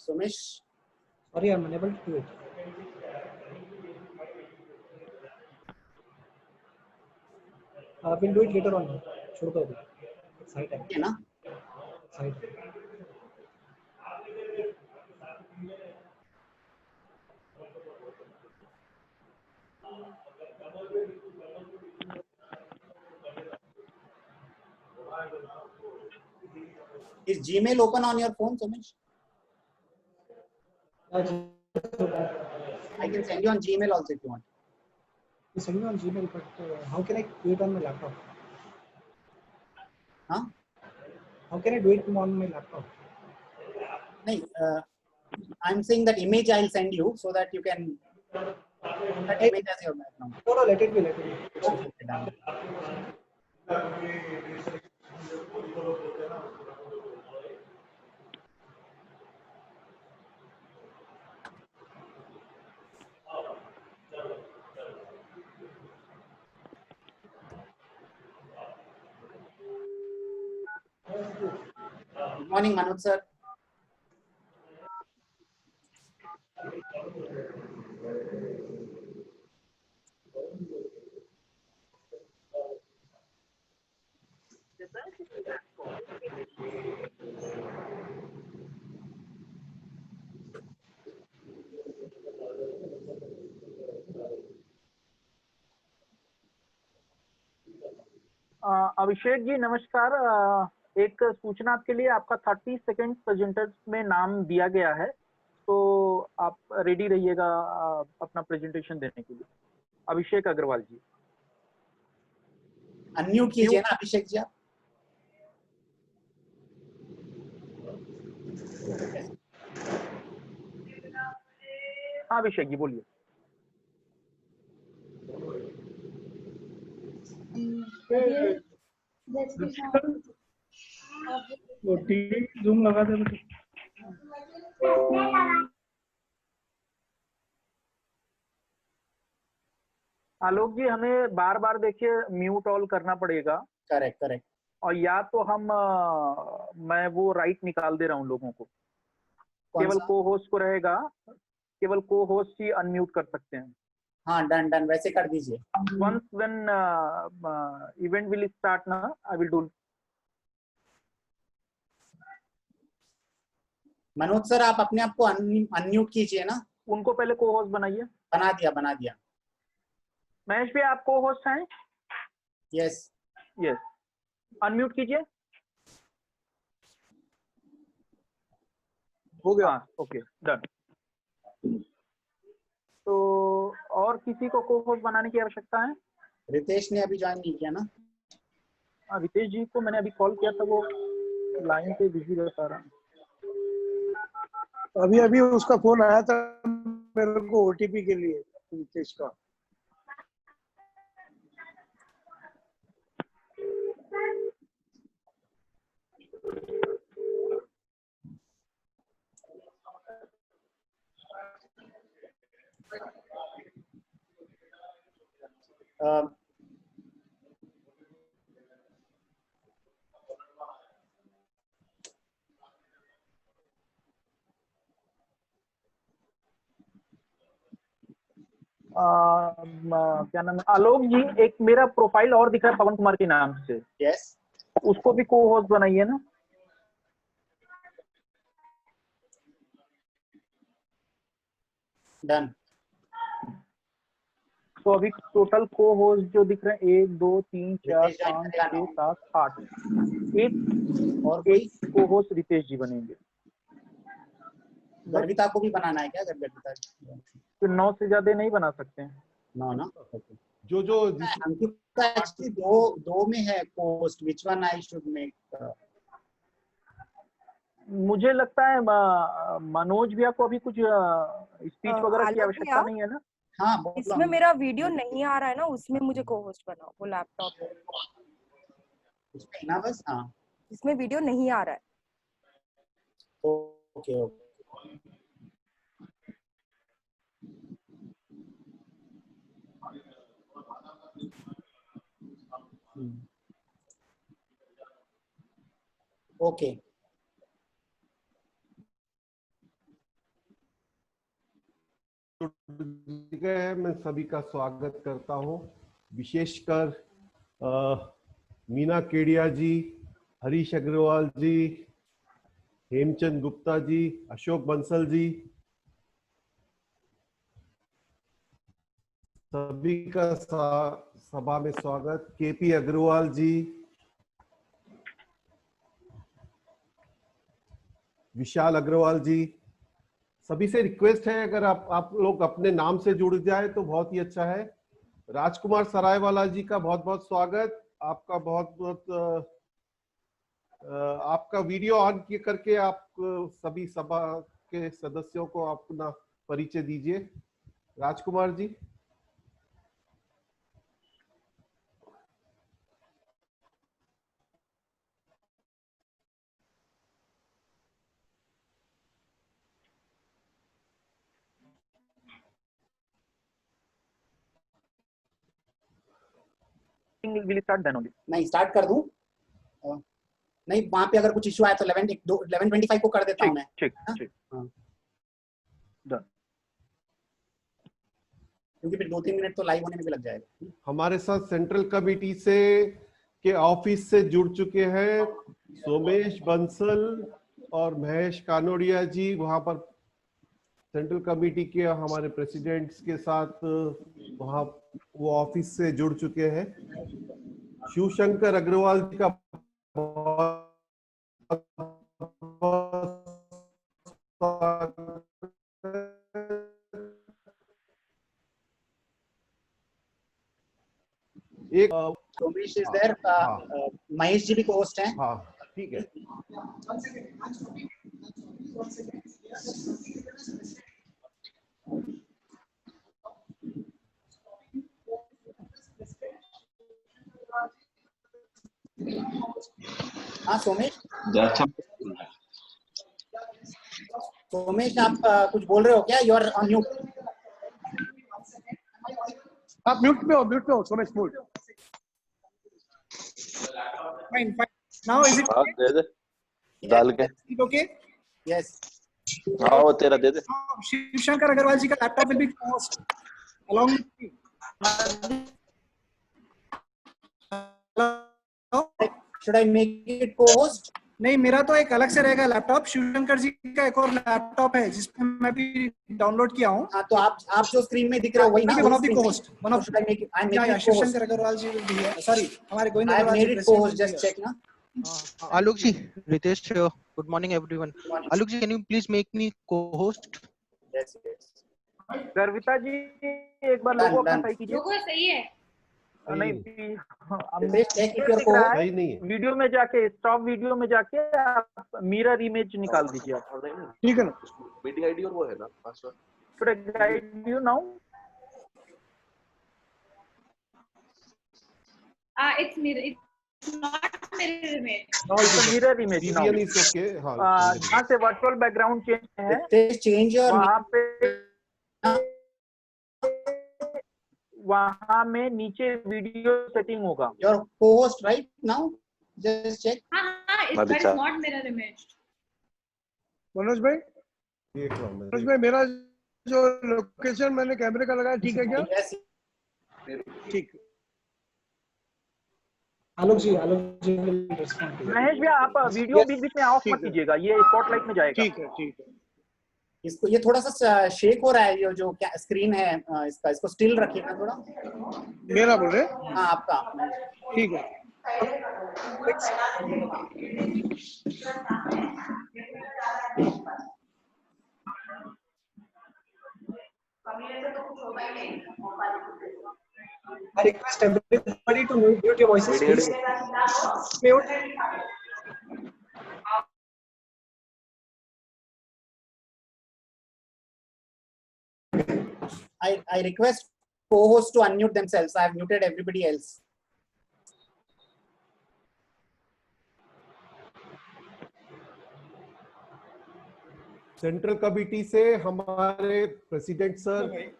Sumesh? Sorry, I'm unable to do it. We'll do it later on. छोड़ दो अभी. Side है. है ना? Side. Is Gmail open on your phone, Sumesh? I can send you on Gmail also if you want. You send me on Gmail, but how can I do it on my laptop? Huh? How can I do it on my laptop? No, I'm saying that image I'll send you so that you can that image as your background. No, let it be. Let it be. Okay, done. Good morning, Manoj sir. Abhishek ji नमस्कार। एक सूचना आपके लिए, आपका 30 second presenters में नाम दिया गया है, तो आप रेडी रहिएगा अपना प्रेजेंटेशन देने के लिए। अभिषेक अग्रवाल जी अनम्यूट कीजिए ना अभिषेक जी आप। हाँ अभिषेक जी बोलिए। वो टीवी जूम लगा दे। आलोक जी हमें बार बार देखिए म्यूट ऑल करना पड़ेगा। Correct correct. और या तो हम मैं वो राइट निकाल दे रहा हूँ लोगों को, केवल को होस्ट को रहेगा, केवल को होस्ट ही अनम्यूट कर सकते हैं। हाँ डन डन, वैसे कर दीजिए। Once when event will start ना, I will do. Manoj sir आप अपने आप को अनम्यूट कीजिए ना। उनको पहले को होस्ट बनाइए। बना दिया। महेश भी आप को होस्ट हैं? यस यस, अनम्यूट कीजिए। हो गया। Okay done. तो और किसी को को होस्ट बनाने की आवश्यकता है? रितेश ने अभी ज्वाइन नहीं किया ना? रितेश जी को मैंने अभी कॉल किया था, वो लाइन पे बिजी बता रहा। अभी उसका फोन आया था मेरे को ओटीपी के लिए, रितेश का। क्या नाम है आलोक जी, एक मेरा प्रोफाइल और दिख रहा है पवन कुमार के नाम से। यस, उसको भी को होस्ट बनाइए ना। डन। तो अभी टोटल को होस्ट जो दिख रहे हैं 1 2 3 4 5 6 7 8, एक को होस्ट रितेश जी बनेंगे। गर्विता को भी बनाना है क्या? गर्विता तो 9 से ज्यादा नहीं बना सकते हैं। 9 ना? जो अंकिता एक्चुअली दो में है post, which one I should make? मुझे लगता है मनोज भैया को अभी कुछ स्पीच वगैरह की आवश्यकता नहीं है ना? हाँ, इसमें मेरा वीडियो नहीं आ रहा है ना, उसमें मुझे को होस्ट बनाओ वो लैपटॉप पे। उसमें ना बस। हाँ इसमें वीडियो नहीं आ रहा है। Okay okay. ओके गए हैं, मैं सभी का स्वागत करता हूं, विशेषकर मीना केडिया जी, हरीश अग्रवाल जी, हेमचंद गुप्ता जी, अशोक बंसल जी, सभी का सभा में स्वागत। केपी अग्रवाल जी, विशाल अग्रवाल जी, सभी से रिक्वेस्ट है अगर आप लोग अपने नाम से जुड़ जाए तो बहुत ही अच्छा है। राजकुमार सरायवाला जी का बहुत बहुत स्वागत। आपका बहुत बहुत आपका वीडियो ऑन करके आप सभी सभा के सदस्यों को अपना परिचय दीजिए। Rajkumar ji. Will start then only. नहीं स्टार्ट कर दूं? नहीं, वहां पे अगर कुछ इशू आया तो 11:25 को कर देता हूं मैं। ठीक ठीक डन। क्योंकि फिर 2-3 मिनट तो लाइव होने में भी लग जाएगा। हमारे साथ सेंट्रल कमेटी से के ऑफिस से जुड़ चुके हैं सोमेश बंसल और महेश कानोडिया जी। वहां पर सेंट्रल कमेटी के हमारे प्रेसिडेंट्स के साथ वहां वो ऑफिस से जुड़ चुके हैं। शिवशंकर अग्रवाल जी का एक सोमेश इज देयर, महेश जी भी होस्ट हैं। हाँ ठीक है। हाँ सोमेश, सोमेश आप कुछ बोल रहे हो क्या? You are on mute. आप म्यूट पे हो Somesh, mute. Fine fine, now is it दे दे डाल के ओके? यस, हाँ वो तेरा दे दे। शिवशंकर अग्रवाल जी का laptop will be host along with should I make it co-host? नहीं, मेरा तो एक अलग से रहेगा लैपटॉप। शिवशंकर जी का एक और लैपटॉप है जिसमें मैं भी डाउनलोड किया हूँ। हाँ, तो आप जो स्क्रीन में दिख रहे हो वही ना? One of the co-host, one of should I make it? I'm making it Shivshankar Agarwal ji will be here. Sorry, हमारे Govind I have Agarwal made ji it co-host, just check ना। Alok ji, Ritesh here. Good morning, everyone. Alok ji, can you please make me co-host? Yes, yes. Garvita जी एक बार लोगो अपना सही कीजिए। लोगो सही है। नहीं, Ritesh, check if your co-host सही नहीं है। वीडियो में जाके स्टॉप वीडियो में जाके आप मिरर इमेज निकाल दीजिए आप। ठीक है ना? मीटिंग आईडी और वो है ना password. Should I guide you now? It's not mirror image. No, it's a mirror image now. Vivian is okay, हाँ। जहाँ से वर्चुअल बैकग्राउंड चेंज है Ritesh, change your वहाँ में नीचे वीडियो सेटिंग होगा। your co-host right now, just check. हाँ, that is not mirror image. Manoj भाई, देख रहा हूँ मैं। मनोज भाई, मेरा जो लोकेशन मैंने कैमरे का लगाया ठीक है क्या? Yes. ठीक। आलोक जी will respond to you. Mahesh भैया आप वीडियो बीच बीच में ऑफ मत कीजिएगा, ये स्पॉटलाइट में जाएगा। ठीक है। इसको ये थोड़ा सा शेक हो रहा है, ये जो स्क्रीन है इसको स्टिल रखिएगा थोड़ा। मेरा बोल रहे? हाँ, आपका। ठीक है। I request everybody to mute your voices, please. Mute. I request co-host to unmute themselves. I have muted everybody else. Central committee से हमारे प्रेसिडेंट सर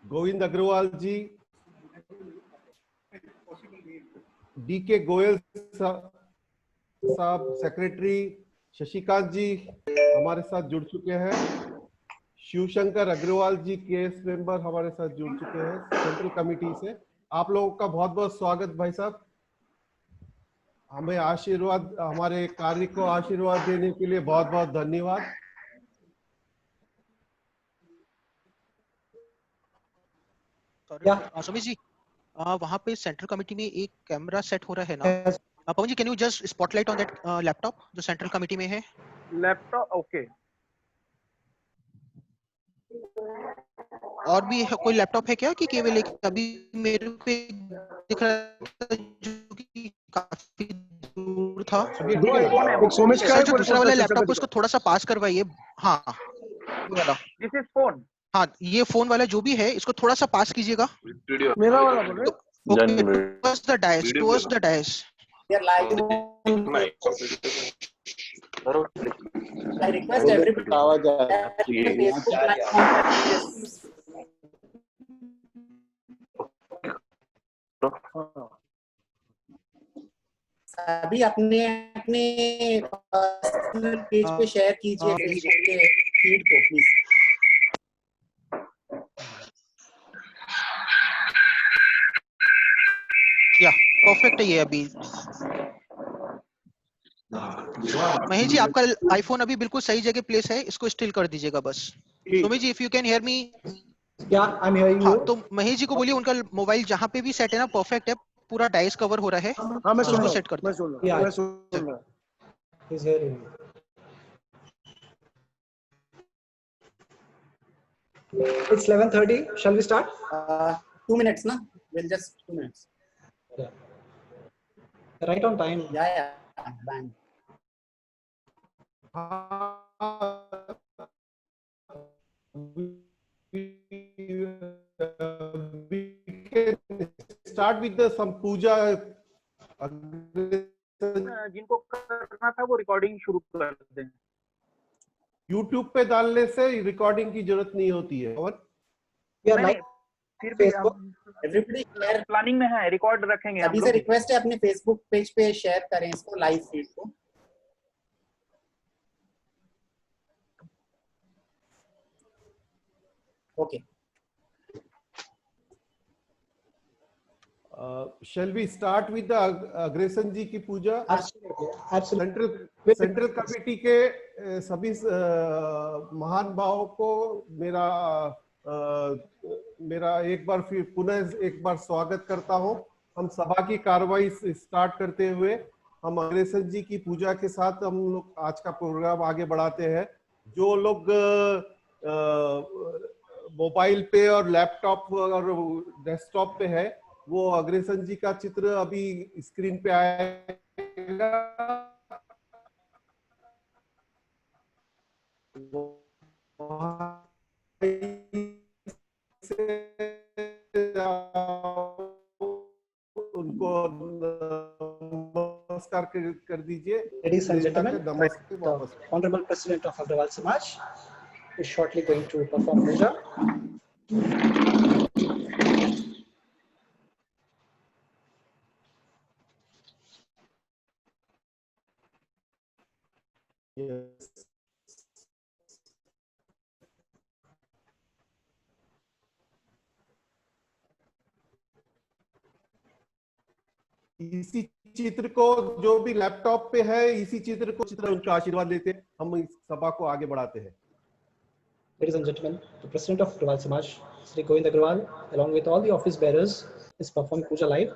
गोविंद अग्रवाल जी, डीके गोयल साहब सेक्रेटरी, शशिकांत जी हमारे साथ जुड़ चुके हैं। शिवशंकर अग्रवाल जी केस मेंबर हमारे साथ जुड़ चुके हैं सेंट्रल कमेटी से। आप लोगों का बहुत बहुत स्वागत भाई साहब। हमें आशीर्वाद, हमारे कार्य को आशीर्वाद देने के लिए बहुत बहुत धन्यवाद। सुमित जी, वहाँ पे सेंट्रल कमिटी में एक कैमरा सेट हो रहा है ना? Pavan ji, can you just spotlight on that laptop जो सेंट्रल कमिटी में है? Laptop okay. और भी कोई लैपटॉप है क्या कि केवल एक? अभी मेरे को दिख रहा था जो कि काफी दूर था। सोमेश का सर, है, जो कोई दूसरा वाला चर्चा लैपटॉप है का उसको थोड़ा सा पास करवाइए। हाँ, ये वाला। This is phone. हाँ, ये फोन वाला जो भी है इसको थोड़ा सा पास कीजिएगा। वीडियो मेरा वाला बोल रहे okay, towards the dais, towards the dais. We are live. I request everybody आवाज आ रहा that है। the Facebook live is सभी अपने अपने पर्सनल पेज पे शेयर कीजिए फेसबुक के फीड को प्लीज। या परफेक्ट है ये अभी। महेश जी, आपका आईफोन अभी बिल्कुल सही जगह प्लेस है, इसको स्टिल कर दीजिएगा बस। Sumit ji, if you can hear me. या आई एम हियरिंग हाँ, यू। तो महेश जी को बोलिए उनका मोबाइल जहाँ पे भी सेट है ना, परफेक्ट है, पूरा डाइस कवर हो रहा है। हाँ, मैं तो सुन उसको रहा सेट कर हूँ, मैं सुन रहा हूँ, मैं सुन रहा हूँ। He's hearing you. It's 11:30. Shall we start? 2 minutes ना, we'll just 2 minutes. Yeah. Right on time. Yeah, bang. We can start with the some puja. जिनको करना था वो रिकॉर्डिंग शुरू कर दें। YouTube पे डालने से रिकॉर्डिंग की जरूरत नहीं होती है। और We are नहीं, live. फिर भी Facebook. Everybody share. प्लानिंग में है, रिकॉर्ड रखेंगे हम सभी से लोग। रिक्वेस्ट है अपने फेसबुक पेज पे शेयर करें इसको, लाइव फीड को। Okay. shall we start with the Agrasen ji की पूजा? Absolutely. Absolutely. सेंट्रल कमेटी के सभी महान भावों को मेरा एक बार फिर पुनः एक बार स्वागत करता हूं। हम सभा की कार्रवाई स्टार्ट करते हुए हम अग्रसेन जी की पूजा के साथ हम लोग आज का प्रोग्राम आगे बढ़ाते हैं। जो लोग मोबाइल पे और लैपटॉप और डेस्कटॉप पे है, वो अग्रसेन जी का चित्र अभी स्क्रीन पे आएगा। उनको नमस्कार कर दीजिए। Ladies and gentlemen, नमस्ते the वापस। Honorable President of Agrawal Samaj is shortly going to perform puja. Yes. इसी चित्र को जो भी लैपटॉप पे है, इसी चित्र को उनका आशीर्वाद लेते हैं, हम इस सभा को आगे बढ़ाते हैं। Ladies and gentlemen, the President of Agrawal Samaj, Sri Govind Agrawal, along with all the office bearers, is performing puja live.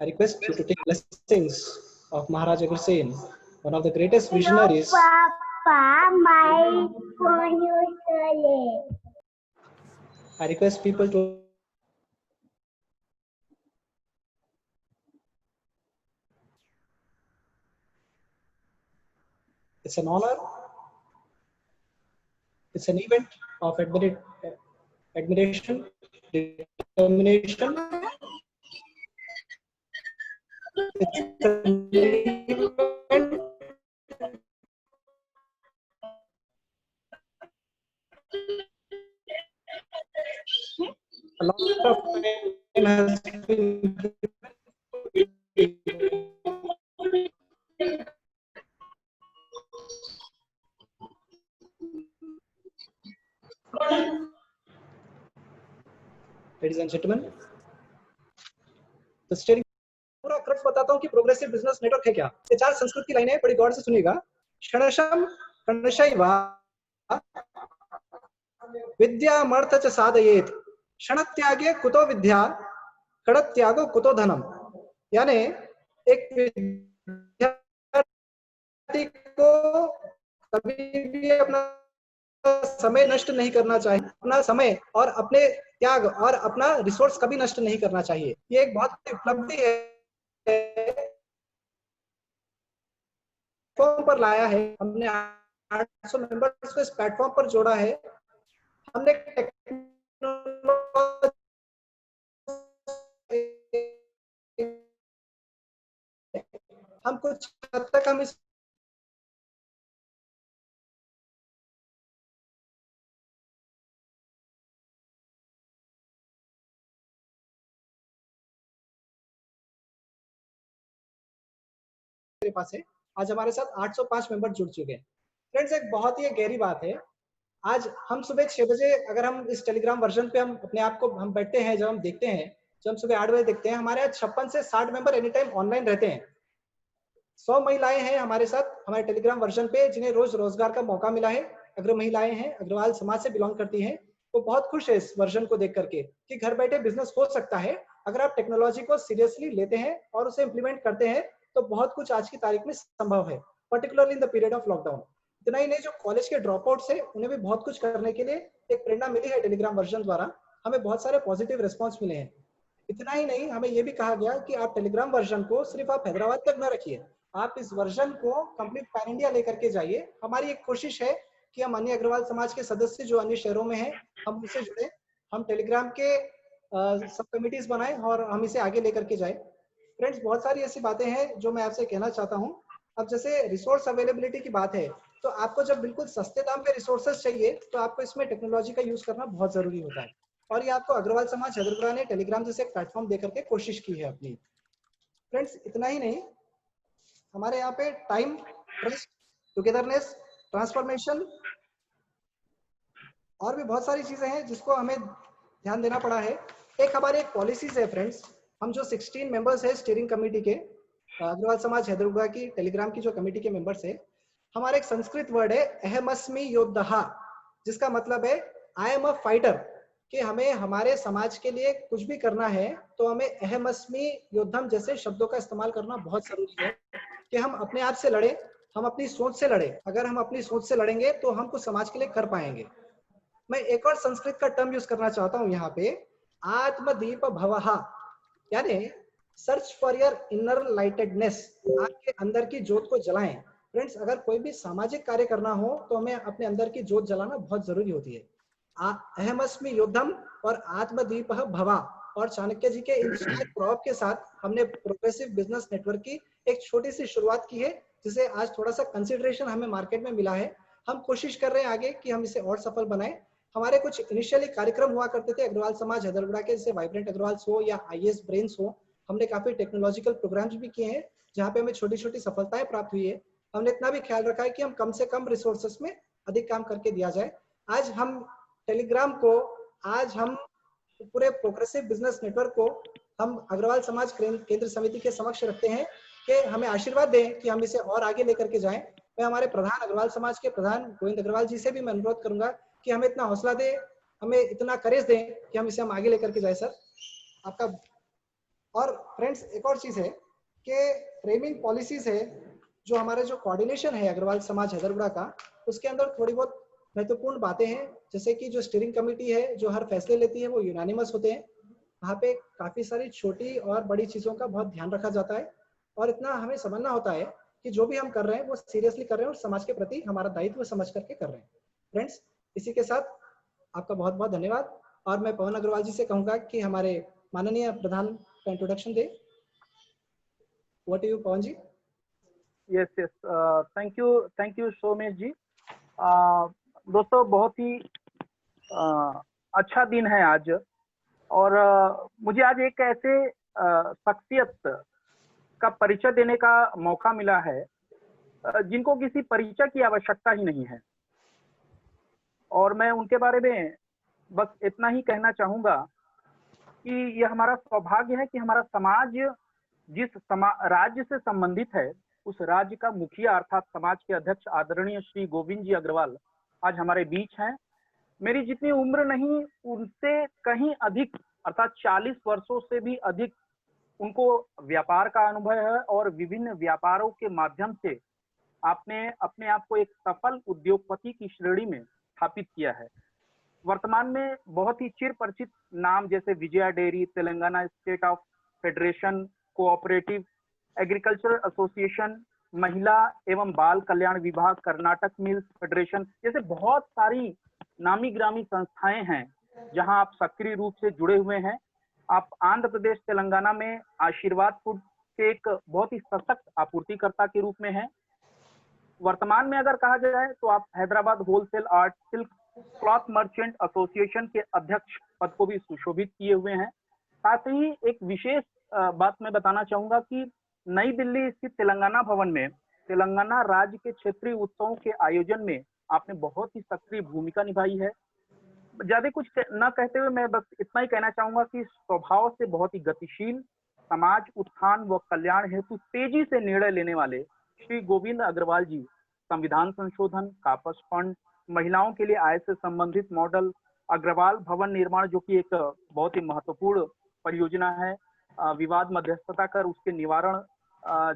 I request you to take blessings of Maharaj Agrasen, one of the greatest visionaries. Papa, my phone usually. I request people to it's an honor. It's an event of admiration, determination. It's an event a lot of time has been Ladies and gentlemen, the steering पूरा crux बताता हूँ कि progressive business network है क्या। ये 4 संस्कृत की लाइनें बड़ी गौर से सुनिएगा। क्षणशम कर्णशैवा विद्यामर्थ च साधयेत, क्षणत्यागे कुतो विद्या, कड़त्यागो कुतो धनम। यानी एक विद्यार्थी को कभी भी अपना समय नष्ट नहीं करना चाहिए, अपना समय और अपने त्याग और अपना रिसोर्स कभी नष्ट नहीं करना चाहिए। ये एक बहुत बड़ी उपलब्धि है, प्लेटफॉर्म पर लाया है हमने। 800 मेंबर्स को इस प्लेटफॉर्म पर जोड़ा है हमने। हम कुछ हद तक हम इस पास है। आज हमारे साथ 805 मेंबर जुड़ चुके हैं। फ्रेंड्स, एक बहुत ही गहरी बात है। आज हम सुबह 6 बजे अगर हम इस टेलीग्राम वर्जन पे हम अपने आप को हम बैठते हैं, जब हम देखते हैं, जब हम सुबह 8 बजे देखते हैं, हमारे आज 56 से 60 मेंबर एनी टाइम ऑनलाइन रहते हैं। 100 महिलाएं हैं हमारे साथ हमारे टेलीग्राम वर्जन पे, जिन्हें रोज रोजगार का मौका मिला है। अग्र महिलाएं हैं, अग्रवाल समाज से बिलोंग करती हैं, वो बहुत खुश है इस वर्जन को देख करके कि घर बैठे बिजनेस हो सकता है अगर आप टेक्नोलॉजी को सीरियसली लेते हैं और उसे इंप्लीमेंट करते हैं तो बहुत कुछ आज की तारीख में संभव है, particularly in the period of lockdown. इतना ही नहीं, जो कॉलेज के ड्रॉप आउट्स है उन्हें भी बहुत कुछ करने के लिए एक प्रेरणा मिली है टेलीग्राम वर्जन द्वारा। हमें बहुत सारे पॉजिटिव रिस्पॉन्स मिले हैं। इतना ही नहीं, हमें यह भी कहा गया कि आप टेलीग्राम वर्जन को सिर्फ आप हैदराबाद तक न रखिए, आप इस वर्जन को कंप्लीट पैन इंडिया लेकर के जाइए। हमारी एक कोशिश है कि हम अन्य अग्रवाल समाज के सदस्य जो अन्य शहरों में हैं हम उनसे जुड़े, हम टेलीग्राम के सब कमिटीज बनाएं और हम इसे आगे लेकर के जाए। फ्रेंड्स, बहुत सारी ऐसी बातें हैं जो मैं आपसे कहना चाहता हूं। अब जैसे रिसोर्स अवेलेबिलिटी की बात है, तो आपको जब बिल्कुल सस्ते दाम पे रिसोर्सेज चाहिए तो आपको इसमें टेक्नोलॉजी का यूज करना बहुत जरूरी होता है, और ये आपको अग्रवाल समाज हैदराबाद ने टेलीग्राम जैसे एक प्लेटफॉर्म देकर के कोशिश की है अपनी। फ्रेंड्स, इतना ही नहीं, हमारे यहाँ पे टाइम, ट्रस्ट, टुगेदरनेस, ट्रांसफॉर्मेशन और भी बहुत सारी चीजें हैं जिसको हमें ध्यान देना पड़ा है। एक हमारी एक पॉलिसीज है फ्रेंड्स, हम जो 16 मेंबर्स है स्टीयरिंग कमेटी के, अग्रवाल समाज हैदराबाद की टेलीग्राम की जो कमेटी के मेंबर्स है, हमारा एक संस्कृत वर्ड है अहमस्मि योद्धः, जिसका मतलब है आई एम अ फाइटर, कि हमें हमारे समाज के लिए कुछ भी करना है तो हमें अहमस्मि योद्धम जैसे शब्दों का इस्तेमाल करना बहुत जरूरी है कि हम अपने आप से लड़े, हम अपनी सोच से लड़े। अगर हम अपनी सोच से लड़ेंगे तो हम कुछ समाज के लिए कर पाएंगे। मैं एक और संस्कृत का टर्म यूज करना चाहता हूँ यहाँ पे, आत्मदीप भवः, यानी सर्च फॉर योर इनर लाइटेडनेस, आपके अंदर की ज्योत को जलाएं। फ्रेंड्स, अगर कोई भी सामाजिक कार्य करना हो तो हमें अपने अंदर की ज्योत जलाना बहुत जरूरी होती है। अहमस्मि योद्धम और आत्मदीप भवा और चाणक्य जी के इन प्रभाव के साथ हमने प्रोग्रेसिव बिजनेस नेटवर्क की एक छोटी सी शुरुआत की है, जिसे आज थोड़ा सा कंसिडरेशन हमें मार्केट में मिला है। हम कोशिश कर रहे हैं आगे कि हम इसे और सफल बनाएं। हमारे कुछ इनिशियली कार्यक्रम हुआ करते थे अग्रवाल समाज हैदराबाद के, जैसे वाइब्रेंट अग्रवाल्स हो या आईएएस ब्रेन्स हो। हमने काफी टेक्नोलॉजिकल प्रोग्राम्स भी किए हैं जहाँ पे हमें छोटी छोटी सफलताएं प्राप्त हुई है। हमने इतना भी ख्याल रखा है कि हम कम से कम रिसोर्सेस में अधिक काम करके दिया जाए। आज हम टेलीग्राम को, आज हम पूरे प्रोग्रेसिव बिजनेस नेटवर्क को हम अग्रवाल समाज केंद्र समिति के समक्ष रखते हैं कि हमें आशीर्वाद दें कि हम इसे और आगे लेकर के जाएं। मैं हमारे प्रधान अग्रवाल समाज के प्रधान गोविंद अग्रवाल जी से भी मैं अनुरोध करूंगा कि हमें इतना हौसला दें, हमें इतना करेज दें कि हम इसे हम आगे लेकर के जाए सर आपका। और फ्रेंड्स, एक और चीज है कि फ्रेमिंग पॉलिसीज है, जो हमारे जो कोऑर्डिनेशन है अग्रवाल समाज हैदराबाद का, उसके अंदर थोड़ी बहुत महत्वपूर्ण बातें हैं, जैसे कि जो स्टीयरिंग कमेटी है जो हर फैसले लेती है वो यूनानिमस होते हैं। वहाँ पे काफी सारी छोटी और बड़ी चीजों का बहुत ध्यान रखा जाता है, और इतना हमें समझना होता है कि जो भी हम कर रहे हैं वो सीरियसली कर रहे हैं और समाज के प्रति हमारा दायित्व समझ करके कर रहे हैं। फ्रेंड्स, इसी के साथ आपका बहुत बहुत धन्यवाद, और मैं पवन अग्रवाल जी से कहूंगा कि हमारे माननीय प्रधान का इंट्रोडक्शन दे। What do you Pavan ji? Yes yes, thank you Somesh ji. दोस्तों, बहुत ही अच्छा दिन है आज, और मुझे आज एक ऐसे शख्सियत का परिचय देने का मौका मिला है जिनको किसी परिचय की आवश्यकता ही नहीं है, और मैं उनके बारे में बस इतना ही कहना चाहूंगा कि यह हमारा सौभाग्य है कि हमारा समाज जिस राज्य से संबंधित है, उस राज्य का मुखिया अर्थात समाज के अध्यक्ष आदरणीय श्री गोविंद जी अग्रवाल आज हमारे बीच हैं। मेरी जितनी उम्र नहीं, उनसे कहीं अधिक अर्थात 40 वर्षों से भी अधिक उनको व्यापार का अनुभव है और विभिन्न व्यापारों के माध्यम से आपने अपने आप को एक सफल उद्योगपति की श्रेणी में स्थापित किया है। वर्तमान में बहुत ही चिर परिचित नाम जैसे Vijaya dairy, Telangana state of federation cooperative agriculture association, महिला एवं बाल कल्याण विभाग, कर्नाटक मिल्स फेडरेशन जैसे बहुत सारी नामी ग्रामी संस्थाएं हैं जहां आप सक्रिय रूप से जुड़े हुए हैं। आप आंध्र प्रदेश तेलंगाना में आशीर्वाद फूड के एक बहुत ही सशक्त आपूर्तिकर्ता के रूप में हैं। वर्तमान में अगर कहा जाए तो आप Hyderabad wholesale art silk cloth merchant association के अध्यक्ष पद को भी सुशोभित किए हुए हैं। साथ ही एक विशेष बात मैं बताना चाहूंगा कि नई दिल्ली स्थित तेलंगाना भवन में तेलंगाना राज्य के क्षेत्रीय उत्सवों के आयोजन में आपने बहुत ही सक्रिय भूमिका निभाई है। ज्यादा कुछ न कहते हुए मैं बस इतना ही कहना चाहूंगा कि स्वभाव से बहुत ही गतिशील, समाज उत्थान व कल्याण हेतु तेजी से निर्णय लेने वाले श्री गोविंद अग्रवाल जी संविधान संशोधन, कापस फंड, महिलाओं के लिए आय से संबंधित मॉडल, अग्रवाल भवन निर्माण जो कि एक बहुत ही महत्वपूर्ण परियोजना है, विवाद मध्यस्थता कर उसके निवारण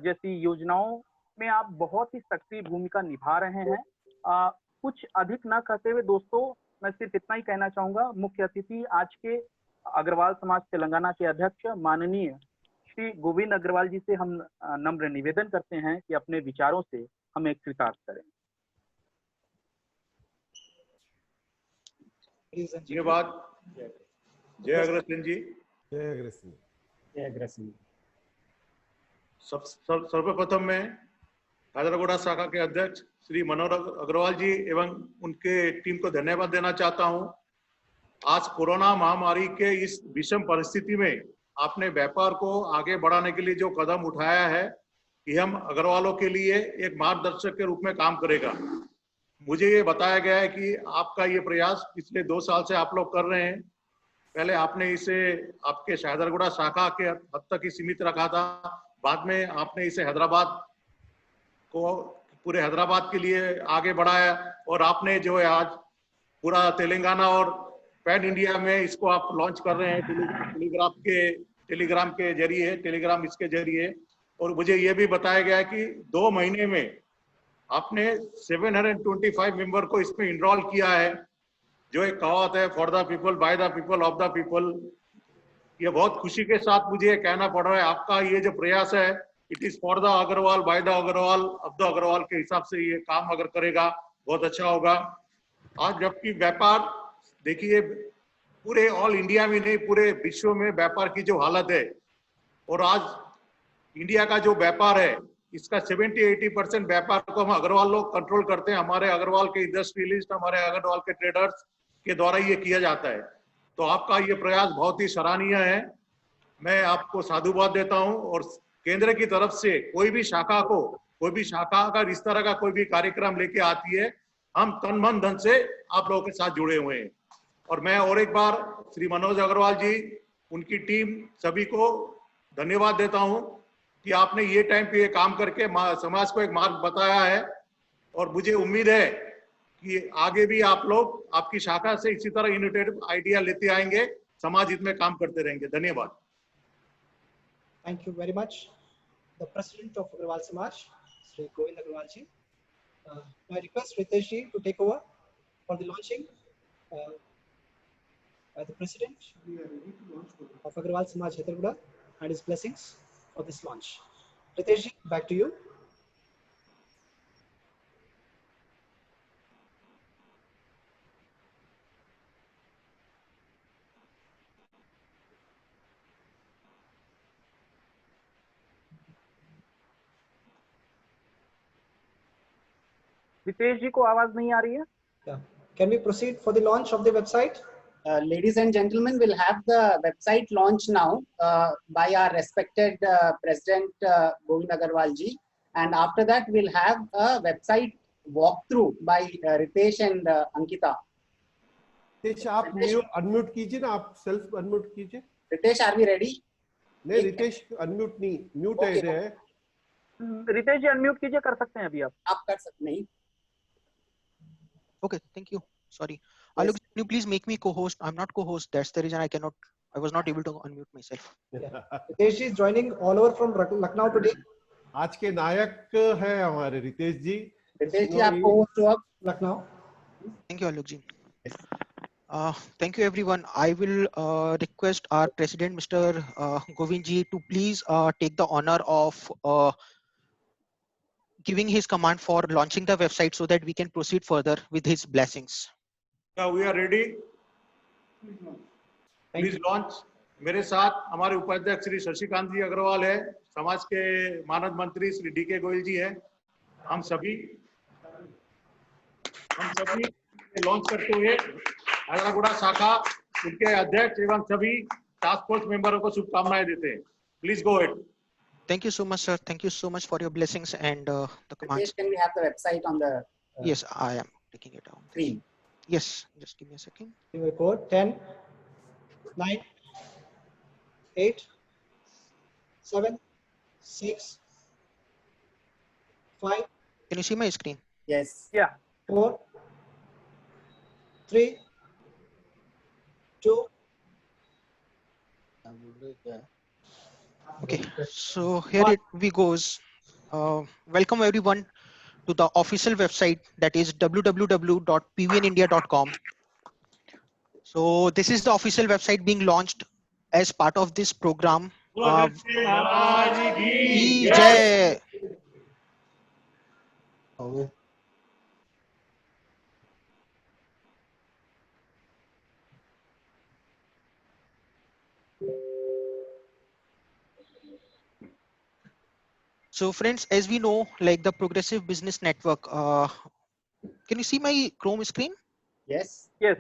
जैसी योजनाओं में आप बहुत ही सक्रिय भूमिका निभा रहे हैं। कुछ अधिक न कहते हुए दोस्तों मैं सिर्फ इतना ही कहना चाहूंगा, मुख्य अतिथि आज के अग्रवाल समाज तेलंगाना के अध्यक्ष माननीय श्री गोविंद अग्रवाल जी से हम नम्र निवेदन करते हैं कि अपने विचारों से हमें कृतार्थ करें। धन्यवाद। जय अग्रसेन जी। जय अग्रसेन। जय अग्रसेन। सर्वप्रथम मैं काजरागोड़ा शाखा के अध्यक्ष श्री मनोहर अग्रवाल जी एवं उनके टीम को धन्यवाद देना चाहता हूं। आज कोरोना महामारी के इस विषम परिस्थिति में आपने व्यापार को आगे बढ़ाने के लिए जो कदम उठाया है, ये हम अग्रवालों के लिए एक मार्गदर्शक के रूप में काम करेगा। मुझे ये बताया गया है कि आपका ये प्रयास पिछले 2 साल से आप लोग कर रहे हैं। पहले आपने इसे आपके शाहदरगुड़ा शाखा के हद तक ही सीमित रखा था, बाद में आपने इसे हैदराबाद को पूरे हैदराबाद के लिए आगे बढ़ाया और आपने जो है आज पूरा तेलंगाना और पैन इंडिया में इसको आप लॉन्च कर रहे हैं टेलीग्राम के जरिए, टेलीग्राम इसके जरिए। और मुझे ये भी बताया गया है कि 2 महीने में आपने 725 मेंबर को इसमें इनरोल किया है, जो एक कहावत है for the people, by the people, of the people. ये बहुत खुशी के साथ मुझे कहना पड़ रहा है, आपका ये जो प्रयास है it is for the Agarwal, by the Agarwal, of the Agarwal के हिसाब से ये काम अगर करेगा बहुत अच्छा होगा। आज जबकि व्यापार देखिए पूरे ऑल इंडिया में नहीं पूरे विश्व में व्यापार की जो हालत है, और आज इंडिया का जो व्यापार है इसका 70-80% व्यापार को हम अग्रवाल लोग कंट्रोल करते हैं। हमारे अग्रवाल के इंडस्ट्रियलिस्ट, हमारे अग्रवाल के ट्रेडर्स के द्वारा ये किया जाता है। तो आपका ये प्रयास बहुत ही सराहनीय है, मैं आपको साधुवाद देता हूं। और केंद्र की तरफ से कोई भी शाखा अगर इस तरह का कोई भी कार्यक्रम लेके आती है, हम तन मन धन से आप लोगों के साथ जुड़े हुए हैं। और मैं और एक बार श्री मनोज अग्रवाल जी, उनकी टीम सभी को धन्यवाद देता हूं कि आपने ये टाइम पे ये काम करके समाज को एक मार्ग बताया है। और मुझे उम्मीद है कि आगे भी आप लोग आपकी शाखा से इसी तरह इनोवेटिव आइडिया लेते आएंगे, समाज हित में काम करते रहेंगे। धन्यवाद। Thank you very much. The President of Agrawal Samaj, Sri Govind Agrawal ji. I request Ritesh ji to take over for the launching. The President of Agrawal Samaj Chhatargudha and his blessings for this launch. Ritesh ji, back to you. Ritesh जी को आवाज नहीं आ रही है? Yeah. Can we proceed for the launch of the website? Ladies and gentlemen, we'll have the website launch now by our respected President Govind Agarwal ji, and after that we'll have a website walkthrough by Ritesh and Ankita. Ritesh आप unmute कीजिए ना, आप self unmute कीजिए। Ritesh, are we ready? नहीं Ritesh unmute नहीं, mute है। रितेश जी unmute कीजिए, कर सकते हैं अभी आप कर सकते नहीं। Okay, thank you. Sorry. Alok, can you please make me co-host? I'm not co-host. That's the reason I was not able to unmute myself. Ritesh is joining all over from Lucknow today. आज के नायक है हमारे रितेश जी। रितेश जी आप co-host हो अब Lucknow. Thank you, Alok ji. Thank you, everyone. I will request our president, Mr. Govind ji, to please take the honor of giving his command for launching the website so that we can proceed further with his blessings. Now we are ready. Please launch. मेरे साथ हमारे उपाध्यक्ष श्री शशिकांत जी अग्रवाल है, समाज के मानद मंत्री Shri D के गोयल जी है। हम सभी लॉन्च करते हुए आगरागुड़ा शाखा, उनके अध्यक्ष एवं सभी टास्क फोर्स मेंबरों को शुभकामनाएं देते हैं। Please go ahead. Thank you so much, sir. Thank you so much for your blessings and the commands. Can we have the website on the? Yes, I am taking it down. Screen. Yes, just give me a second. Record 10, 9, 8, 7, 6, 5. Can you see my screen? Yes. Yeah. 4, 3, 2. Okay, so here we goes. Welcome everyone to the official website, that is www.pvnindia.com. So this is the official website being launched as part of this program. Jai. So friends, as we know, like the Progressive Business Network, can you see my Chrome screen? Yes. Yes.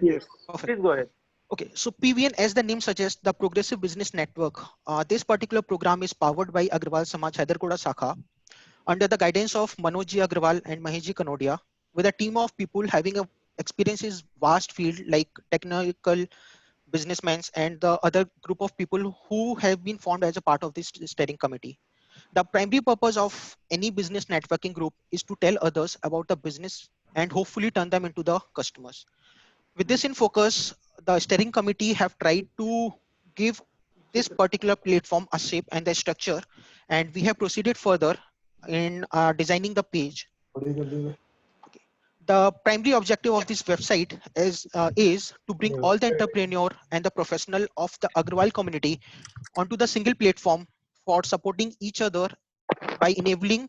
Perfect. Please go ahead. Okay, so PVN, as the name suggests, the Progressive Business Network. This particular program is powered by Agrawal Samaj Hyderabad Shakha under the guidance of Manoj Ji Agrawal and Mahesh Ji Kanodia, with a team of people having a experiences vast field like technical businessmen and the other group of people who have been formed as a part of this steering committee. The primary purpose of any business networking group is to tell others about the business and hopefully turn them into the customers. With this in focus, the steering committee have tried to give this particular platform a shape and a structure, and we have proceeded further in designing the page. The primary objective of this website is to bring all the entrepreneur and the professional of the Agrawal community onto the single platform for supporting each other by enabling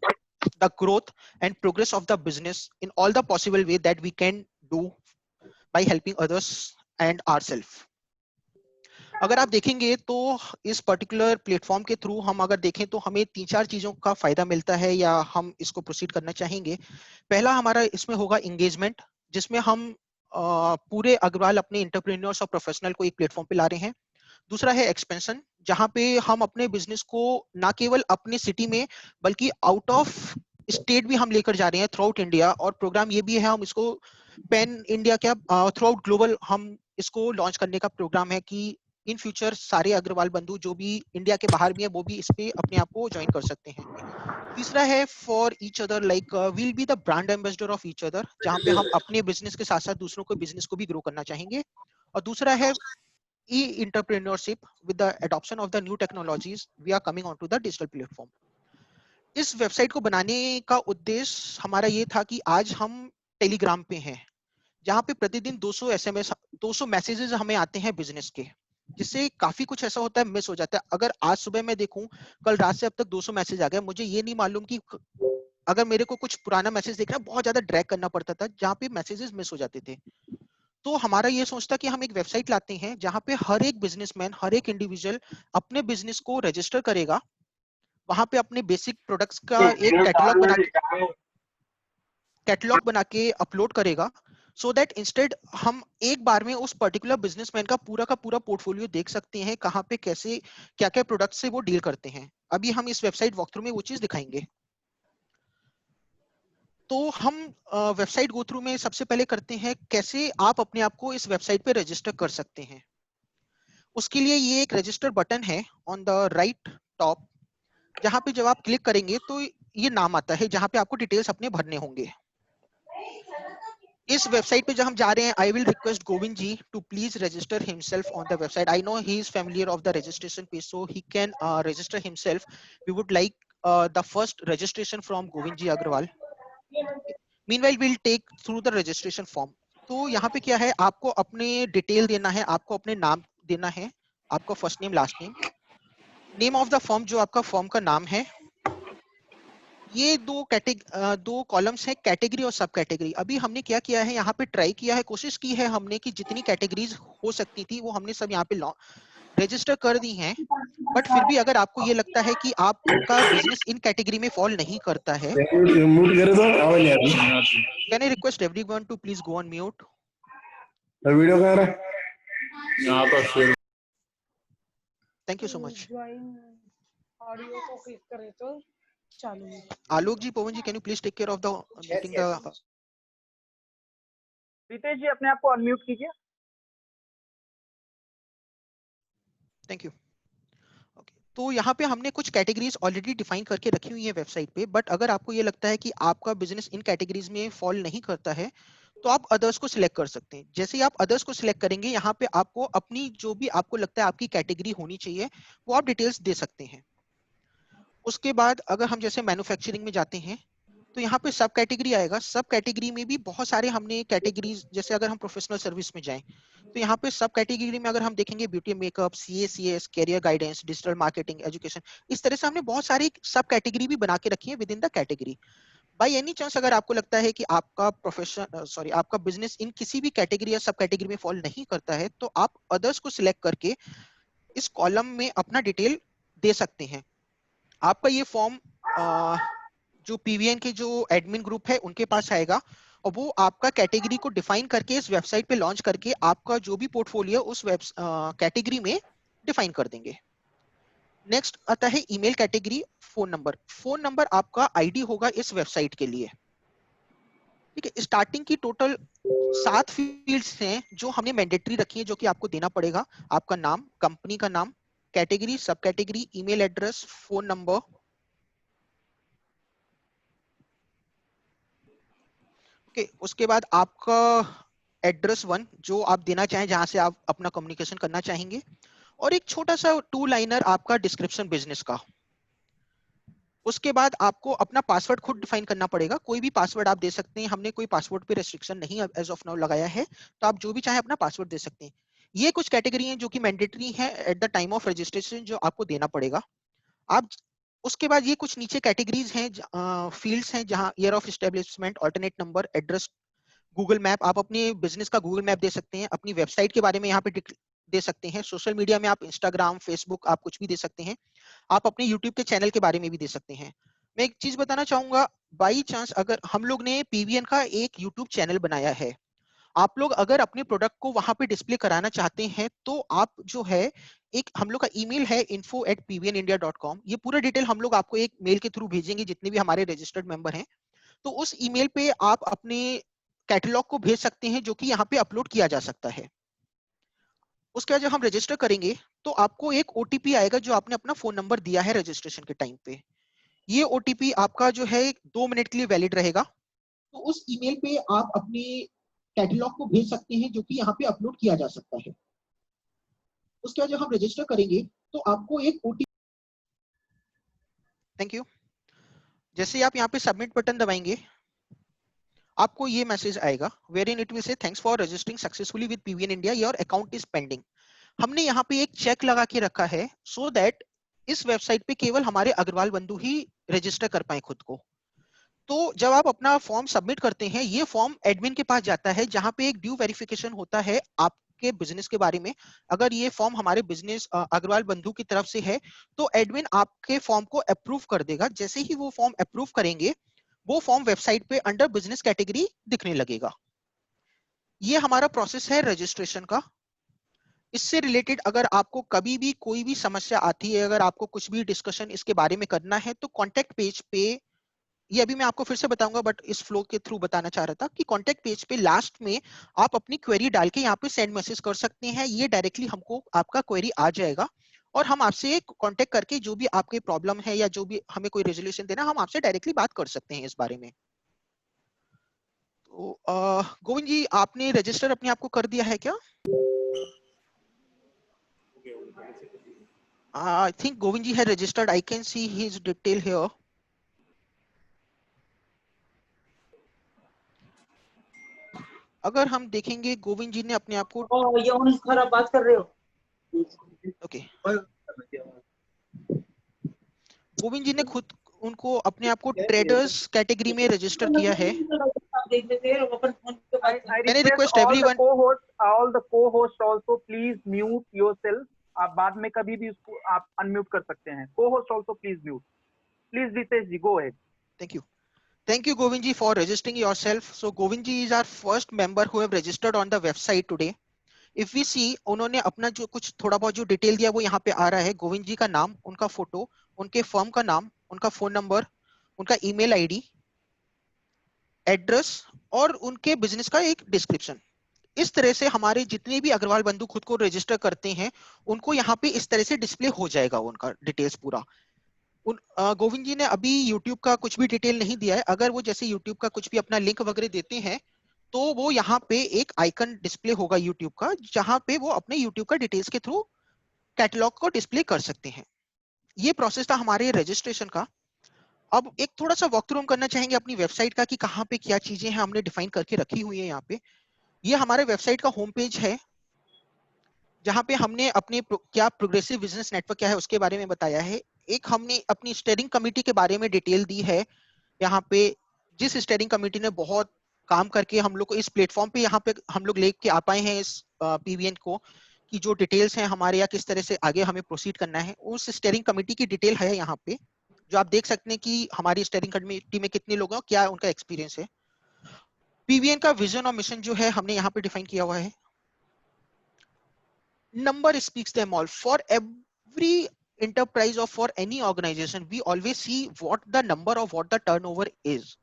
the growth and progress of the business in all the possible way that we can do by helping others and ourselves. अगर आप देखेंगे तो इस particular platform के through हम अगर देखें तो हमें 3-4 चीजों का फायदा मिलता है या हम इसको प्रोसीड करना चाहेंगे। पहला हमारा इसमें होगा एंगेजमेंट, जिसमें हम पूरे अग्रवाल अपने एंटरप्रेन्योर्स और प्रोफेशनल को एक प्लेटफॉर्म पे ला रहे हैं। दूसरा है एक्सपेंशन, जहां पे हम अपने बिजनेस को ना केवल अपने सिटी में बल्कि आउट ऑफ स्टेट भी हम लेकर जा रहे हैं थ्रू आउट इंडिया, और प्रोग्राम ये भी है हम इसको पैन इंडिया क्या थ्रू आउट ग्लोबल हम इसको लॉन्च करने का प्रोग्राम है कि इन फ्यूचर सारे अग्रवाल बंधु जो भी इंडिया के बाहर भी है वो भी इस पे अपने आप को ज्वाइन कर सकते हैं। तीसरा है for each other, like will be the brand ambassador of each other, जहां पे हम अपने बिजनेस के साथ साथ दूसरों को बिजनेस को भी ग्रो करना चाहेंगे। और दूसरा है e-entrepreneurship with the adoption of the new technologies, we are coming onto the digital platform. इस वेबसाइट को बनाने का उद्देश्य हमारा ये था कि आज हम टेलीग्राम पे हैं, जहां पे प्रतिदिन 200 SMS 200 मैसेजेस हमें आते हैं बिजनेस के, जिससे काफी कुछ ऐसा होता है मिस हो जाता है। अगर आज सुबह मैं देखूं, कल रात से अब तक 200 मैसेज आ गए, मुझे ये नहीं मालूम कि अगर मेरे को कुछ पुराना मैसेज देखना बहुत ज्यादा ड्रैग करना पड़ता था, जहां पे मैसेजेस मिस हो जाते थे। तो हमारा ये सोचता कि हम एक वेबसाइट लाते हैं जहां पे हर एक बिजनेसमैन, हर एक इंडिविजुअल अपने बिजनेस को रजिस्टर करेगा, वहां पे अपने बेसिक प्रोडक्ट्स का एक कैटलॉग बना के अपलोड करेगा, सो दैट इंस्टेड हम एक बार में उस पर्टिकुलर बिजनेसमैन का पूरा पोर्टफोलियो देख सकते हैं, कहाँ पे कैसे क्या क्या प्रोडक्ट से वो डील करते हैं। अभी हम इस वेबसाइट वॉकथ्रू में वो चीज दिखाएंगे। तो हम वेबसाइट गो थ्रू में सबसे पहले करते हैं कैसे आप अपने आप को इस वेबसाइट पे रजिस्टर कर सकते हैं। उसके लिए ये एक रजिस्टर बटन है ऑन द राइट टॉप, जहां पे जब आप क्लिक करेंगे तो ये नाम आता है जहां पे आपको डिटेल्स अपने भरने होंगे। इस वेबसाइट पे जब हम जा रहे हैं, I will request Govind ji to please register himself on the website. I know he is familiar of the registration page, so he can register himself. We would like the first registration from Govind ji Agarwal. Meanwhile we'll take through the registration form. तो यहाँ पे क्या है, आपको अपने detail देना है, आपको अपने नाम देना है, आपका first name last name, name of the form जो आपका फॉर्म का नाम है। ये दो कॉलम्स हैं, कैटेगरी और सब कैटेगरी। अभी हमने क्या किया है, यहाँ पे ट्राई किया है, कोशिश की है हमने कि जितनी कैटेगरीज हो सकती थी वो हमने सब यहाँ पे रजिस्टर कर दी हैं। बट फिर भी अगर आपको ये लगता है कि आपका बिजनेस इन कैटेगरी में फॉल नहीं करता है, can I request everyone to please go on mute. Video कह रहा है यहाँ पर share. Thank you so much. Audio को क्लिक करें तो चालू है। Alok ji, Pavan ji, can you please take care of the muting the. Ritesh ji अपने आप को अनम्यूट कीजिए। Thank you. तो यहाँ पे हमने कुछ कैटेगरीज ऑलरेडी डिफाइन करके रखी हुई है वेबसाइट पे, बट अगर आपको ये लगता है कि आपका बिजनेस इन कैटेगरीज में फॉल नहीं करता है तो आप अदर्स को सिलेक्ट कर सकते हैं। जैसे ही आप अदर्स को सिलेक्ट करेंगे, यहाँ पे आपको अपनी जो भी आपको लगता है आपकी कैटेगरी होनी चाहिए वो आप डिटेल्स दे सकते हैं। उसके बाद अगर हम जैसे मैन्युफैक्चरिंग में जाते हैं तो यहाँ पे सब कैटेगरी आएगा। सब कैटेगरी में भी बहुत सारे हमने कैटेगरीज, जैसे अगर हम प्रोफेशनल सर्विस में जाएं तो यहाँ पे सब कैटेगरी में अगर हम देखेंगे beauty makeup, CACS, career guidance, digital marketing, education, इस तरह से हमने बहुत सारी सब कैटेगरी भी बना के रखी है with in the category. By any chance अगर आपको लगता है कि आपका आपका बिजनेस इन किसी भी कैटेगरी या सब कैटेगरी में फॉल नहीं करता है तो आप अदर्स को सिलेक्ट करके इस कॉलम में अपना डिटेल दे सकते हैं। आपका ये फॉर्म जो PVN के जो एडमिन ग्रुप है उनके पास आएगा और वो आपका कैटेगरी को डिफाइन करके इस वेबसाइट पे लॉन्च करके आपका जो भी पोर्टफोलियो उस कैटेगरी में डिफाइन कर देंगे। नेक्स्ट आता है email category, phone number. Phone number आपका आईडी होगा इस वेबसाइट के लिए। ठीक है, स्टार्टिंग की टोटल 7 फील्ड्स हैं जो हमने मैंडेटरी रखी है, जो कि आपको देना पड़ेगा। आपका नाम, कंपनी का नाम, कैटेगरी, सब category, email address, phone number. Okay, उसके बाद आपका एड्रेस 1 जो आप देना चाहें, जहां से आप अपना कम्युनिकेशन करना चाहेंगे, और एक छोटा सा 2 लाइनर आपका डिस्क्रिप्शन बिजनेस का। उसके बाद आपको अपना पासवर्ड खुद डिफाइन करना पड़ेगा। कोई भी पासवर्ड आप दे सकते हैं, हमने कोई पासवर्ड पे रेस्ट्रिक्शन नहीं एज ऑफ नाउ लगाया है, तो आप जो भी चाहे अपना पासवर्ड दे सकते हैं। ये कुछ कैटेगरी हैं जो कि मैंडेटरी है at the time of registration, जो आपको देना पड़ेगा। आप उसके बाद ये कुछ नीचे कैटेगरीज हैं, फील्ड्स हैं, जहां year of establishment, alternate number, address, Google map. आप अपने बिजनेस का गूगल मैप दे सकते हैं, अपनी वेबसाइट के बारे में यहाँ पे दे सकते हैं। सोशल मीडिया में आप इंस्टाग्राम, फेसबुक, आप कुछ भी दे सकते हैं। आप अपने यूट्यूब के चैनल के बारे में भी दे सकते हैं। मैं एक चीज बताना चाहूंगा, बाई चांस अगर हम लोग ने PVN का एक यूट्यूब चैनल बनाया है, आप लोग अगर अपने प्रोडक्ट को वहां पे डिस्प्ले कराना चाहते हैं तो आप जो है, एक हम लोग का ईमेल है info@pvnindia.com। ये पूरा डिटेल हम लोग आपको एक मेल के थ्रू भेजेंगे, जितने भी हमारे रजिस्टर्ड मेंबर हैं। तो उस ईमेल पे आप अपने कैटलॉग को भेज सकते हैं, जो कि यहाँ पे अपलोड किया जा सकता है। उसके बाद जब हम रजिस्टर करेंगे तो आपको एक OTP आएगा, जो आपने अपना फोन नंबर दिया है रजिस्ट्रेशन के टाइम पे। ये OTP आपका जो है 2 मिनट के लिए वैलिड रहेगा। तो उस ईमेल पे आप अपने कैटलॉग को भेज सकते हैं, जो कि यहाँ पे अपलोड किया जा सकता है। उसके बाद जब हम रजिस्टर करेंगे तो आपको एक OTP, थैंक यू, जैसे आप यहाँ पे सबमिट बटन दबाएंगे आपको ये मैसेज आएगा, wherein it will say thanks for registering successfully with PVN India, your account is pending। हमने यहाँ पे एक चेक लगा के रखा है so that इस वेबसाइट पे केवल हमारे अग्रवाल बंधु ही रजिस्टर कर पाए खुद को। तो जब आप अपना फॉर्म सबमिट करते हैं, ये फॉर्म एडमिन के पास जाता है, जहां पे एक ड्यू वेरिफिकेशन होता है आपके बिजनेस के बारे में। अगर ये फॉर्म हमारे बिजनेस अग्रवाल बंधु की तरफ से है तो एडमिन आपके फॉर्म को अप्रूव कर देगा। जैसे ही वो फॉर्म अप्रूव करेंगे, वो फॉर्म वेबसाइट पे अंडर बिजनेस कैटेगरी दिखने लगेगा। ये हमारा प्रोसेस है रजिस्ट्रेशन का। इससे रिलेटेड अगर आपको कभी भी कोई भी समस्या आती है, अगर आपको कुछ भी डिस्कशन इसके बारे में करना है, तो कॉन्टेक्ट पेज पे ये अभी मैं आपको फिर से बताऊंगा, बट इस फ्लो के थ्रू बताना चाह रहा था कि कॉन्टेक्ट पेज पे लास्ट में आप अपनी क्वेरी डाल के यहाँ पे सेंड मैसेज कर सकते हैं। ये डायरेक्टली हमको आपका क्वेरी आ जाएगा और हम आपसे कांटेक्ट करके जो भी आपके प्रॉब्लम है या जो भी हमें कोई रेजोल्यूशन देना, हम आपसे डायरेक्टली बात कर सकते हैं इस बारे में। तो गोविंद जी, आपने रजिस्टर अपने आप को कर दिया है क्या? आई थिंक गोविंद जी है registered. I can see his detail here. अगर हम देखेंगे गोविंद जी ने अपने आप को ये खराब बात कर रहे हो। ओके, गोविंद जी ने खुद उनको अपने आप को ट्रेडर्स कैटेगरी में रजिस्टर किया है। मैंने request everyone, all the co-host also please mute yourself. आप बाद में कभी भी उसको आप अनम्यूट कर सकते हैं। Co-host also please mute. Please Ritesh ji, go ahead. Thank you. Thank you, Govind ji, for registering yourself. So, Govind ji is our first member who have registered on the website today. If we see, उन्होंने अपना जो कुछ थोड़ा बहुत जो detail दिया वो यहाँ पे आ रहा है। गोविंद जी का नाम, उनका फोटो, उनके फर्म का नाम, उनका फोन नंबर, उनका ईमेल आईडी, एड्रेस और उनके बिजनेस का एक डिस्क्रिप्शन। इस तरह से हमारे जितने भी अग्रवाल बंधु खुद को रजिस्टर करते हैं उनको यहाँ पे इस तरह से डिस्प्ले हो जाएगा उनका डिटेल्स पूरा। गोविंद जी ने अभी YouTube का कुछ भी डिटेल नहीं दिया है। अगर वो जैसे YouTube का कुछ भी अपना लिंक वगैरह देते हैं तो वो यहाँ पे एक आइकन डिस्प्ले होगा YouTube का, जहां पे वो अपने YouTube का डिटेल्स के थ्रू कैटलॉग को डिस्प्ले कर सकते हैं। ये प्रोसेस था हमारे रजिस्ट्रेशन का। अब एक थोड़ा सा वॉक थ्रू हम करना चाहेंगे अपनी वेबसाइट का कि कहाँ पे क्या चीजें हैं हमने डिफाइन करके रखी हुई है। यहाँ पे ये हमारे वेबसाइट का होम पेज है, जहाँ पे हमने अपने क्या प्रोग्रेसिव बिजनेस नेटवर्क क्या है उसके बारे में बताया है। एक हमने अपनी स्टीयरिंग कमेटी के बारे में डिटेल दी है, यहाँ पे जिस स्टीयरिंग कमेटी ने बहुत काम करके हम लोग को इस प्लेटफॉर्म पे यहाँ पे हम लोग लेके आ पाए हैं इस पीवीएन को, कि जो डिटेल्स हैं हमारे या किस तरह से आगे हमें प्रोसीड करना है, उस स्टीयरिंग कमेटी की डिटेल है यहाँ पे, जो आप देख सकते हैं कि हमारी स्टीयरिंग कमेटी में कितने लोग हैं, क्या उनका एक्सपीरियंस है। पीवीएन का विजन और मिशन जो है हमने यहाँ पे डिफाइन किया हुआ है। Number speaks them all. For every enterprise or for any organization, we always see what the number of what the turnover is.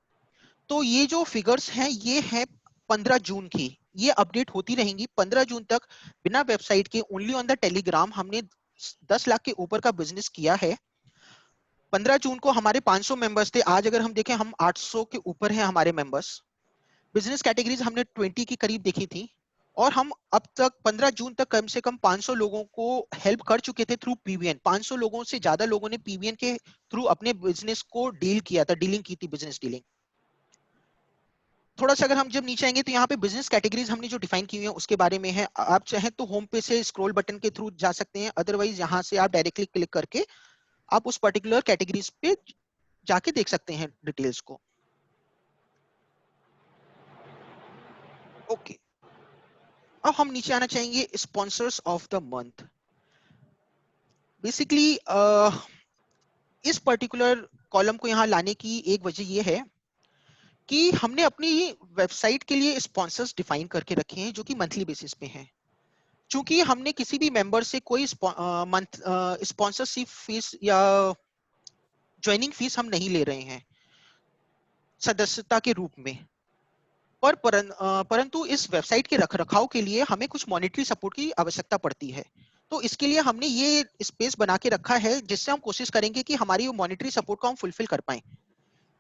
तो ये जो फिगर्स हैं ये है 15 जून की, ये अपडेट होती रहेंगी 15 जून तक। बिना वेबसाइट के ओनली ऑन द टेलीग्राम हमने 10 लाख के ऊपर का बिजनेस किया है। 15 जून को हमारे 500 मेंबर्स थे, आज अगर हम देखें हम 800 के ऊपर हैं हमारे मेंबर्स। बिजनेस कैटेगरीज हमने 20 के करीब देखी थी और हम अब तक 15 जून तक कम से कम 500 लोगों को हेल्प कर चुके थे थ्रू पीवीएन। 500 लोगों से ज्यादा लोगों ने पीवीएन के थ्रू अपने बिजनेस को डील किया था, डीलिंग की थी, बिजनेस डीलिंग। थोड़ा सा अगर हम जब नीचे आएंगे तो यहाँ पे बिजनेस कैटेगरीज हमने जो डिफाइन की हुई है उसके बारे में है। आप चाहें तो होम पे से स्क्रॉल बटन के थ्रू जा सकते हैं, अदरवाइज यहाँ से आप डायरेक्टली क्लिक करके आप उस पर्टिकुलर कैटेगरीज पे जाके देख सकते हैं डिटेल्स को। ओके, अब हम नीचे आना चाहेंगे sponsors of the month. Basically इस पर्टिकुलर कॉलम को यहाँ लाने की एक वजह ये है कि हमने अपनी वेबसाइट के लिए स्पॉन्सर्स डिफाइन करके रखे हैं जो कि मंथली बेसिस पे हैं। चूंकि हमने किसी भी मेंबर से कोई स्पॉन्सरशिप फीस या ज्वाइनिंग फीस हम नहीं ले रहे हैं सदस्यता के रूप में, परंतु इस वेबसाइट के रखरखाव के लिए हमें कुछ मॉनेटरी सपोर्ट की आवश्यकता पड़ती है। तो इसके लिए हमने ये स्पेस बना के रखा है जिससे हम कोशिश करेंगे कि हमारी मॉनेटरी सपोर्ट को हम फुलफिल कर पाएं।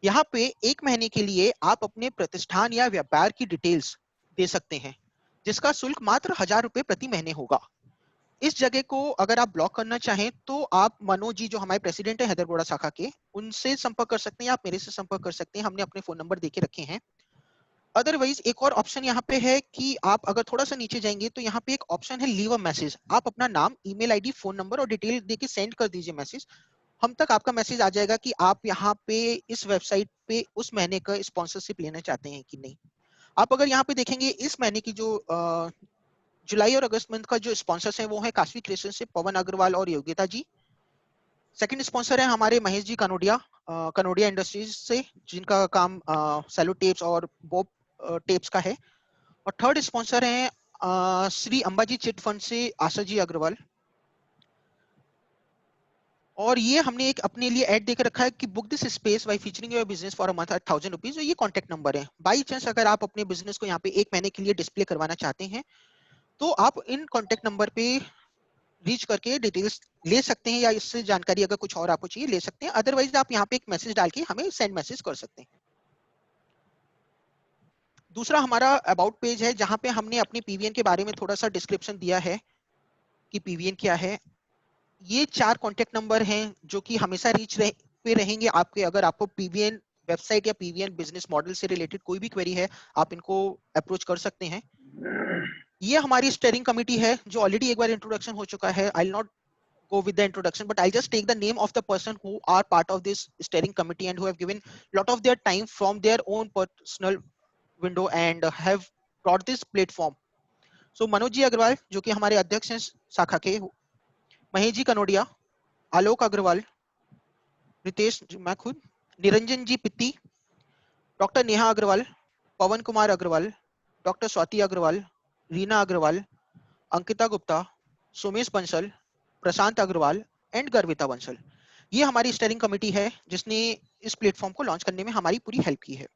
यहाँ पे 1 महीने के लिए आप अपने प्रतिष्ठान या व्यापार की डिटेल्स दे सकते हैं, जिसका शुल्क मात्र 1000 रुपए प्रति महीने होगा। इस जगह को अगर आप ब्लॉक करना चाहें तो आप मनोज जी जो हमारे प्रेसिडेंट है हैदरगोड़ा शाखा के, उनसे संपर्क कर सकते हैं, आप मेरे से संपर्क कर सकते हैं, हमने अपने फोन नंबर देके रखे हैं। अदरवाइज एक और ऑप्शन यहाँ पे है कि आप अगर थोड़ा सा नीचे जाएंगे तो यहाँ पे एक ऑप्शन है लीव अ मैसेज। आप अपना नाम, ईमेल आईडी, फोन नंबर और डिटेल देके सेंड कर दीजिए मैसेज। हम तक आपका मैसेज आ जाएगा कि आप यहाँ पे इस वेबसाइट पे उस महीने का स्पॉन्सरशिप लेना चाहते हैं कि नहीं। आप अगर यहाँ पे देखेंगे इस महीने की जो जुलाई और अगस्त मंथ का जो स्पॉन्सर्स हैं वो है काशवी क्रिएशन से पवन अग्रवाल और योग्यता जी। सेकंड स्पॉन्सर है हमारे महेश जी कनोडिया, कनोडिया इंडस्ट्रीज से, जिनका काम सेलो टेप्स और बॉब टेप्स का है। और थर्ड स्पॉन्सर है श्री अंबाजी चिट फंड से आशा जी अग्रवाल। और ये हमने एक अपने लिए ऐड देकर रखा है कि book this space by featuring your business for a month at 1000 rupees. ये कॉन्टेक्ट नंबर है। बाई चांस अगर आप अपने बिजनेस को यहाँ पे 1 महीने के लिए डिस्प्ले करवाना चाहते हैं तो आप इन कॉन्टेक्ट नंबर पे रीच करके डिटेल्स ले सकते हैं, या इससे जानकारी अगर कुछ और आपको चाहिए ले सकते हैं। अदरवाइज आप यहाँ पे एक मैसेज डाल के हमें सेंड मैसेज कर सकते हैं। दूसरा हमारा अबाउट पेज है, जहां पे हमने अपने पीवीएन के बारे में थोड़ा सा डिस्क्रिप्शन दिया है कि पीवीएन क्या है। ये 4 कॉन्टेक्ट नंबर हैं जो कि हमेशा पे रहेंगे आपके। अगर आपको पीवीएन वेबसाइट या पीवीएन बिजनेस मॉडल से रिलेटेड कोई भी क्वेरी है, आप इनको अप्रोच कर सकते हैं। ये हमारी स्टीयरिंग कमेटी है जो ऑलरेडी एक बार इंट्रोडक्शन हो चुका है। I will not go with the introduction, but I'll just take the name of the person who are part of this steering committee and who have given lot of their time from their own personal window and have brought this platform. So Manoj ji Agarwal जो कि हमारे अध्यक्ष हैं शाखा के, महेश जी कनोडिया, आलोक अग्रवाल, रितेश, मैं खुद, Niranjan ji Pitti, doctor Neha Agarwal, Pavan Kumar Agarwal, doctor Swati Agarwal, Reena Agarwal, Ankita Gupta, Somesh Bansal, Prashant Agarwal and Garvita Bansal. ये हमारी स्टीयरिंग कमेटी है जिसने इस प्लेटफॉर्म को लॉन्च करने में हमारी पूरी हेल्प की है।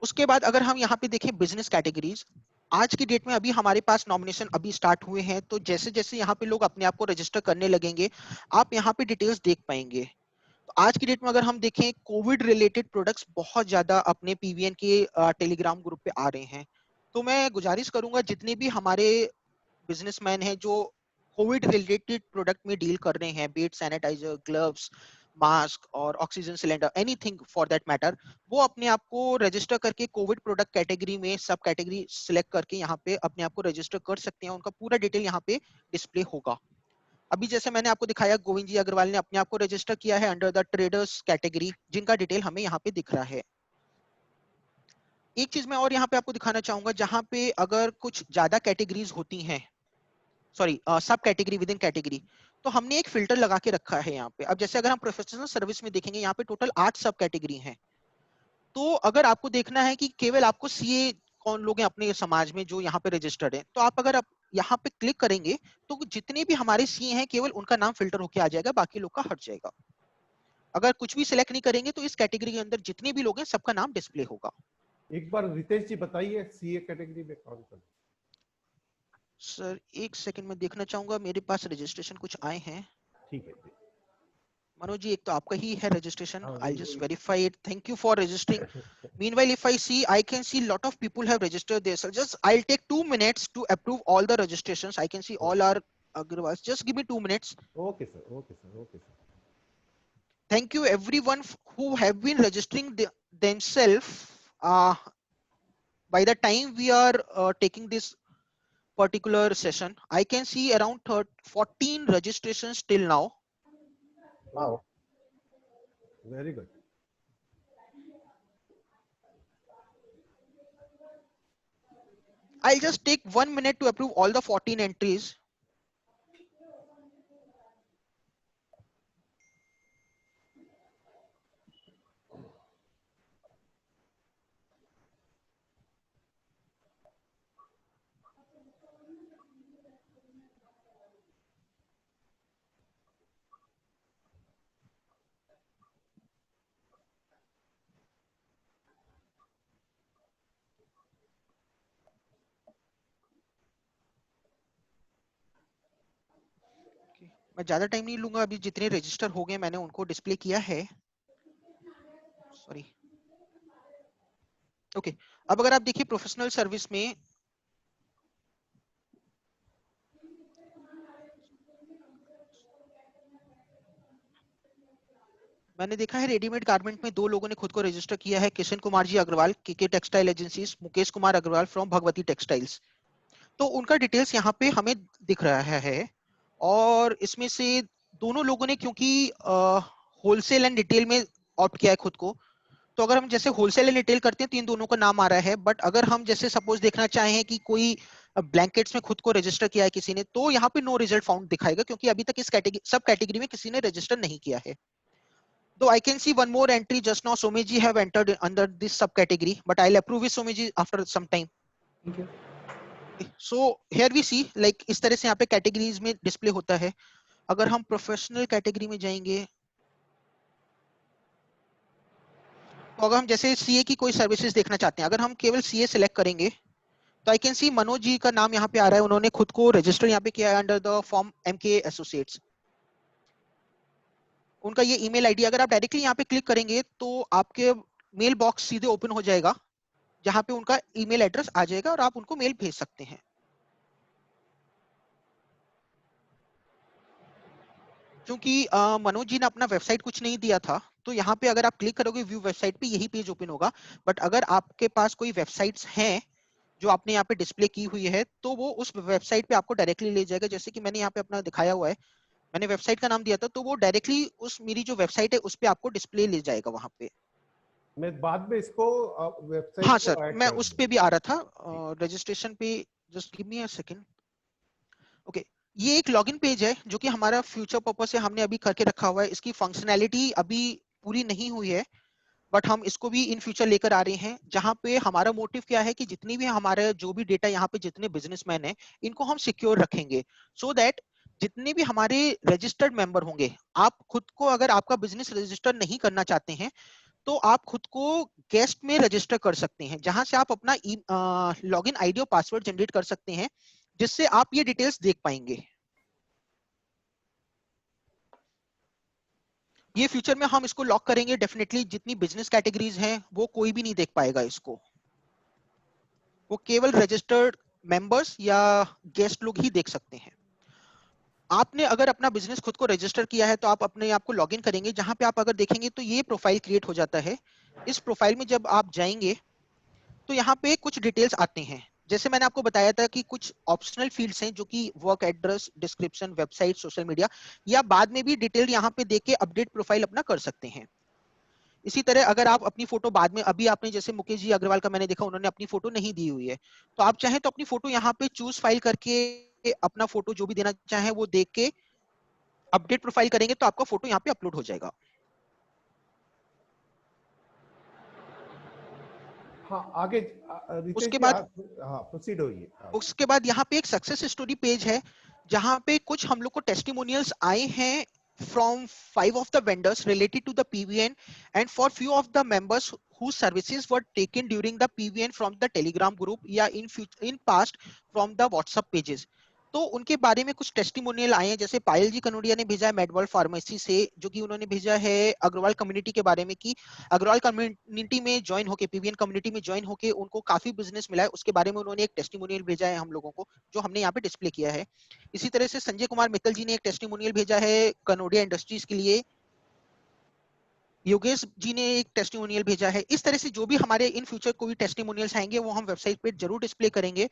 उसके बाद अगर हम यहाँ पे देखें बिजनेस कैटेगरीज, आज की डेट में अभी हमारे पास नॉमिनेशन अभी स्टार्ट हुए हैं, तो जैसे जैसे यहाँ पे लोग अपने आप को रजिस्टर करने लगेंगे आप यहाँ पे डिटेल्स देख पाएंगे। तो आज की डेट में अगर हम देखें कोविड रिलेटेड प्रोडक्ट्स बहुत ज्यादा अपने पीवीएन के टेलीग्राम ग्रुप पे आ रहे हैं। तो मैं गुजारिश करूंगा जितने भी हमारे बिजनेसमैन हैं जो कोविड रिलेटेड प्रोडक्ट में डील कर रहे हैं, बीट सैनिटाइजर, ग्लव्स, मास्क और oxygen cylinder, anything for that matter, वो अपने आप को रजिस्टर करके कोविड प्रोडक्ट कैटेगरी में सब कैटेगरी सिलेक्ट करके यहाँ पे अपने आप को रजिस्टर कर सकते हैं। उनका पूरा डिटेल यहाँ पे डिस्प्ले होगा। अभी जैसे मैंने आपको दिखाया गोविंद जी अग्रवाल ने अपने आप को रजिस्टर किया है अंडर द ट्रेडर्स कैटेगरी, जिनका डिटेल हमें यहाँ पे दिख रहा है। एक चीज मैं और यहाँ पे आपको दिखाना चाहूंगा, जहां पे अगर कुछ ज्यादा कैटेगरीज होती हैं, सॉरी सब कैटेगरी विद इन कैटेगरी, तो हमने एक फिल्टर लगा के रखा है यहाँ पे। अब जैसे अगर हम प्रोफेशनल सर्विस में देखेंगे यहाँ पे टोटल 8 सब कैटेगरी हैं। तो अगर आपको देखना है कि केवल आपको सीए कौन लोग हैं अपने समाज में जो यहाँ पे रजिस्टर्ड है, तो आप अगर आप यहाँ पे क्लिक करेंगे तो जितने भी हमारे सीए हैं केवल उनका नाम फिल्टर होके आ जाएगा, बाकी लोग का हट जाएगा। अगर कुछ भी सिलेक्ट नहीं करेंगे तो इस कैटेगरी के अंदर जितने भी लोग हैं सबका नाम डिस्प्ले होगा। एक बार रितेश जी बताइए सीए कैटेगरी में कौन कौन? सर एक सेकंड में देखना चाहूंगा, मेरे पास रजिस्ट्रेशन कुछ आए हैं। ठीक है मनोज जी, एक तो आपका ही है registration, I'll just verify it. Thank you for registering. Meanwhile, if I see, I can see lot of people have registered there. So just I'll take 2 minutes to approve all the registrations. I can see all our Agrawals. Just give me 2 minutes. Okay sir, okay sir, okay sir. Thank you everyone who have been registering themselves. By the time we are taking this particular session, I can see around 14 registrations till now. Wow, very good. I'll just take 1 minute to approve all the 14 entries. मैं ज्यादा time नहीं लूंगा, अभी जितने register हो गए मैंने उनको डिस्प्ले किया है। Sorry, okay. अब अगर आप देखिए प्रोफेशनल सर्विस में मैंने देखा है रेडीमेड गारमेंट में 2 लोगों ने खुद को रजिस्टर किया है, Kishan Kumar ji Agarwal KK textile agencies, Mukesh Kumar Agarwal from Bhagwati textiles. तो उनका डिटेल्स यहाँ पे हमें दिख रहा है। और इसमें से दोनों लोगों ने क्योंकि होलसेल एंड रिटेल में ऑप्ट किया है खुद को, तो अगर हम जैसे होलसेल एंड रिटेल करते हैं तो इन दोनों का नाम आ रहा है। बट अगर हम जैसे सपोज देखना चाहें कि कोई ब्लैंकेट्स में खुद को रजिस्टर किया है किसी ने, तो यहाँ पे नो रिजल्ट फाउंड दिखाएगा क्योंकि अभी तक इस कैटेगरी सब कैटेगरी में किसी ने रजिस्टर नहीं किया है। तो I can see one more entry just now. Somesh ji have entered under this subcategory, but I'll approve it Somesh ji after some time. Thank you. So here we see like इस तरह से यहाँ पे categories में display होता है। अगर हम प्रोफेशनल कैटेगरी में जाएंगे, तो अगर हम जैसे सीए की कोई सर्विसेज देखना चाहते हैं, अगर हम केवल सीए सिलेक्ट करेंगे तो I can see Manoj ji का नाम यहाँ पे आ रहा है, उन्होंने खुद को रजिस्टर यहाँ पे किया है under the form MK associates. उनका ये ईमेल आईडी, अगर आप डायरेक्टली यहाँ पे क्लिक करेंगे तो आपके मेल बॉक्स सीधे ओपन हो जाएगा, जहाँ पे उनका ईमेल एड्रेस आ जाएगा और आप उनको मेल भेज सकते हैं। क्योंकि मनोज जी ने अपना वेबसाइट कुछ नहीं दिया था, तो यहाँ पे अगर आप क्लिक करोगे व्यू वेबसाइट पे, यही पेज ओपन होगा। बट अगर आपके पास कोई वेबसाइट्स हैं जो आपने यहाँ पे डिस्प्ले की हुई है, तो वो उस वेबसाइट पे आपको डायरेक्टली ले जाएगा। जैसे कि मैंने यहाँ पे अपना दिखाया हुआ है, मैंने वेबसाइट का नाम दिया था, तो वो डायरेक्टली उस मेरी जो वेबसाइट है उस पे आपको डिस्प्ले ले जाएगा वहां पे। मैं बाद में इसको वेबसाइट हाँ को सर, ऐड मैं कर उस पे भी आ रहा था रजिस्ट्रेशन पे, just give me a second. Okay, ये एक लॉगिन पेज है जो कि हमारा फ्यूचर पर्पस से हमने अभी करके रखा हुआ है। इसकी फंक्शनैलिटी अभी पूरी नहीं हुई है, बट हम इसको भी इन फ्यूचर लेकर आ रहे हैं, जहां पे हमारा मोटिव क्या है कि जितनी भी हमारे जो भी डेटा यहाँ पे जितने बिजनेसमैन हैं, इनको हम सिक्योर रखेंगे, सो दैट जितने भी हमारे रजिस्टर्ड मेंबर होंगे, आप खुद को अगर आपका बिजनेस रजिस्टर नहीं करना चाहते हैं तो आप खुद को गेस्ट में रजिस्टर कर सकते हैं, जहां से आप अपना लॉगिन आईडी और पासवर्ड जनरेट कर सकते हैं, जिससे आप ये डिटेल्स देख पाएंगे। ये फ्यूचर में हम इसको लॉक करेंगे डेफिनेटली, जितनी बिजनेस कैटेगरीज हैं वो कोई भी नहीं देख पाएगा इसको, वो केवल रजिस्टर्ड मेंबर्स या गेस्ट लोग ही देख सकते हैं। आपने अगर अपना बिजनेस खुद को रजिस्टर किया है तो आप अपने आप को लॉगिन करेंगे, जहां पे आप अगर देखेंगे तो ये प्रोफाइल क्रिएट हो जाता है। इस प्रोफाइल में जब आप जाएंगे तो यहाँ पे कुछ डिटेल्स आते हैं, जैसे मैंने आपको बताया था कि कुछ ऑप्शनल फील्ड्स हैं जो कि work address, description, website, social media, या बाद में भी डिटेल यहाँ पे देख के अपडेट प्रोफाइल अपना कर सकते हैं। इसी तरह अगर आप अपनी फोटो बाद में, अभी आपने जैसे मुकेश जी अग्रवाल का मैंने देखा, उन्होंने अपनी फोटो नहीं दी हुई है, तो आप चाहें तो अपनी फोटो यहाँ पे चूज फाइल करके अपना फोटो जो भी देना चाहें वो देख के अपडेट प्रोफाइल करेंगे तो आपका फोटो यहाँ पे अपलोड हो जाएगा। हाँ, आगे रितेश उसके जी, बाद हाँ प्रोसीड होइए। उसके बाद यहाँ पे एक सक्सेस स्टोरी पेज है, जहाँ पे कुछ हम लोग को टेस्टिमोनियल्स आए हैं from 5 of the vendors related to the PVN and for few of the members whose services were taken during the PVN from the Telegram group या in past from the WhatsApp pages। तो उनके बारे में कुछ testimonial आए हैं, जैसे पायल जी कनोडिया ने भेजा है मेडवर्ल्ड फार्मेसी से, जो कि उन्होंने भेजा है अग्रवाल कम्युनिटी के बारे में कि अग्रवाल कम्युनिटी में ज्वाइन होके, पीवीएन कम्युनिटी में ज्वाइन होके उनको काफी बिजनेस मिला है, उसके बारे में उन्होंने एक टेस्टिमोनियल भेजा है हम लोगों को, जो हमने यहाँ पे डिस्प्ले किया है। इसी तरह से संजय कुमार मित्तल जी ने एक टेस्टिमोनियल भेजा है कनोडिया इंडस्ट्रीज के लिए, योगेश जी ने एक टेस्टिमोनियल भेजा है। इस तरह से जो भी हमारे इन फ्यूचर कोई टेस्टिमोनियल्स आएंगे वो हम वेबसाइट पे जरूर डिस्प्ले करेंगे।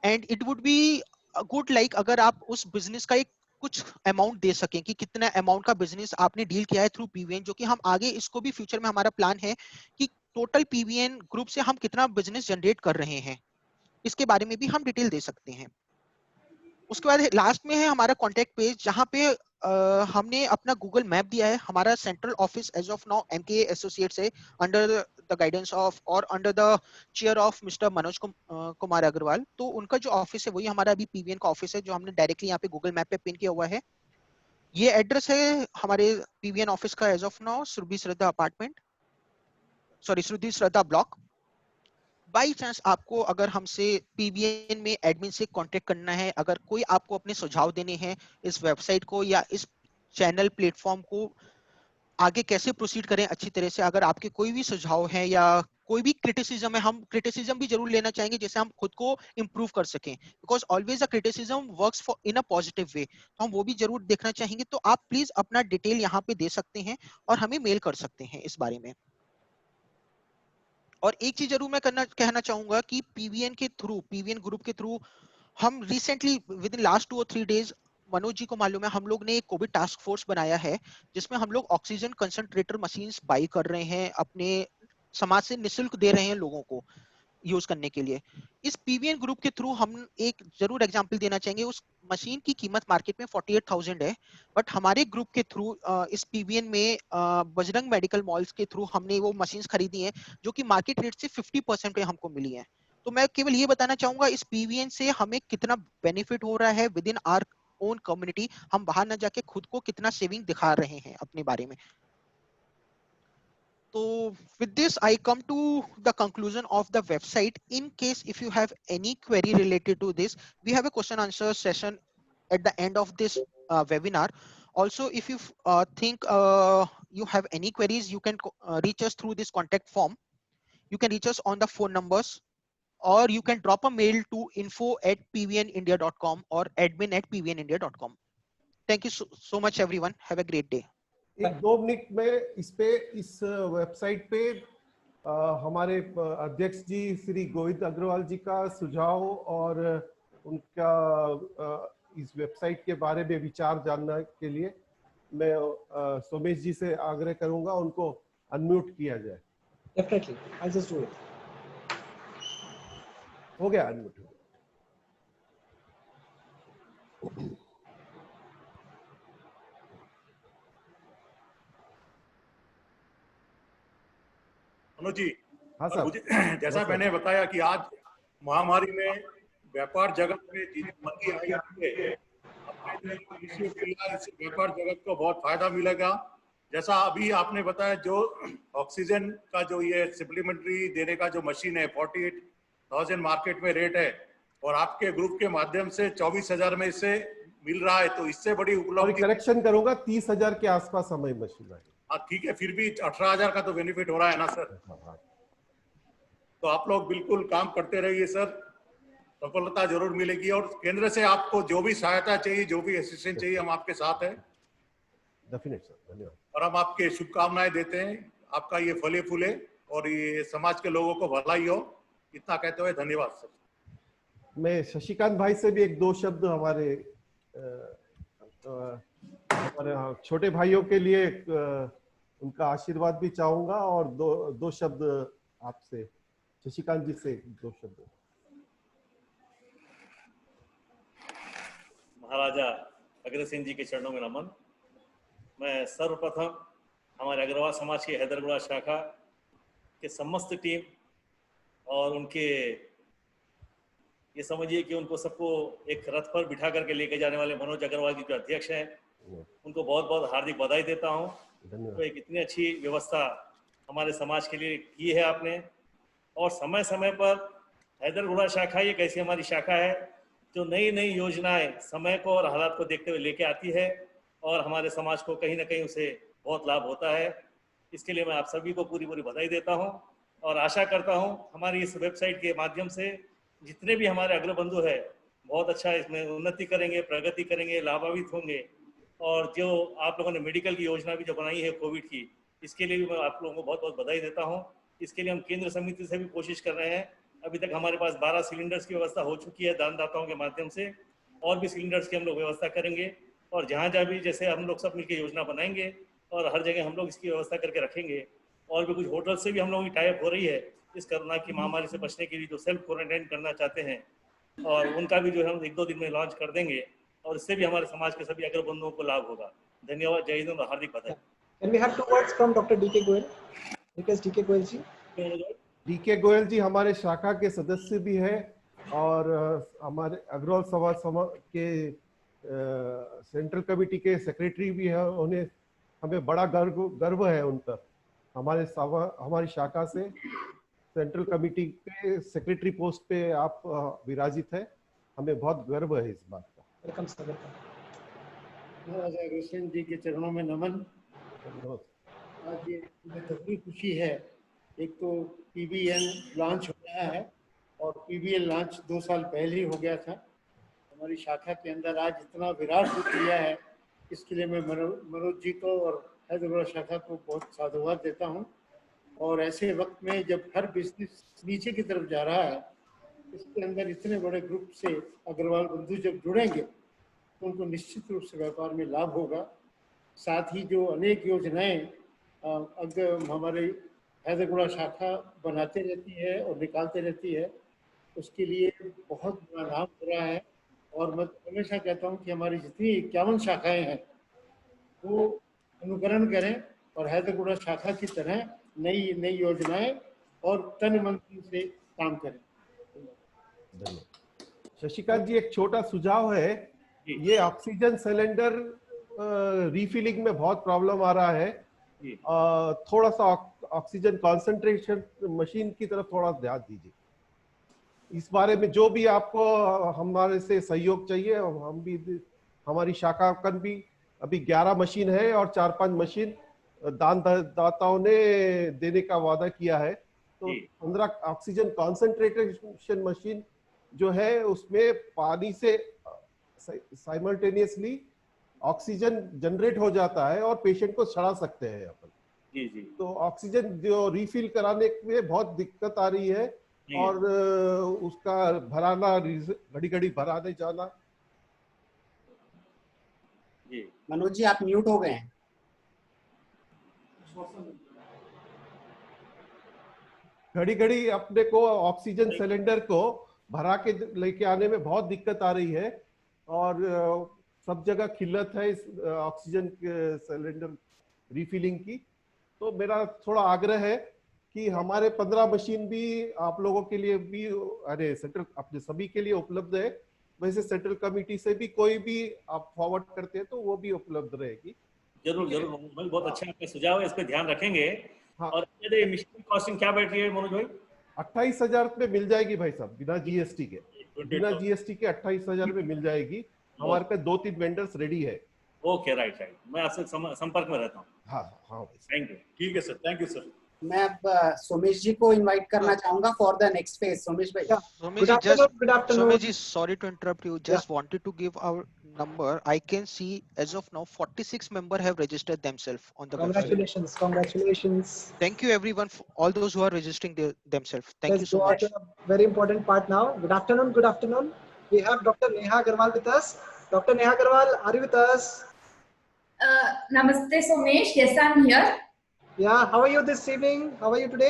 And it would be good like अगर आप उस बिजनेस का एक कुछ अमाउंट दे सकें कि कितना अमाउंट का बिजनेस आपने डील किया है थ्रू पीवीएन, जो कि हम आगे इसको भी फ्यूचर में हमारा प्लान है कि टोटल पीवीएन ग्रुप से हम कितना बिजनेस जनरेट कर रहे हैं, इसके बारे में भी हम डिटेल दे सकते हैं। उसके बाद लास्ट में है हमारा कॉन्टेक्ट पेज, जहां पे हमने अपना गूगल मैप दिया है। हमारा central office as of now MK associates है, अंडर द गाइडेंस ऑफ और under the chair of mister Manoj Kumar Agarwal. तो उनका जो ऑफिस है वही हमारा अभी पीवीएन का ऑफिस है, जो हमने डायरेक्टली यहाँ पे गूगल मैप पे पिन किया हुआ है। ये एड्रेस है हमारे पीवीएन ऑफिस का as of now, Surabhi Shraddha apartment, sorry Surabhi Shraddha block. By chance आपको अगर हमसे पीवीएन में एडमिन से कांटेक्ट करना है, अगर कोई आपको अपने सुझाव देने हैं इस वेबसाइट को या इस चैनल प्लेटफॉर्म को आगे कैसे प्रोसीड करें अच्छी तरह से, अगर आपके कोई भी सुझाव है या कोई भी क्रिटिसिज्म है, हम क्रिटिसिज्म भी जरूर लेना चाहेंगे जैसे हम खुद को इम्प्रूव कर सकें, because always a criticism works for in a positive way, तो हम वो भी जरूर देखना चाहेंगे। तो आप प्लीज अपना डिटेल यहाँ पे दे सकते हैं और हमें मेल कर सकते हैं इस बारे में। और एक चीज जरूर मैं कहना चाहूंगा कि पीवीएन के थ्रू, पीवीएन ग्रुप के थ्रू हम रिसेंटली विद इन लास्ट 2 और 3 डेज, मनोज जी को मालूम है, हम लोग ने एक कोविड टास्क फोर्स बनाया है, जिसमें हम लोग ऑक्सीजन कंसंट्रेटर मशीन्स बाई कर रहे हैं, अपने समाज से निःशुल्क दे रहे हैं लोगों को यूज करने के लिए। इस पीवीएन ग्रुप के थ्रू हम एक जरूर एग्जांपल देना चाहेंगे, उस मशीन की कीमत मार्केट में 48,000 है, बट हमारे ग्रुप के थ्रू इस पीवीएन में बजरंग मेडिकल मॉल्स के थ्रू हमने वो मशीन्स खरीदी हैं, जो कि मार्केट रेट से 50% पे हमको मिली है। तो मैं केवल ये बताना चाहूंगा इस पीवीएन से हमें कितना बेनिफिट हो रहा है with in our own community, हम बाहर ना जाके खुद को कितना सेविंग दिखा रहे हैं अपने बारे में। So with this, I come to the conclusion of the website. In case if you have any query related to this, we have a question answer session at the end of this webinar. Also, if you think you have any queries, you can reach us through this contact form. You can reach us on the phone numbers, or you can drop a mail to info@pvnindia.com or admin@pvnindia.com. Thank you so much, everyone. Have a great day. एक 2 minute में इस website पे हमारे अध्यक्ष जी श्री गोविंद अग्रवाल जी का सुझाव और उनका इस वेबसाइट के बारे में विचार जानने के लिए मैं सोमेश जी से आग्रह करूंगा उनको अनम्यूट किया जाए। Definitely, I'll just do it. हो गया अनम्यूट। मनोज जी, हाँ सर। मुझे जैसा मैंने बताया कि आज महामारी में व्यापार जगत में जितनी मंदी आई है, अपने इससे व्यापार जगत को बहुत फायदा मिलेगा। जैसा अभी आपने बताया, जो ऑक्सीजन का जो ये सप्लीमेंट्री देने का जो मशीन है 48,000 मार्केट में रेट है और आपके ग्रुप के माध्यम से 24,000 में इससे मिल रहा है, तो इससे बड़ी उपलब्धि। करेक्शन करूंगा, 30,000 के आसपास हमें मशीन है। ठीक है, फिर भी 18,000 का तो बेनिफिट हो रहा है ना सर। तो आप लोग बिल्कुल काम करते रहिए सर, सफलता जरूर मिलेगी। और केंद्र से आपको जो भी सहायता चाहिए, जो भी असिस्टेंस चाहिए, हम आपके साथ हैं। डेफिनेट सर, धन्यवाद। और हम आपके शुभकामनाएं देते हैं, आपका ये फले फूले और ये समाज के लोगों को भलाई हो, इतना कहते हुए धन्यवाद सर। मैं शशिकांत भाई से भी एक 2 शब्द हमारे छोटे भाइयों के लिए उनका आशीर्वाद भी चाहूंगा और 2 शब्द आपसे, शशिकांत जी से 2 शब्द। महाराजा अग्रसेन जी के चरणों में नमन। मैं सर्वप्रथम हमारे अग्रवाल समाज की हैदरगुड़ा शाखा के समस्त टीम और उनके, ये समझिए कि उनको सबको एक रथ पर बिठा करके लेके जाने वाले मनोज अग्रवाल जी जो अध्यक्ष हैं, उनको बहुत बहुत हार्दिक बधाई देता हूँ। तो एक इतनी अच्छी व्यवस्था हमारे समाज के लिए की है आपने। और समय समय पर हैदरगुड़ा शाखा एक ऐसी हमारी शाखा है जो नई नई योजनाएं समय को और हालात को देखते हुए लेके आती है और हमारे समाज को कहीं ना कहीं उसे बहुत लाभ होता है। इसके लिए मैं आप सभी को पूरी पूरी बधाई देता हूं और आशा करता हूं हमारी इस वेबसाइट के माध्यम से जितने भी हमारे अग्रबंधु है बहुत अच्छा इसमें उन्नति करेंगे, प्रगति करेंगे, लाभान्वित होंगे। और जो आप लोगों ने मेडिकल की योजना भी जो बनाई है कोविड की, इसके लिए भी मैं आप लोगों को बहुत बहुत बधाई देता हूँ। इसके लिए हम केंद्र समिति से भी कोशिश कर रहे हैं। अभी तक हमारे पास 12 सिलेंडर्स की व्यवस्था हो चुकी है दानदाताओं के माध्यम से, और भी सिलेंडर्स की हम लोग व्यवस्था करेंगे। और जहाँ जहाँ भी जैसे हम लोग सब मिलकर योजना बनाएंगे और हर जगह हम लोग इसकी व्यवस्था करके रखेंगे। और भी कुछ होटल से भी हम लोगों की टाइप हो रही है इस कोरोना की महामारी से बचने के लिए, जो सेल्फ क्वारंटाइन करना चाहते हैं, और उनका भी जो है हम 1-2 दिन में लॉन्च कर देंगे और इससे भी हमारे समाज के सभी अग्रबंधुओं को लाभ होगा। धन्यवाद, जय हिंद और हार्दिक बधाई। Can we have 2 words from Dr. D.K. Goyal? Request D.K. Goyal ji. D.K. Goyal जी हमारे शाखा के सदस्य भी है और हमारे अग्रवाल समाज के सेंट्रल कमेटी के सेक्रेटरी भी है। उन्हें हमें बड़ा गर्व है उन पर। हमारी शाखा से सेंट्रल कमेटी के सेक्रेटरी पोस्ट पे आप विराजित है, हमें बहुत गर्व है इस बात का। Welcome sir. महाराजा अग्रसेन जी के चरणों में नमन। आज ये मुझे खुशी है, एक तो पीवीएन लॉन्च हो गया है और पीवीएन लॉन्च 2 साल पहले ही हो गया था। हमारी शाखा के अंदर आज इतना विराट रूप लिया है, इसके लिए मैं मनोज जी को और हैदराबाद शाखा को बहुत साधुवाद देता हूं। और ऐसे वक्त में जब हर बिजनेस नीचे की तरफ जा रहा है, इसके अंदर इतने बड़े ग्रुप से अग्रवाल बंधु जब जुड़ेंगे तो उनको निश्चित रूप से व्यापार में लाभ होगा। साथ ही जो अनेक योजनाएं हमारे हैदरगुड़ा शाखा बनाते रहती है और निकालते रहती है, उसके लिए बहुत बड़ा नाम हो रहा है। और मैं हमेशा कहता हूं कि हमारी जितनी 51 शाखाएं हैं वो अनुकरण करें और हैदरगुड़ा शाखा की तरह नई नई योजनाएं और तन मन से काम करें। शशिकांत जी, एक छोटा सुझाव है ये ऑक्सीजन सिलेंडर रिफिलिंग में बहुत प्रॉब्लम आ रहा है। थोड़ा सा ऑक्सीजन कंसंट्रेशन मशीन की तरफ थोड़ा ध्यान दीजिए। इस बारे में जो भी आपको हमारे से सहयोग चाहिए, हम भी, हमारी शाखा कन भी अभी 11 मशीन है और 4-5 मशीन दाताओं ने देने का वादा किया है। तो 15 ऑक्सीजन कंसंट्रेशन मशीन जो है उसमें पानी से साइमल्टेनियसली ऑक्सीजन जनरेट हो जाता है और पेशेंट को चढ़ा सकते हैं अपन। जी जी। तो ऑक्सीजन जो रिफिल कराने में बहुत दिक्कत आ रही है और उसका भराना, घड़ी घड़ी भराने जाना। जी मनोज जी आप म्यूट हो गए हैं। घड़ी घड़ी अपने को ऑक्सीजन सिलेंडर को भरा के लेके आने में बहुत दिक्कत आ रही है और सब जगह किल्लत है इस ऑक्सीजन सिलेंडर रिफिलिंग की। तो मेरा थोड़ा आग्रह है कि हमारे 15 मशीन भी आप लोगों के लिए भी, अरे सेंट्रल अपने सभी के लिए उपलब्ध है। वैसे सेंट्रल कमेटी से भी कोई भी आप फॉरवर्ड करते हैं तो वो भी उपलब्ध रहेगी। जरूर जरूर मनोज, बहुत अच्छा आपका सुझाव है, इस पे ध्यान रखेंगे। हाँ। और मिशन की कॉस्टिंग क्या बैठ रही है मनोज भाई? 28,000 में मिल जाएगी भाई साहब, बिना जीएसटी के। बिना जीएसटी के 28,000 में मिल जाएगी। हमारे पे 2-3 वेंडर्स रेडी है। ओके, राइट राइट, मैं आपसे संपर्क में रहता हूँ। हाँ हाँ, थैंक यू। ठीक है सर, थैंक यू सर। मैं अब सोमेश जी को इनवाइट करना चाहूंगा for the next phase. Somesh भाई। Somesh ji, sorry to interrupt you. Just wanted to give our number. I can see as of now 46 members have registered themselves on the Congratulations, website. congratulations. Thank you everyone, for all those who are registering themselves. Thank you so much. Let's go on to a very important part now. Good afternoon, good afternoon. We have Dr. Neha Agarwal with us. Dr. Neha Agarwal, are you with us? Namaste Somesh, yes I'm here. Yeah, how are you this evening? How are you today?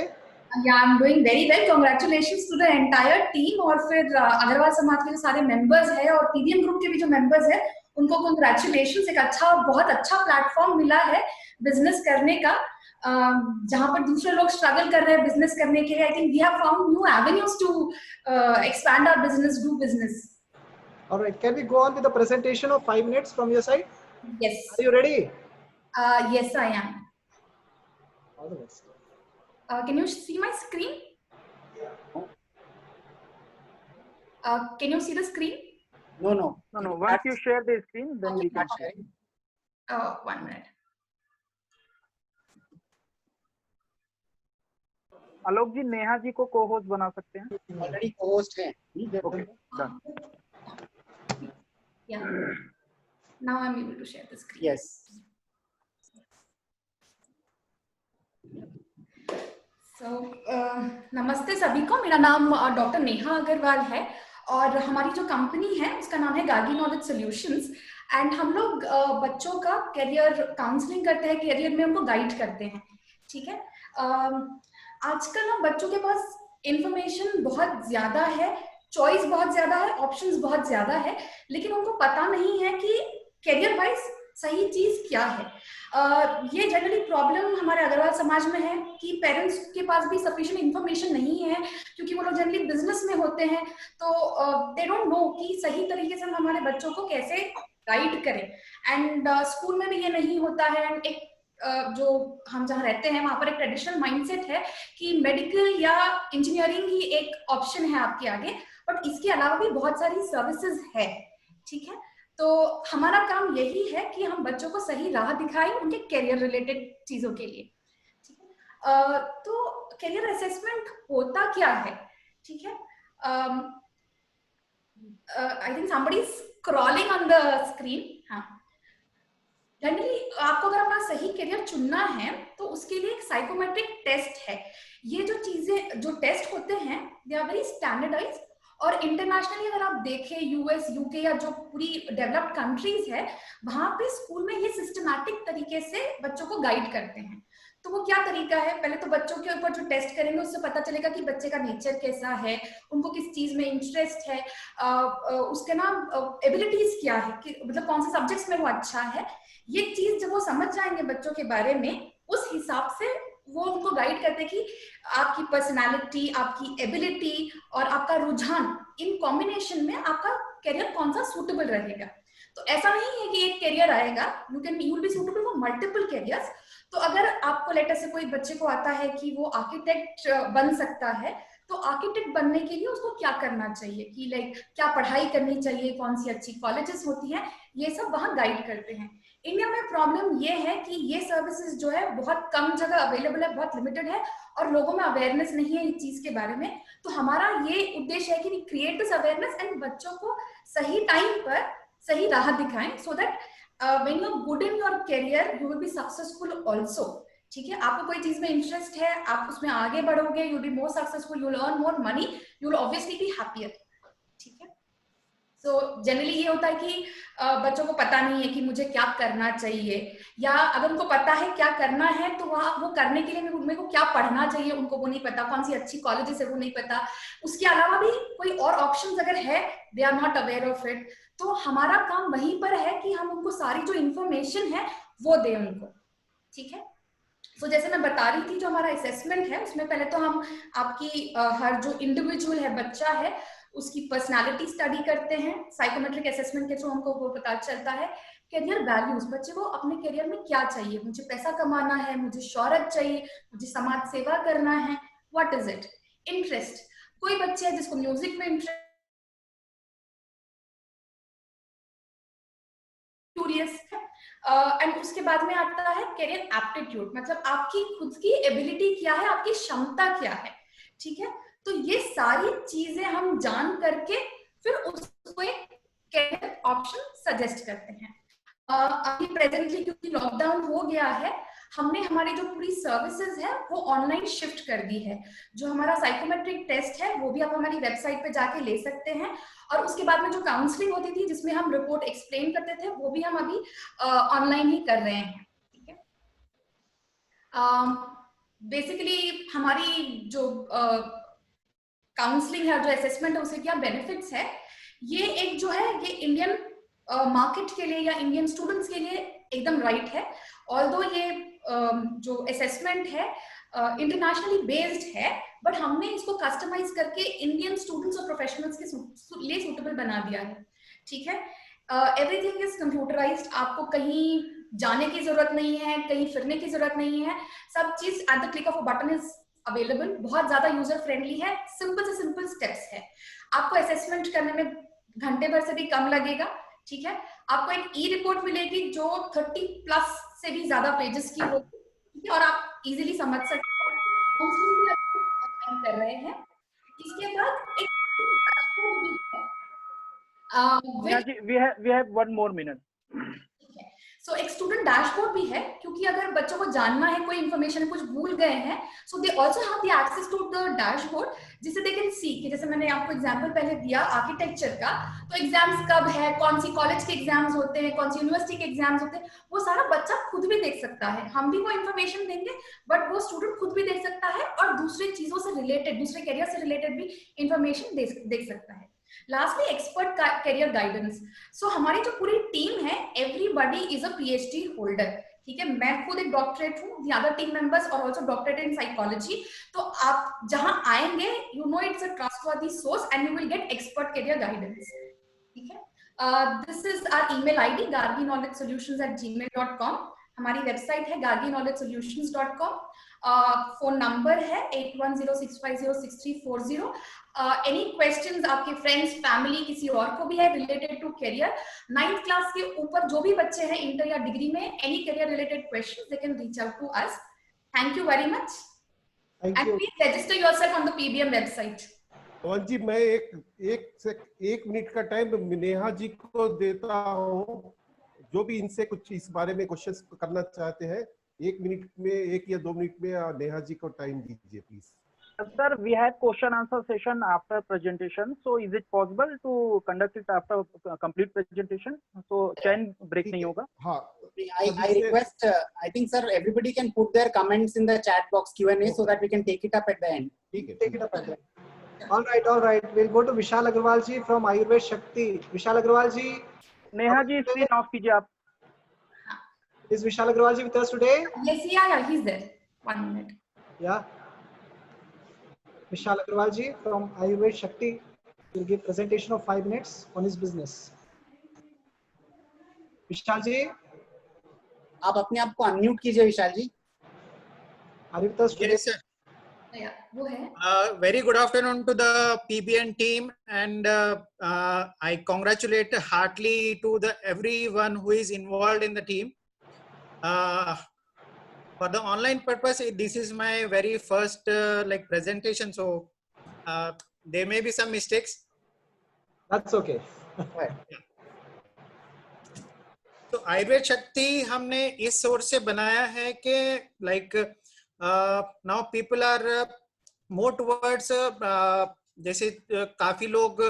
Yeah, I'm doing very well. Congratulations to the entire team और फिर अग्रवाल समाज के जो सारे members हैं और PDM group के भी जो members हैं उनको congratulations। एक अच्छा, बहुत अच्छा प्लेटफॉर्म मिला है बिजनेस करने का, जहाँ पर दूसरे लोग स्ट्रगल कर रहे हैं बिजनेस करने के लिए। I think we have found new avenues to expand our business, do business. All right, can we go on with the presentation of 5 minutes from your side? Yes. Are you ready? Yes, I am. All the best. Can you see my screen? Can you see the screen? No. Once you share the screen, then we can share. 1 minute. आलोक जी, नेहा जी को co-host बना सकते हैं? Already co-host हैं। Okay, done. Yeah. Now I'm able to share the screen. Yes. So, नमस्ते सभी को। मेरा नाम डॉक्टर नेहा अग्रवाल है और हमारी जो कंपनी है उसका नाम है गार्गी नॉलेज सॉल्यूशंस। एंड हम लोग बच्चों का करियर काउंसलिंग करते हैं, करियर में उनको गाइड करते हैं। ठीक है, आजकल ना बच्चों के पास इंफॉर्मेशन बहुत ज्यादा है, चॉइस बहुत ज्यादा है, ऑप्शंस बहुत ज्यादा है, लेकिन उनको पता नहीं है कि करियर वाइज सही चीज क्या है। ये जनरली प्रॉब्लम हमारे अग्रवाल समाज में है कि पेरेंट्स के पास भी सफिशिएंट इंफॉर्मेशन नहीं है, क्योंकि वो लोग जनरली बिजनेस में होते हैं, तो दे डोंट नो कि सही तरीके से हम हमारे बच्चों को कैसे गाइड करें। एंड स्कूल में भी ये नहीं होता है। एंड एक जो हम जहाँ रहते हैं वहां पर एक ट्रेडिशनल माइंडसेट है कि मेडिकल या इंजीनियरिंग ही एक ऑप्शन है आपके आगे, बट इसके अलावा भी बहुत सारी सर्विसेज है। ठीक है, तो हमारा काम यही है कि हम बच्चों को सही राह दिखाएं उनके करियर रिलेटेड चीजों के लिए। ठीक है, तो करियर असेसमेंट होता क्या है? ठीक है, I think somebody is crawling on the screen. हाँ, जनरली आपको अगर अपना सही करियर चुनना है तो उसके लिए एक साइकोमेट्रिक टेस्ट है। ये जो चीजें, जो टेस्ट होते हैं, दे आर वेरी स्टैंडर्डाइज्ड और इंटरनेशनली अगर आप देखें यूएस, यूके या जो पूरी डेवलप्ड कंट्रीज है, वहां पे स्कूल में ये सिस्टमैटिक तरीके से बच्चों को गाइड करते हैं। तो वो क्या तरीका है? पहले तो बच्चों के ऊपर जो टेस्ट करेंगे उससे पता चलेगा कि बच्चे का नेचर कैसा है, उनको किस चीज में इंटरेस्ट है, उसके ना एबिलिटीज क्या है, कि मतलब कौन से सब्जेक्ट्स में वो अच्छा है। ये चीज जब वो समझ जाएंगे बच्चों के बारे में, उस हिसाब से वो उनको गाइड करते कि आपकी पर्सनालिटी, आपकी एबिलिटी और आपका रुझान, इन कॉम्बिनेशन में आपका करियर कौन सा सूटेबल रहेगा। तो ऐसा नहीं है कि एक करियर आएगा, you will B suitable for multiple careers. तो अगर आपको लेटर से कोई बच्चे को आता है कि वो आर्किटेक्ट बन सकता है, तो आर्किटेक्ट बनने के लिए उसको क्या करना चाहिए, कि लाइक क्या पढ़ाई करनी चाहिए, कौन सी अच्छी कॉलेजेस होती हैं, ये सब वहाँ गाइड करते हैं। इंडिया में प्रॉब्लम ये है कि ये सर्विसेज जो है बहुत कम जगह अवेलेबल है, बहुत लिमिटेड है, और लोगों में अवेयरनेस नहीं है इस चीज के बारे में। तो हमारा ये उद्देश्य है कि we create this awareness and बच्चों को सही टाइम पर सही राह दिखाएं, so that when you are good in your career you will be successful also. ठीक है, आपको कोई चीज में इंटरेस्ट है, आप उसमें आगे बढ़ोगे, you will be more successful, you will earn more money, you will obviously be happier. ठीक है, सो जनरली ये होता है कि बच्चों को पता नहीं है कि मुझे क्या करना चाहिए, या अगर उनको पता है क्या करना है तो वो करने के लिए मेरे को क्या पढ़ना चाहिए उनको वो नहीं पता, कौन सी अच्छी कॉलेजेस है वो नहीं पता, उसके अलावा भी कोई और ऑप्शंस अगर है they are not aware of it. तो हमारा काम वहीं पर है कि हम उनको सारी जो इंफॉर्मेशन है वो दें उनको। ठीक है, तो जैसे मैं बता रही थी, जो हमारा असेसमेंट है उसमें पहले तो हम आपकी हर जो इंडिविजुअल है, बच्चा है, उसकी पर्सनालिटी स्टडी करते हैं। साइकोमेट्रिक असेसमेंट के थ्रू हमको वो पता चलता है करियर वैल्यूज, बच्चे को अपने करियर में क्या चाहिए, मुझे पैसा कमाना है, मुझे शोहरत चाहिए, मुझे समाज सेवा करना है, व्हाट इज इट। इंटरेस्ट, कोई बच्चे है जिसको म्यूजिक में इंटरेस्ट, क्यूरियस है, एंड उसके बाद में आता है करियर एप्टीट्यूड, मतलब आपकी खुद की एबिलिटी क्या है, आपकी क्षमता क्या है। ठीक है, तो ये सारी चीजें हम जान करके फिर उसको एक करियर ऑप्शन सजेस्ट करते हैं। अभी प्रेजेंटली क्योंकि लॉकडाउन हो गया है, हमने हमारी जो पूरी सर्विसेज है वो ऑनलाइन शिफ्ट कर दी है। जो हमारा साइकोमेट्रिक टेस्ट है वो भी आप हमारी वेबसाइट पे जाके ले सकते हैं, और उसके बाद में जो काउंसलिंग होती थी जिसमें हम रिपोर्ट एक्सप्लेन करते थे वो भी हम अभी ऑनलाइन ही कर रहे हैं। ठीक है, बेसिकली हमारी जो काउंसलिंग है, जो असेसमेंट है, उससे क्या बेनिफिट्स है, ये एक जो है ये इंडियन मार्केट के लिए या इंडियन स्टूडेंट्स के लिए एकदम राइट है। ऑल्दो ये जो असेसमेंट है इंटरनेशनली बेस्ड है, बट हमने इसको कस्टमाइज करके इंडियन स्टूडेंट्स और प्रोफेशनल्स के लिए सूटेबल बना दिया है। ठीक है, एवरीथिंग इज कंप्यूटराइज्ड, आपको कहीं जाने की जरूरत नहीं है, कहीं फिरने की जरूरत नहीं है, सब चीज at the click of a button is available. बहुत ज्यादा यूजर फ्रेंडली है, सिंपल से सिंपल स्टेप्स है। आपको असेसमेंट करने में घंटे भर से भी कम लगेगा। ठीक है, आपको एक ई रिपोर्ट मिलेगी जो 30+ से भी ज्यादा पेजेस की होगी। ठीक है, और आप इजीली समझ सकते हैं कर रहे हैं। इसके बाद एक we have 1 more minute. सो एक स्टूडेंट डैशबोर्ड भी है, क्योंकि अगर बच्चों को जानना है कोई इन्फॉर्मेशन कुछ भूल गए हैं, so they also have the access to the dashboard, जिससे दे कैन सी कि जैसे मैंने आपको एग्जांपल पहले दिया आर्किटेक्चर का, तो एग्जाम्स कब है, कौन सी कॉलेज के एग्जाम्स होते हैं, कौन सी यूनिवर्सिटी के एग्जाम्स होते हैं, वो सारा बच्चा खुद भी देख सकता है। हम भी वो इन्फॉर्मेशन देंगे, बट वो स्टूडेंट खुद भी देख सकता है और दूसरी चीजों से रिलेटेड, दूसरे करियर से रिलेटेड भी इंफॉर्मेशन देख सकता है। Lastly expert career guidance. So हमारी जो पूरी टीम है, everybody is a PhD holder. ठीक है, मैं खुद एक डॉक्टरेट हूँ, द अदर टीम मेंबर्स और आल्सो डॉक्टरेट इन साइकोलॉजी। तो आप जहां आएंगे, you know it's a trustworthy source and you will get expert career guidance. ठीक है, this is our email ID gargiknowledgesolutions@gmail.com। हमारी वेबसाइट है gargiknowledgesolutions.com। फोन नंबर है 8106506340। एनी क्वेश्चंस आपके फ्रेंड्स, फैमिली, किसी और को भी है related to career, 9th class के ऊपर जो भी बच्चे हैं इंटर या डिग्री में, any career related questions they can reach out to us. Thank you very much and please register yourself on the PBM website. Pavan ji, मैं एक मिनट का टाइम नेहा जी को देता हूँ, जो भी इनसे कुछ इस बारे में क्वेश्चंस करना चाहते हैं, 1 मिनट में, 1 या 2 मिनट में नेहा जी को टाइम दीजिए please. Sir, we have question answer session after presentation, so is it possible to conduct it after complete presentation? So chain break नहीं होगा? हाँ, I request, I think sir, everybody can put their comments in the chat box Q&A so that we can take it up at the end. ठीक है, take it up at the end. All right. We'll go to Vishal Agarwal ji from Ayurved Shakti. Vishal Agarwal ji. Neha ji screen off कीजिए आप। Is Vishal Agarwal ji with us today? Yes, yeah, he's there. 1 minute. Yeah. Vishal Agarwal ji from Ayurved Shakti will give presentation of 5 minutes on his business. विशाल जी, आप अपने आप को unmute कीजिए विशाल जी। are you with us today? Yes, sir. वो है। Very good afternoon to the PBN team, and I congratulate heartily to the everyone who is involved in the team. For the online purpose, this is my very first like presentation, so there may be some mistakes. That's okay. तो आयुर्वेद शक्ति हमने इस source से बनाया है कि like now people are more towards, जैसे काफी लोग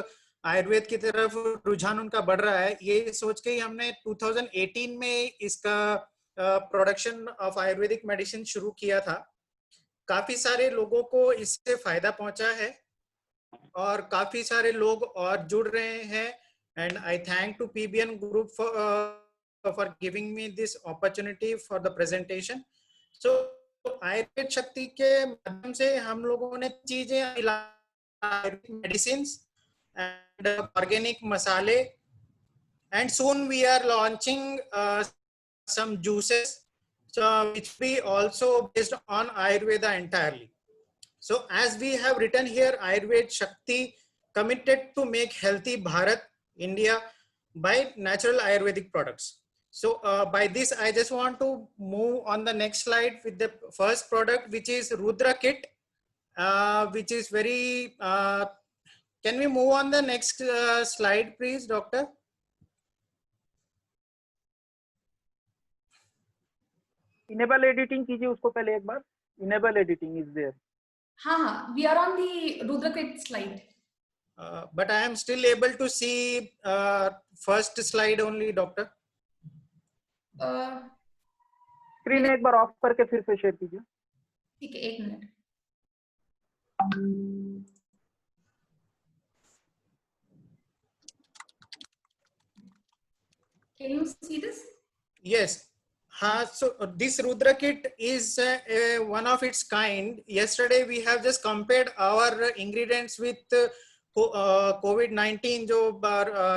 आयुर्वेद की तरफ रुझान उनका बढ़ रहा है, ये सोच के ही हमने 2018 में इसका प्रोडक्शन ऑफ आयुर्वेदिक मेडिसिन शुरू किया था। काफी सारे लोगों को इससे फायदा पहुंचा है और काफी सारे लोग और जुड़ रहे हैं, and I thank to PBN group for giving me this opportunity for the presentation. So Ayurveda Shakti के माध्यम से हम लोगों ने चीजें medicines and organic masale, and soon we are launching some juices, so which be also based on Ayurveda entirely. So as we have written here, Ayurved Shakti committed to make healthy Bharat, India by natural Ayurvedic products. So by this, I just want to move on the next slide with the first product, which is Rudra Kit, which is very, can we move on the next slide, please, doctor? Enable editing कीजिए उसको पहले एक बार. Enable editing is there. हाँ, we are on the Rudra Kit slide. But I am still able to see first slide only, doctor. Screen एक बार of करके फिर से शेयर कीजिए. ठीक है, 1 minute. Can you see this? Yes. So this Rudra Kit is one of its kind. Yesterday we have just compared our ingredients with COVID-19 जो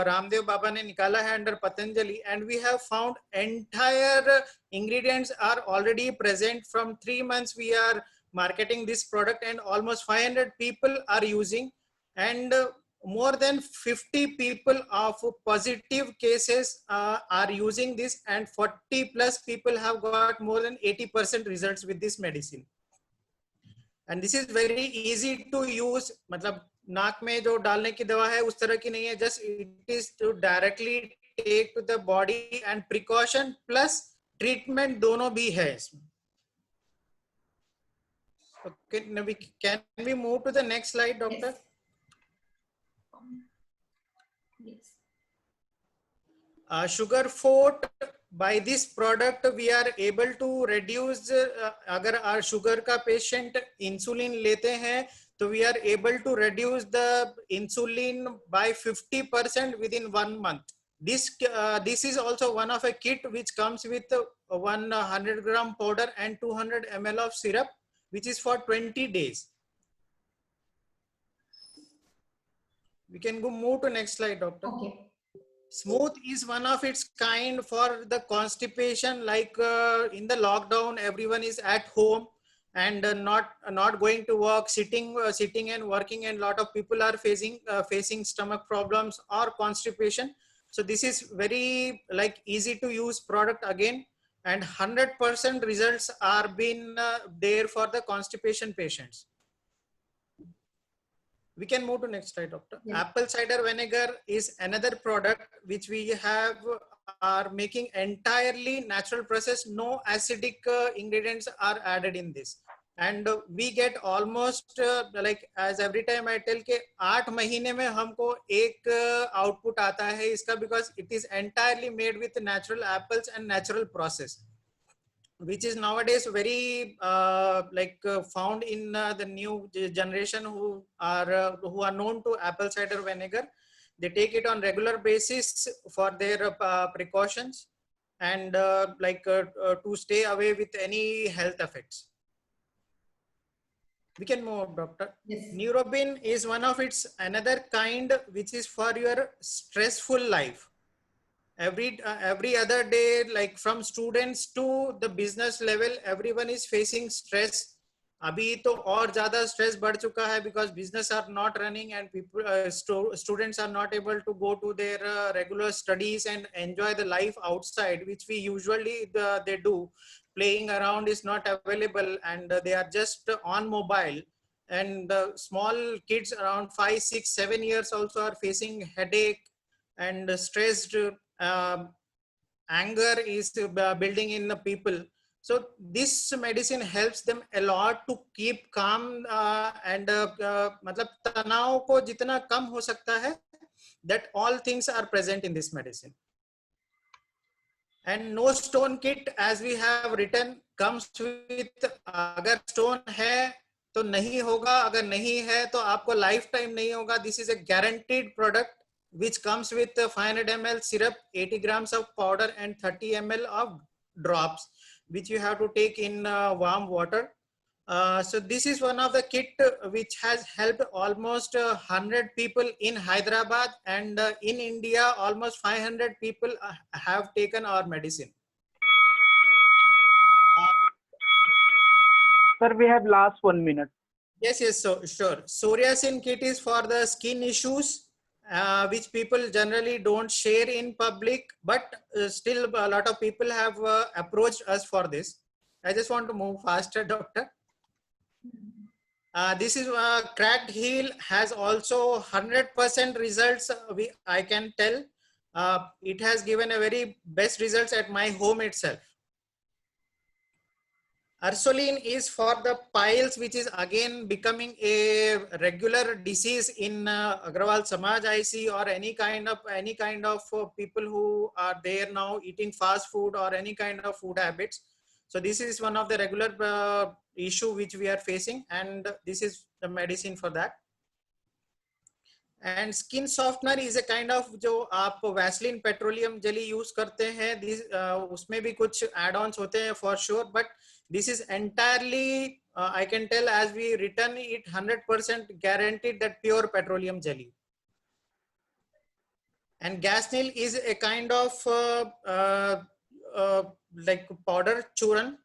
रामदेव बाबा ने निकाला है under Patanjali, and we have found entire ingredients are already present. From 3 months we are marketing this product, and almost 500 people are using, and more than 50 people of positive cases are using this, and 40 plus people have got more than 80% results with this medicine. And this is very easy to use. मतलब नाक में जो डालने की दवा है उस तरह की नहीं है, just it is to directly take to the body, and precaution plus treatment दोनों भी है इसमें. Okay, can we move to the next slide, doctor? Yes. Sugar fort, by this product we are able to reduce, अगर our sugar का patient insulin लेते हैं तो we are able to reduce the insulin by 50% within 1 month. This is also one of a kit which comes with 100 gram powder and 200 ml of syrup, which is for 20 days. We can go move to next slide, doctor. Okay. Smooth is one of its kind for the constipation, like in the lockdown, everyone is at home and not going to work, sitting and working, and a lot of people are facing stomach problems or constipation. So this is very like easy to use product again, and 100% results are been there for the constipation patients. We can move to next slide, doctor. Yeah. Apple cider vinegar is another product which we are making entirely natural process. No acidic ingredients are added in this, and we get almost like as every time I tell के 8 महीने में हमको एक output आता है इसका, because it is entirely made with natural apples and natural process, which is nowadays very found in the new generation who are known to apple cider vinegar. They take it on regular basis for their precautions and to stay away with any health effects. We can move, doctor. Yes. Neurobin is one of its another kind which is for your stressful life. every other day, like from students to the business level, everyone is facing stress. अभी तो और ज़्यादा stress बढ़ चुका है because business are not running and people students are not able to go to their regular studies and enjoy the life outside, which we usually they do. Playing around is not available, and they are just on mobile. And the small kids around 5, 6, 7 years also are facing headache and stressed. Anger is building in the people. So this medicine helps them a lot to keep calm and मतलब तनाव को जितना कम हो सकता है, that all things are present in this medicine. And no stone kit, as we have written, comes with अगर stone है तो नहीं होगा, अगर नहीं है तो आपको lifetime नहीं होगा. This is a guaranteed product which comes with 500 ml syrup, 80 grams of powder and 30 ml of drops, which you have to take in warm water. So this is one of the kit which has helped almost 100 people in Hyderabad, and in India almost 500 people have taken our medicine. Sir, we have last 1 minute. Yes, so sure. Psoriasin kit is for the skin issues, which people generally don't share in public, but still a lot of people have approached us for this. I just want to move faster, doctor. This is cracked heel, has also 100% results. I can tell it has given a very best results at my home itself. Ursulene is for the piles, which is again becoming a regular disease in Agrawal Samaj, I see, or any kind of people who are there now eating fast food or any kind of food habits. So this is one of the regular issue which we are facing, and this is the medicine for that. And skin softener is a kind of जो आप Vaseline petroleum jelly use करते हैं, उसमें भी कुछ add-ons होते हैं for sure, but this is entirely I can tell, as we written it, 100% guaranteed that pure petroleum jelly. And Gasnil is a kind of like powder चूरन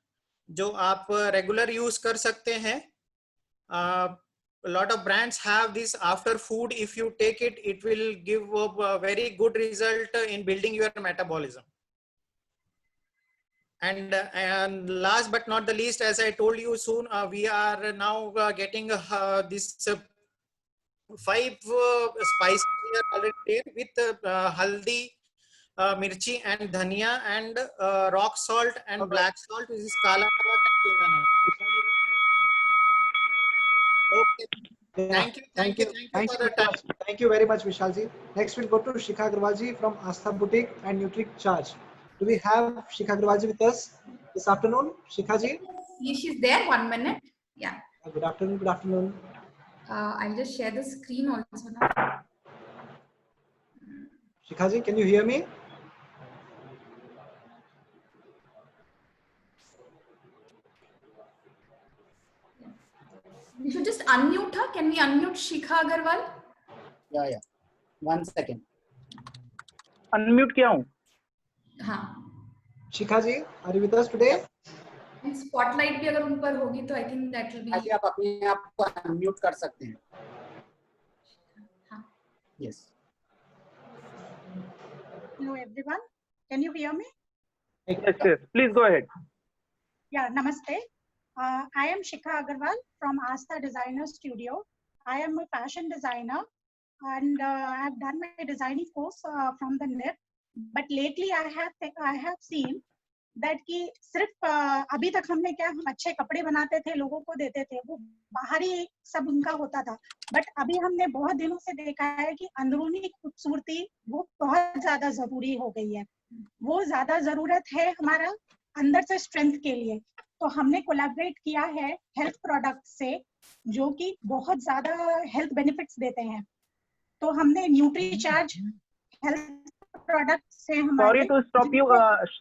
जो आप regular use कर सकते हैं. A lot of brands have this after food. If you take it, it will give a very good result in building your metabolism. And last but not the least, as I told you, soon we are now getting this 5 spices here already there with haldi, mirchi and dhania and rock salt and black salt, which is kala namk and pina namk. Okay. Thank you for the time. Thank you very much, Vishalji. Next we'll go to Shikha Agrawalji from Astha Boutique and NutriCharge. Do we have Shikha Agrawalji with us this afternoon? Shikhaji? Yes, she's there. 1 minute. Yeah. Good afternoon. Good afternoon. I'll just share the screen also now. Shikhaji, can you hear me? We should just unmute her. Can we unmute Shikha Agarwal? Yeah. 1 second. Unmute किया हूँ. हाँ. Shikha ji, are you with us today? Spotlight भी अगर उन पर होगी तो I think that will be. आज आप अपने आप को unmute कर सकते हैं. हाँ. Yes. Hello everyone. Can you hear me? Yes. Please go ahead. Yeah, namaste. I am Shikha Agarwal from Astha Designer Studio. I am a fashion designer and I have done my designing course from the net. But lately I have seen that कि सिर्फ अभी तक हमने क्या हम अच्छे कपड़े बनाते थे, लोगों को देते थे, वो बाहरी सब उनका होता था. बट अभी हमने बहुत दिनों से देखा है कि अंदरूनी खूबसूरती वो बहुत ज्यादा जरूरी हो गई है. वो ज्यादा जरूरत है हमारा अंदर से स्ट्रेंथ के लिए. तो हमने कोलैबोरेट किया है हेल्थ प्रोडक्ट से जो कि बहुत ज्यादा हेल्थ बेनिफिट्स देते हैं. तो हमने न्यूट्रीचार्ज हेल्थ प्रोडक्ट से हमारे. Sorry to stop you.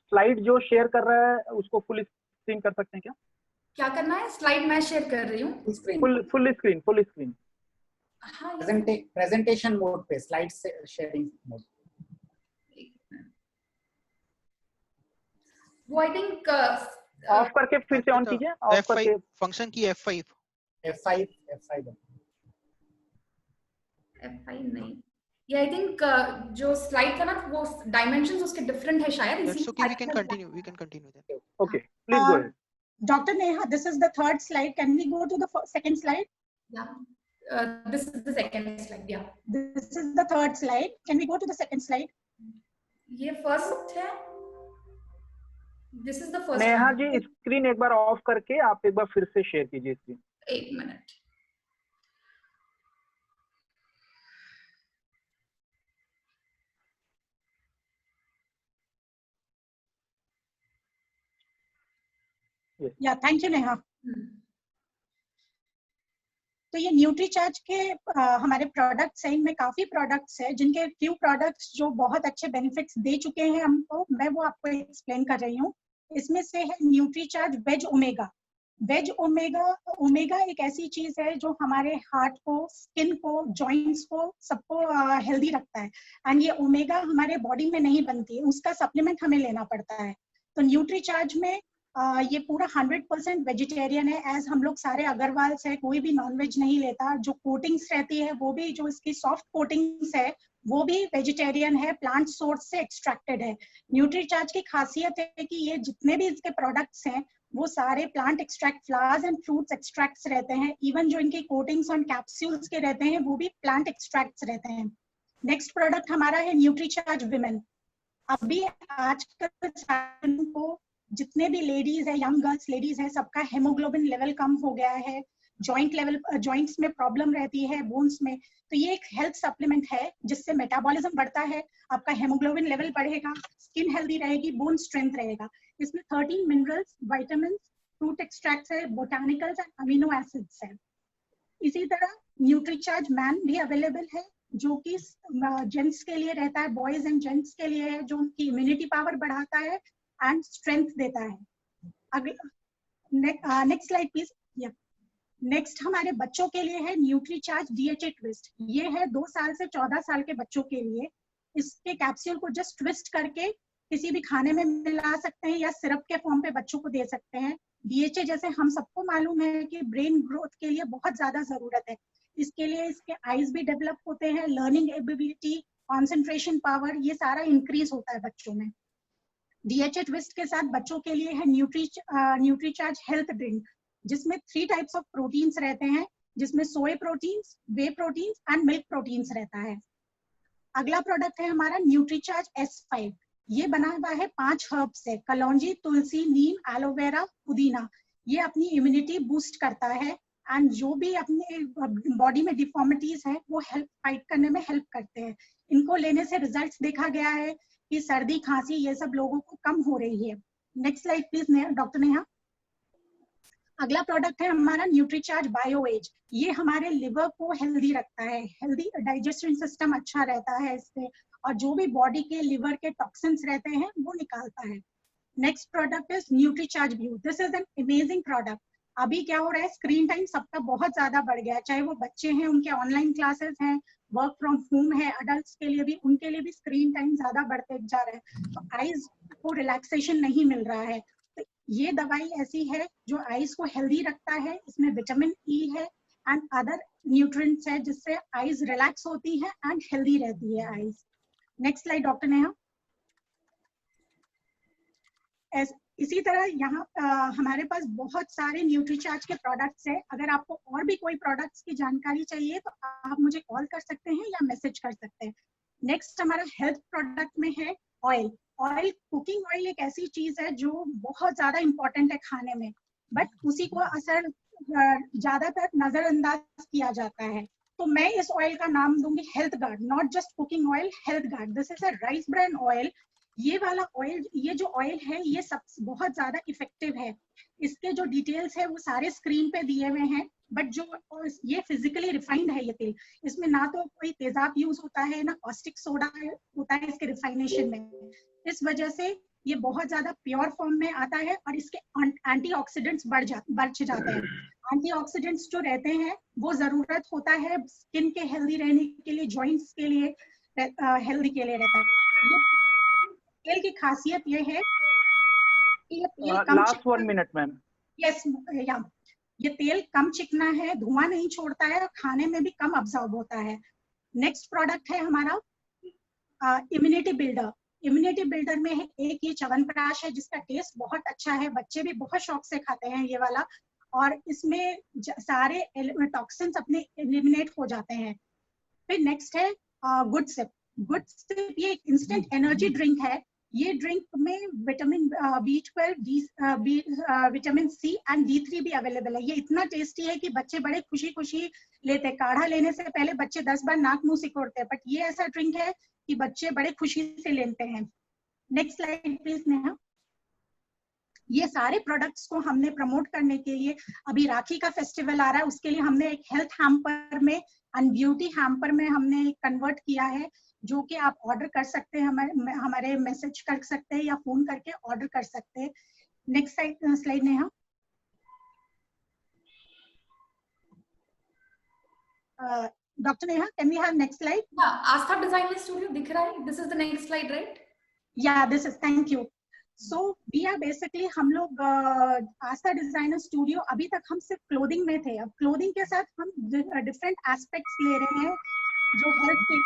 Slide जो शेयर कर रहा है उसको फुल स्क्रीन कर सकते हैं क्या? क्या करना है? स्लाइड मैं शेयर कर रही हूँ. Full screen. प्रेजेंटेशन मोड पे, स्लाइड शेयरिंग मोड. वो आई थिंक ऑफ करके फिर से ऑन कीजिए, ऑफ करके फंक्शन की F5 F5 नहीं, ये आई थिंक जो स्लाइड था ना वो डायमेंशंस उसके डिफरेंट है शायद, That's okay, we can continue then. Okay, please go ahead. Dr. Neha, this is the third slide. Can we go to the second slide? Yeah. This is the second slide. Yeah. This is the third slide. Can we go to the second slide? ये first है. This is the first. Neha ji screen एक बार of करके आप एक बार फिर से share कीजिए स्क्रीन. एक minute. Yeah, thank you, Neha. तो ये न्यूट्रीचार्ज के हमारे प्रोडक्ट्स हैं, इनमें काफी प्रोडक्ट्स हैं जिनके फ्यू प्रोडक्ट्स जो बहुत अच्छे बेनिफिट्स दे चुके हैं हमको, मैं वो आपको एक्सप्लेन कर रही हूँ. इसमें से है Nutricharge veg omega. Veg omega एक ऐसी चीज है जो हमारे हार्ट को, स्किन को, जॉइंट्स को, सबको हेल्दी रखता है. एंड ये ओमेगा हमारे बॉडी में नहीं बनती है, उसका सप्लीमेंट हमें लेना पड़ता है. तो न्यूट्रीचार्ज में ये पूरा 100% वेजिटेरियन है. एज हम लोग सारे अग्रवाल से कोई भी नॉनवेज नहीं लेता. जो कोटिंग्स रहती है वो भी, जो इसकी सॉफ्ट कोटिंग्स है वो भी वेजिटेरियन है, प्लांट सोर्स से एक्सट्रैक्टेड है. न्यूट्रीचार्ज की खासियत है कि ये जितने भी इसके प्रोडक्ट्स हैं वो सारे plant extract, flowers and fruits extracts रहते हैं. इवन जो इनकी कोटिंग्स और कैप्सूल्स के रहते हैं वो भी प्लांट एक्सट्रैक्ट्स रहते हैं. नेक्स्ट प्रोडक्ट हमारा है न्यूट्रीचार्ज विमेन. अभी आजकल को जितने भी लेडीज है, यंग गर्ल्स लेडीज है, सबका हेमोग्लोबिन लेवल कम हो गया है. जॉइंट्स में प्रॉब्लम रहती है, बोन्स में. तो ये एक हेल्थ सप्लीमेंट है जिससे मेटाबॉलिज्म बढ़ता है, आपका हेमोग्लोबिन लेवल बढ़ेगा, स्किन हेल्दी रहेगी, बोन स्ट्रेंथ रहेगा. इसमें 13 मिनरल्स, विटामिन, फ्रूट एक्सट्रैक्ट्स है, बोटानिकल्स एंड अमीनो एसिड्स है. इसी तरह न्यूट्रीचार्ज मैन भी अवेलेबल है जो कि जेंट्स के लिए रहता है, बॉयज एंड जेंट्स के लिए है, जो उनकी इम्यूनिटी पावर बढ़ाता है एंड स्ट्रेंथ देता है. Next slide please. नेक्स्ट हमारे बच्चों के लिए है न्यूट्रीचार्ज DHA ट्विस्ट. ये है 2 साल से 14 साल के बच्चों के लिए. इसके कैप्सूल को जस्ट ट्विस्ट करके किसी भी खाने में मिला सकते हैं या सिरप के फॉर्म पे बच्चों को दे सकते हैं. DHA जैसे हम सबको मालूम है कि ब्रेन ग्रोथ के लिए बहुत ज्यादा जरूरत है. इसके लिए इसके आईज भी डेवलप होते हैं, लर्निंग एबिलिटी, कॉन्सेंट्रेशन पावर, ये सारा इंक्रीज होता है बच्चों में. DHA ट्विस्ट के साथ बच्चों के लिए है न्यूट्रीचार्ज हेल्थ ड्रिंक, जिसमें 3 टाइप्स ऑफ प्रोटीन्स रहते हैं, जिसमें soy proteins, whey proteins and milk proteins रहता है. अगला प्रोडक्ट है हमारा न्यूट्रीचार्ज S5. ये बना हुआ है 5 हर्ब से, कलौंजी, तुलसी, नीम, एलोवेरा, पुदीना. ये अपनी इम्यूनिटी बूस्ट करता है एंड जो भी अपने बॉडी में डिफॉर्मिटीज है वो हेल्प फाइट करने में हेल्प करते हैं. इनको लेने से रिजल्ट्स देखा गया है कि सर्दी, खांसी ये सब लोगों को कम हो रही है. Next slide please doctor Neha. अगला प्रोडक्ट है हमारा न्यूट्रीचार्ज बायोएज. ये हमारे लिवर को हेल्दी रखता है, हेल्दी डाइजेशन सिस्टम अच्छा रहता है इससे, और जो भी बॉडी के लिवर के टॉक्सिन्स रहते हैं वो निकालता है. Next product is Nutricharge blue. This is an amazing product. अभी क्या हो रहा है, स्क्रीन टाइम सबका बहुत ज्यादा बढ़ गया है, चाहे वो बच्चे हैं, उनके ऑनलाइन क्लासेस हैं, वर्क फ्रॉम होम है, अडल्ट्स के लिए भी, उनके लिए भी स्क्रीन टाइम ज्यादा बढ़ते जा रहा है. तो आईज को रिलैक्सेशन नहीं मिल रहा है. तो ये दवाई ऐसी है जो आईज को हेल्दी रखता है. इसमें विटामिन ई है एंड अदर न्यूट्रिएंट्स है जिससे आईज रिलैक्स होती है एंड हेल्दी रहती है eyes. Next slide doctor Neha. इसी तरह यहाँ हमारे पास बहुत सारे न्यूट्रीचार्ज के प्रोडक्ट्स हैं. अगर आपको और भी कोई प्रोडक्ट्स की जानकारी चाहिए तो आप मुझे कॉल कर सकते हैं या मैसेज कर सकते हैं. नेक्स्ट हमारा हेल्थ प्रोडक्ट में है ऑयल. ऑयल, कुकिंग ऑयल एक ऐसी चीज है जो बहुत ज्यादा इंपॉर्टेंट है खाने में, बट उसी को असर ज्यादातर नजरअंदाज किया जाता है. तो मैं इस ऑयल का नाम दूंगी health guard. Not just cooking oil, health guard. This is a rice brand oil. ये वाला ऑयल, ये जो ऑयल है ये सब बहुत ज्यादा इफेक्टिव है. इसके जो डिटेल्स है वो सारे स्क्रीन पे दिए हुए हैं, बट जो ये फिजिकली रिफाइंड है ये तेल. इसमें ना तो कोई तेजाब यूज होता है, ना कॉस्टिक सोडा होता है इसके रिफाइनेशन में. इस वजह से ये बहुत ज्यादा प्योर फॉर्म में आता है और इसके एंटीऑक्सीडेंट्स बढ़ जाते हैं. एंटीऑक्सीडेंट्स जो रहते हैं वो जरूरत होता है स्किन के हेल्दी रहने के लिए, जॉइंट्स के लिए हेल्दी के लिए रहता है. ये तेल की खासियत ये है ये तेल कम लास्ट 1 मिनट मैम। यस या ये तेल कम चिकना है, धुआं नहीं छोड़ता है और खाने में भी कम अब्जॉर्ब होता है। नेक्स्ट प्रोडक्ट है हमारा इम्यूनिटी बिल्डर। इम्यूनिटी बिल्डर में एक ये च्यवनप्राश है जिसका टेस्ट बहुत अच्छा है, बच्चे भी बहुत शौक से खाते हैं ये वाला, और इसमें सारे टॉक्सिन्स अपने एलिमिनेट हो जाते हैं। फिर नेक्स्ट है गुड सिप। गुड सिप ये एक इंस्टेंट एनर्जी ड्रिंक है। ये ड्रिंक में vitamin B12, vitamin C and D3 भी अवेलेबल है। ये इतना टेस्टी है कि बच्चे बड़े खुशी खुशी लेते हैं। काढ़ा लेने से पहले बच्चे 10 बार नाक मुंह सिकोड़ते हैं, बट ये ऐसा ड्रिंक है कि बच्चे बड़े खुशी से लेते हैं। Next slide please Neha. ये सारे प्रोडक्ट्स को हमने प्रमोट करने के लिए, अभी राखी का फेस्टिवल आ रहा है, उसके लिए हमने एक हेल्थ हैम्पर में एंड ब्यूटी हैम्पर में हमने कन्वर्ट किया है, जो कि आप ऑर्डर कर सकते हैं, हमारे मैसेज कर सकते हैं या फोन करके ऑर्डर कर सकते हैं। Next slide Neha. Doctor Neha, can we have next slide? Aastha designer studio दिख रहा है? This is the next slide right? या this is, thank you. So we are basically, हम लोग आस्था डिजाइनर स्टूडियो अभी तक हम सिर्फ क्लोथिंग में थे, अब क्लोथिंग के साथ हम डिफरेंट एस्पेक्ट्स ले रहे हैं जो हेल्थ के।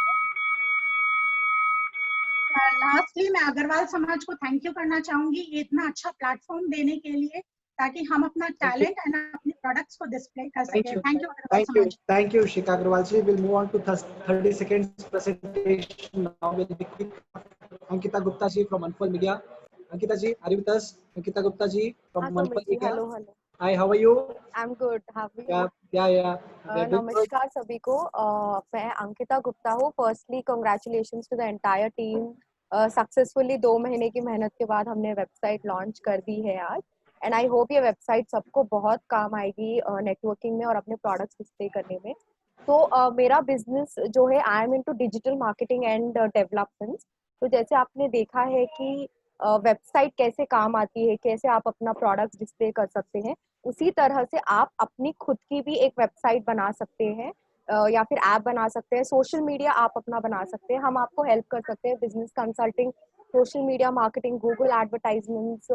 लास्टली मैं अग्रवाल समाज को थैंक यू करना चाहूंगी ये इतना अच्छा प्लेटफॉर्म देने के लिए, ताकि हम अपना टैलेंट एंड अपने प्रोडक्ट्स को डिस्प्ले कर सकें। थैंक यू अग्रवाल समाज। Thank you, Shikha Agrawal ji. We'll move on to 30 seconds presentation now. Will be quick. Ankita Gupta ji from Anfal Media. Ankita ji, are you with us? Ankita Gupta ji from Anfal Media. hello. Hi, how are you? I'm good. How are you? Yeah. नमस्कार सभी को। मैं अंकिता गुप्ता हूँ। Firstly congratulations to the entire team. Successfully 2 महीने की मेहनत के बाद हमने वेबसाइट लॉन्च कर दी है आज, एंड आई होप ये वेबसाइट सबको बहुत काम आएगी नेटवर्किंग में और अपने प्रोडक्ट्स डिस्प्ले करने में। तो मेरा बिजनेस जो है, I am into digital marketing and development. तो जैसे आपने देखा है कि वेबसाइट कैसे काम आती है, कैसे आप अपना प्रोडक्ट डिस्प्ले कर सकते हैं, उसी तरह से आप अपनी खुद की भी एक वेबसाइट बना सकते हैं या फिर ऐप बना सकते हैं। सोशल मीडिया आप अपना बना सकते हैं, हम आपको हेल्प कर सकते हैं, business consulting, social media marketing, Google advertisements,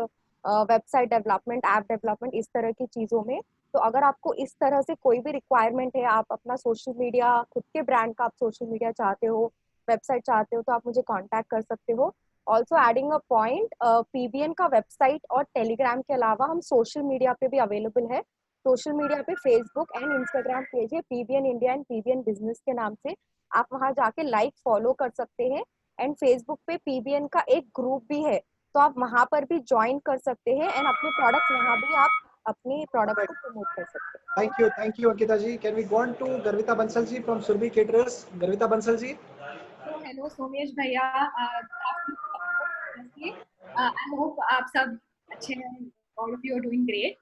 website development, app development, इस तरह की चीज़ों में। तो अगर आपको इस तरह से कोई भी रिक्वायरमेंट है, आप अपना सोशल मीडिया, खुद के ब्रांड का आप सोशल मीडिया चाहते हो, वेबसाइट चाहते हो, तो आप मुझे कॉन्टैक्ट कर सकते हो। Also adding a point, PBN का वेबसाइट और टेलीग्राम के अलावा हम सोशल मीडिया पे भी अवेलेबल है। सोशल मीडिया पे फेसबुक एंड इंस्टाग्राम पेज है PBN India and PBN business के नाम से, आप वहां जाके लाइक फॉलो कर सकते हैं। एंड फेसबुक पे PBN का एक ग्रुप भी है, तो आप वहां पर भी ज्वाइन कर सकते हैं एंड अपने प्रोडक्ट वहां भी आप अपने प्रोडक्ट को प्रमोट कर सकते हैं। Thank you, Ankita ji. Can we go on to Garvita Bansal ji from Surbhi Caterers? Garvita Bansal ji. Hello Somesh भैया, आई होप आप सब अच्छे हैं, all of you are doing great.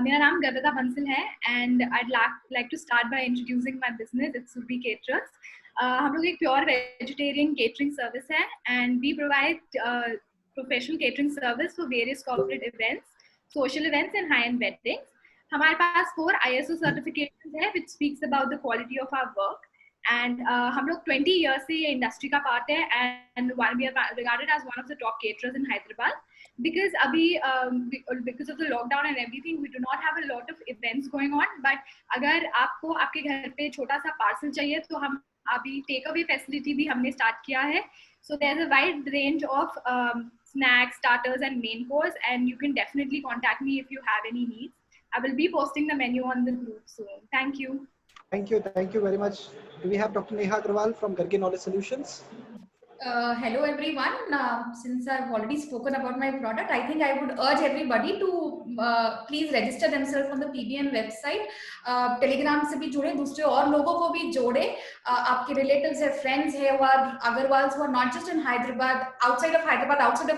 मेरा नाम गर्विता बंसल है and I'd like to start by introducing my business. It's Surbhi Caterers. हम लोग एक प्योर वेजिटेरियन केटरिंग सर्विस है and we provide professional catering service for various corporate events, social events and high end weddings. हमारे पास 4 ISO certifications है which speaks about the quality of our work. And हम लोग 20 years से ये industry का part है and we are regarded as one of the top caterers in Hyderabad because अभी because of the lockdown and everything we do not have a lot of events going on, but अगर आपको आपके घर पे छोटा सा parcel चाहिए तो हम अभी टेक अवे फैसिलिटी भी हमने स्टार्ट किया है। So there's a wide range of snacks, starters and main course, and you can definitely contact me if you have any needs. I will be posting the menu on the group soon. Thank you. Thank you very much. Do we have Dr. Neha Agrawal from Gargi Knowledge Solutions? Hello everyone. Since I've already spoken about my product, I think I would urge everybody to please register themselves on the PBN website. Telegram से भी जोड़े, दूसरे और लोगों को भी जोड़े, आपके relatives है, friends है, who are Agarwals who are not just in Hyderabad, outside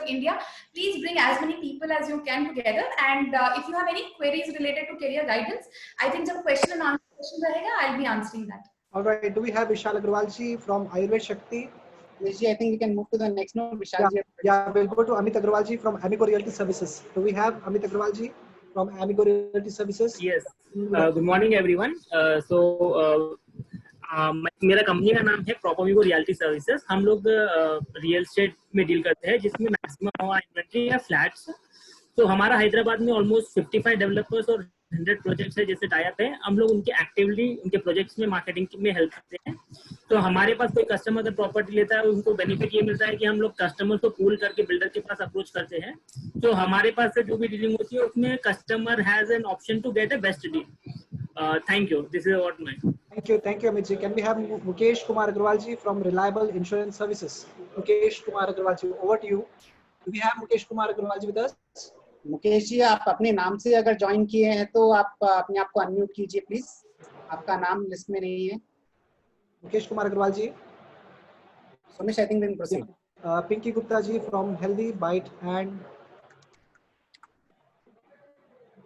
of India. Please bring as many people as you can together. And if you have any queries related to career guidance, I think जब question and answer session रहेगा, I'll be answering that. All right. Do we have Vishal Agrawal ji from Ayurved Shakti? Yes, I think we can move to the next one. Vishal ji. Yeah, we'll go to Amit Agrawal ji from Amigo Realty Services. Do we have Amit Agrawal ji from Amigo Realty Services? Yes. Good morning everyone. मेरा company का नाम है Amigo Realty Services. हम लोग real estate में deal करते हैं जिसमें मैक्सिमम हमारा इन्वेंटरी है फ्लैट्स, तो हमारा हैदराबाद में ऑलमोस्ट 55 डेवलपर्स और 100 प्रोजेक्ट्स है जैसे टाइप है, हम लोग उनके एक्टिवली उनके प्रोजेक्ट्स में मार्केटिंग में हेल्प करते हैं। तो हमारे पास कोई कस्टमर अगर प्रॉपर्टी लेता है उनको बेनिफिट ये मिलता है कि हम लोग कस्टमर को पूल करके बिल्डर के पास अप्रोच करते हैं। तो हमारे पास से जो भी डीलिंग होती है उसमें customer has an option to get a best deal. Thank you, this is what my. Thank you, Amit ji. Can we have Mukesh Kumar Agrawal ji from Reliable Insurance Services? Mukesh Kumar Agrawal ji, over to you. Do we have Mukesh Kumar Agrawal ji with us? Mukesh ji, आप अपने नाम से अगर join किए हैं तो आप अपने आप को अनम्यूट कीजिए प्लीज, आपका नाम लिस्ट में नहीं है। मुकेश कुमार अग्रवाल जी। Somesh, I think then proceed. Pinky Gupta ji from Healthy Bite and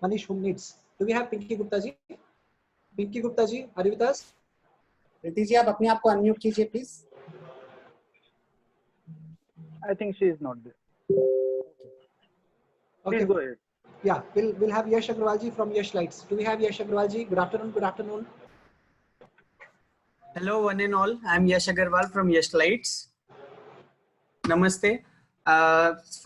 Manish Home Needs. Do we have Pinky Gupta ji? Pinky Gupta ji, are you with us? Preeti ji, आप अपने आप को अनम्यूट कीजिए please. I think she is not there. Please go ahead. Yeah, we'll have Yash Agrawal ji from Yash Lights. Do we have Yash Agrawal ji? Good afternoon. Good afternoon. Hello, one and all. I'm Yash Agarwal from Yash Lights. Namaste.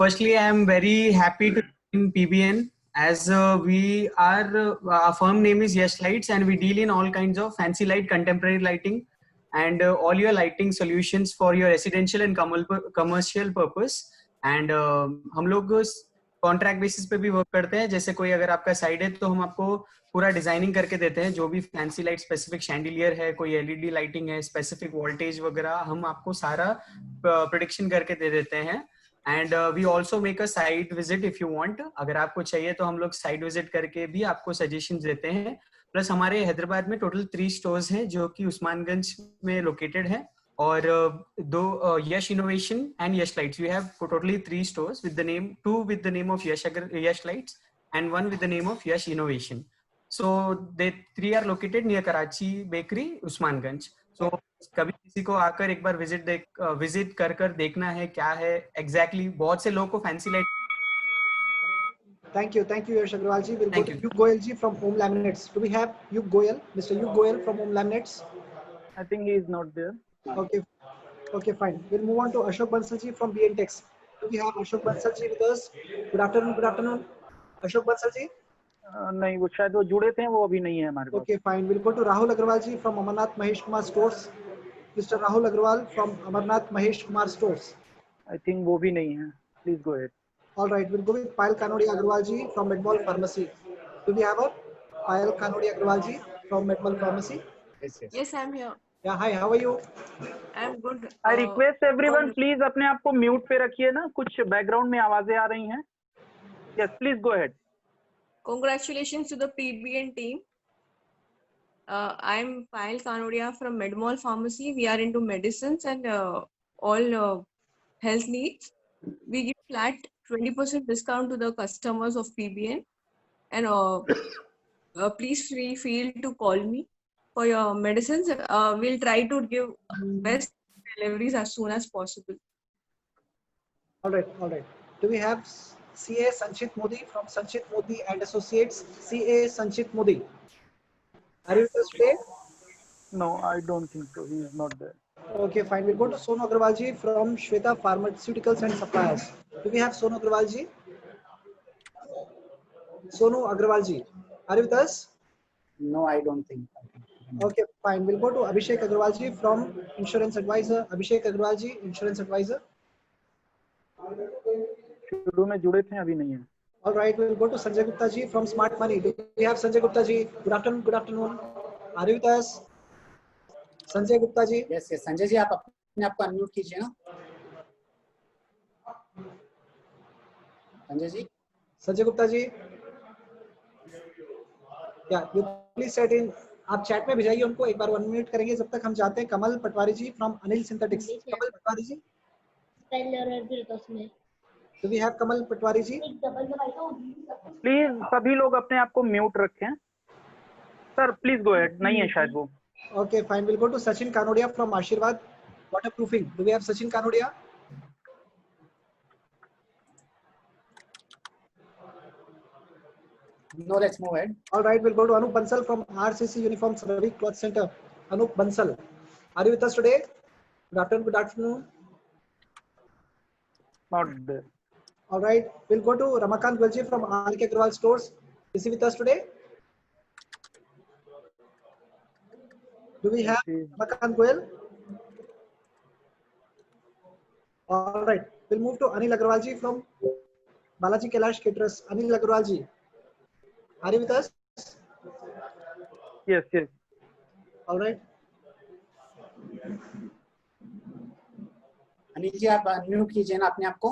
Firstly, I am very happy to be in PBN as our firm name is Yash Lights and we deal in all kinds of fancy light, contemporary lighting and all your lighting solutions for your residential and commercial purpose. And हम लोग contract basis पे भी work करते हैं। जैसे कोई अगर आपका साइड है तो हम आपको पूरा डिजाइनिंग करके देते हैं, जो भी फैंसी लाइट, स्पेसिफिक शैंडिलियर है, कोई एलईडी लाइटिंग है, स्पेसिफिक वोल्टेज वगैरह हम आपको सारा प्रेडिक्शन करके दे देते हैं। And we also make a site visit if you want, अगर आपको चाहिए तो हम लोग साइट विजिट करके भी आपको सजेशन देते हैं। प्लस हमारे हैदराबाद में टोटल 3 स्टोर्स हैं जो कि उस्मानगंज में लोकेटेड है और दो Yash innovation and Yash lights. We have totally 3 stores with the name, 2 with the name of Yash lights and 1 with the name of Yash Innovation. So they 3 are located near Karachi Bakery, Usmanganj. So कभी किसी को आकर एक बार visit कर देखना है क्या है एग्जैक्टली। बहुत से लोगों को fancy light. Thank you Yash Agrawal ji. We'll go to Yug Goyal ji from Home Laminates. Do we have Yug Goyal, Mr. Yug Goyal from Home Laminates? I think he is not there. Okay, fine. We'll move on to Ashok Bansal ji from BN Tex. Do we have Ashok Bansal ji with us? Good afternoon. Ashok Bansal ji? नहीं, वो शायद वो जुड़े थे, वो अभी नहीं है हमारे पास। Okay, fine. We'll go to Rahul Agrawal ji from Amarnath Mahesh Kumar Stores. Mr. Rahul Agrawal from Amarnath Mahesh Kumar Stores. I think वो भी नहीं है। Please go ahead. All right, we'll go with Payal Kanodia Agrawal ji from Medmol Pharmacy. Do we have a Payal Kanodia Agrawal ji from Medmol Pharmacy? Yes, I'm here. Yeah, hi. How are you? I'm good. I request everyone, please अपने आप को mute पे रखिए ना, कुछ background में आवाजें आ रही हैं। Yes, please go ahead. Congratulations to the PBN team. I'm Payal Kanodia from Medmol Pharmacy. We are into medicines and all health needs. We give flat 20% discount to the customers of PBN. And please feel to call me for your medicines. We'll try to give best deliveries as soon as possible. All right. Do we have CA Sanchit Modi from Sanchit Modi and Associates? CA Sanchit Modi, are you with us today? No, I don't think so. He is not there. Okay, fine. We'll go to Sonu Agrawal ji from Shweta Pharmaceuticals and Suppliers. Do we have Sonu Agrawal ji? Sonu Agrawal ji, are you with us? No, I don't think. Okay, fine. We'll go to Abhishek Agrawal ji from Insurance Advisor. Abhishek Agrawal ji, Insurance Advisor. शुरू में जुड़े थे, अभी नहीं है। All right, we'll go to Sanjay Gupta ji from Smart Money. Do we have Sanjay Gupta ji? Good afternoon. Are you with us? Sanjay Gupta ji? Yes, Sanjay ji, आप अपने आप को अनम्यूट कीजिए ना। Sanjay Gupta ji? Yeah, you please set in. आप chat में भेजाइए उनको, एक बार 1 मिनट करेंगे। जब तक हम जाते हैं Kamal Patwari ji from Anil synthetics. Kamal Patwari ji? Do we have Kamal Patwari ji? Please सभी लोग अपने आप को म्यूट रखें। सर प्लीज गो अहेड, नहीं है शायद वो। Okay, fine. We'll go to Sachin Kanodia from Ashirwad Waterproofing. Do we have Sachin Kanodia? No, let's move ahead. All right, we'll go to Anup Bansal from RCC Uniform Ravi Cloth Center. Anup Bansal, are you with us today? Good afternoon. Not there. All right, we'll go to Ramakant Gwalji from RK Agrawal Stores. Is he with us today? Do we have Ramakant Goyal? All right, we'll move to Anil Agrawal ji from Balaji Kailash Caterers. Anil Agrawal ji, are you with us? Yes, yes. All right. Anil ji आप unmute कीजिए ना अपने आप को.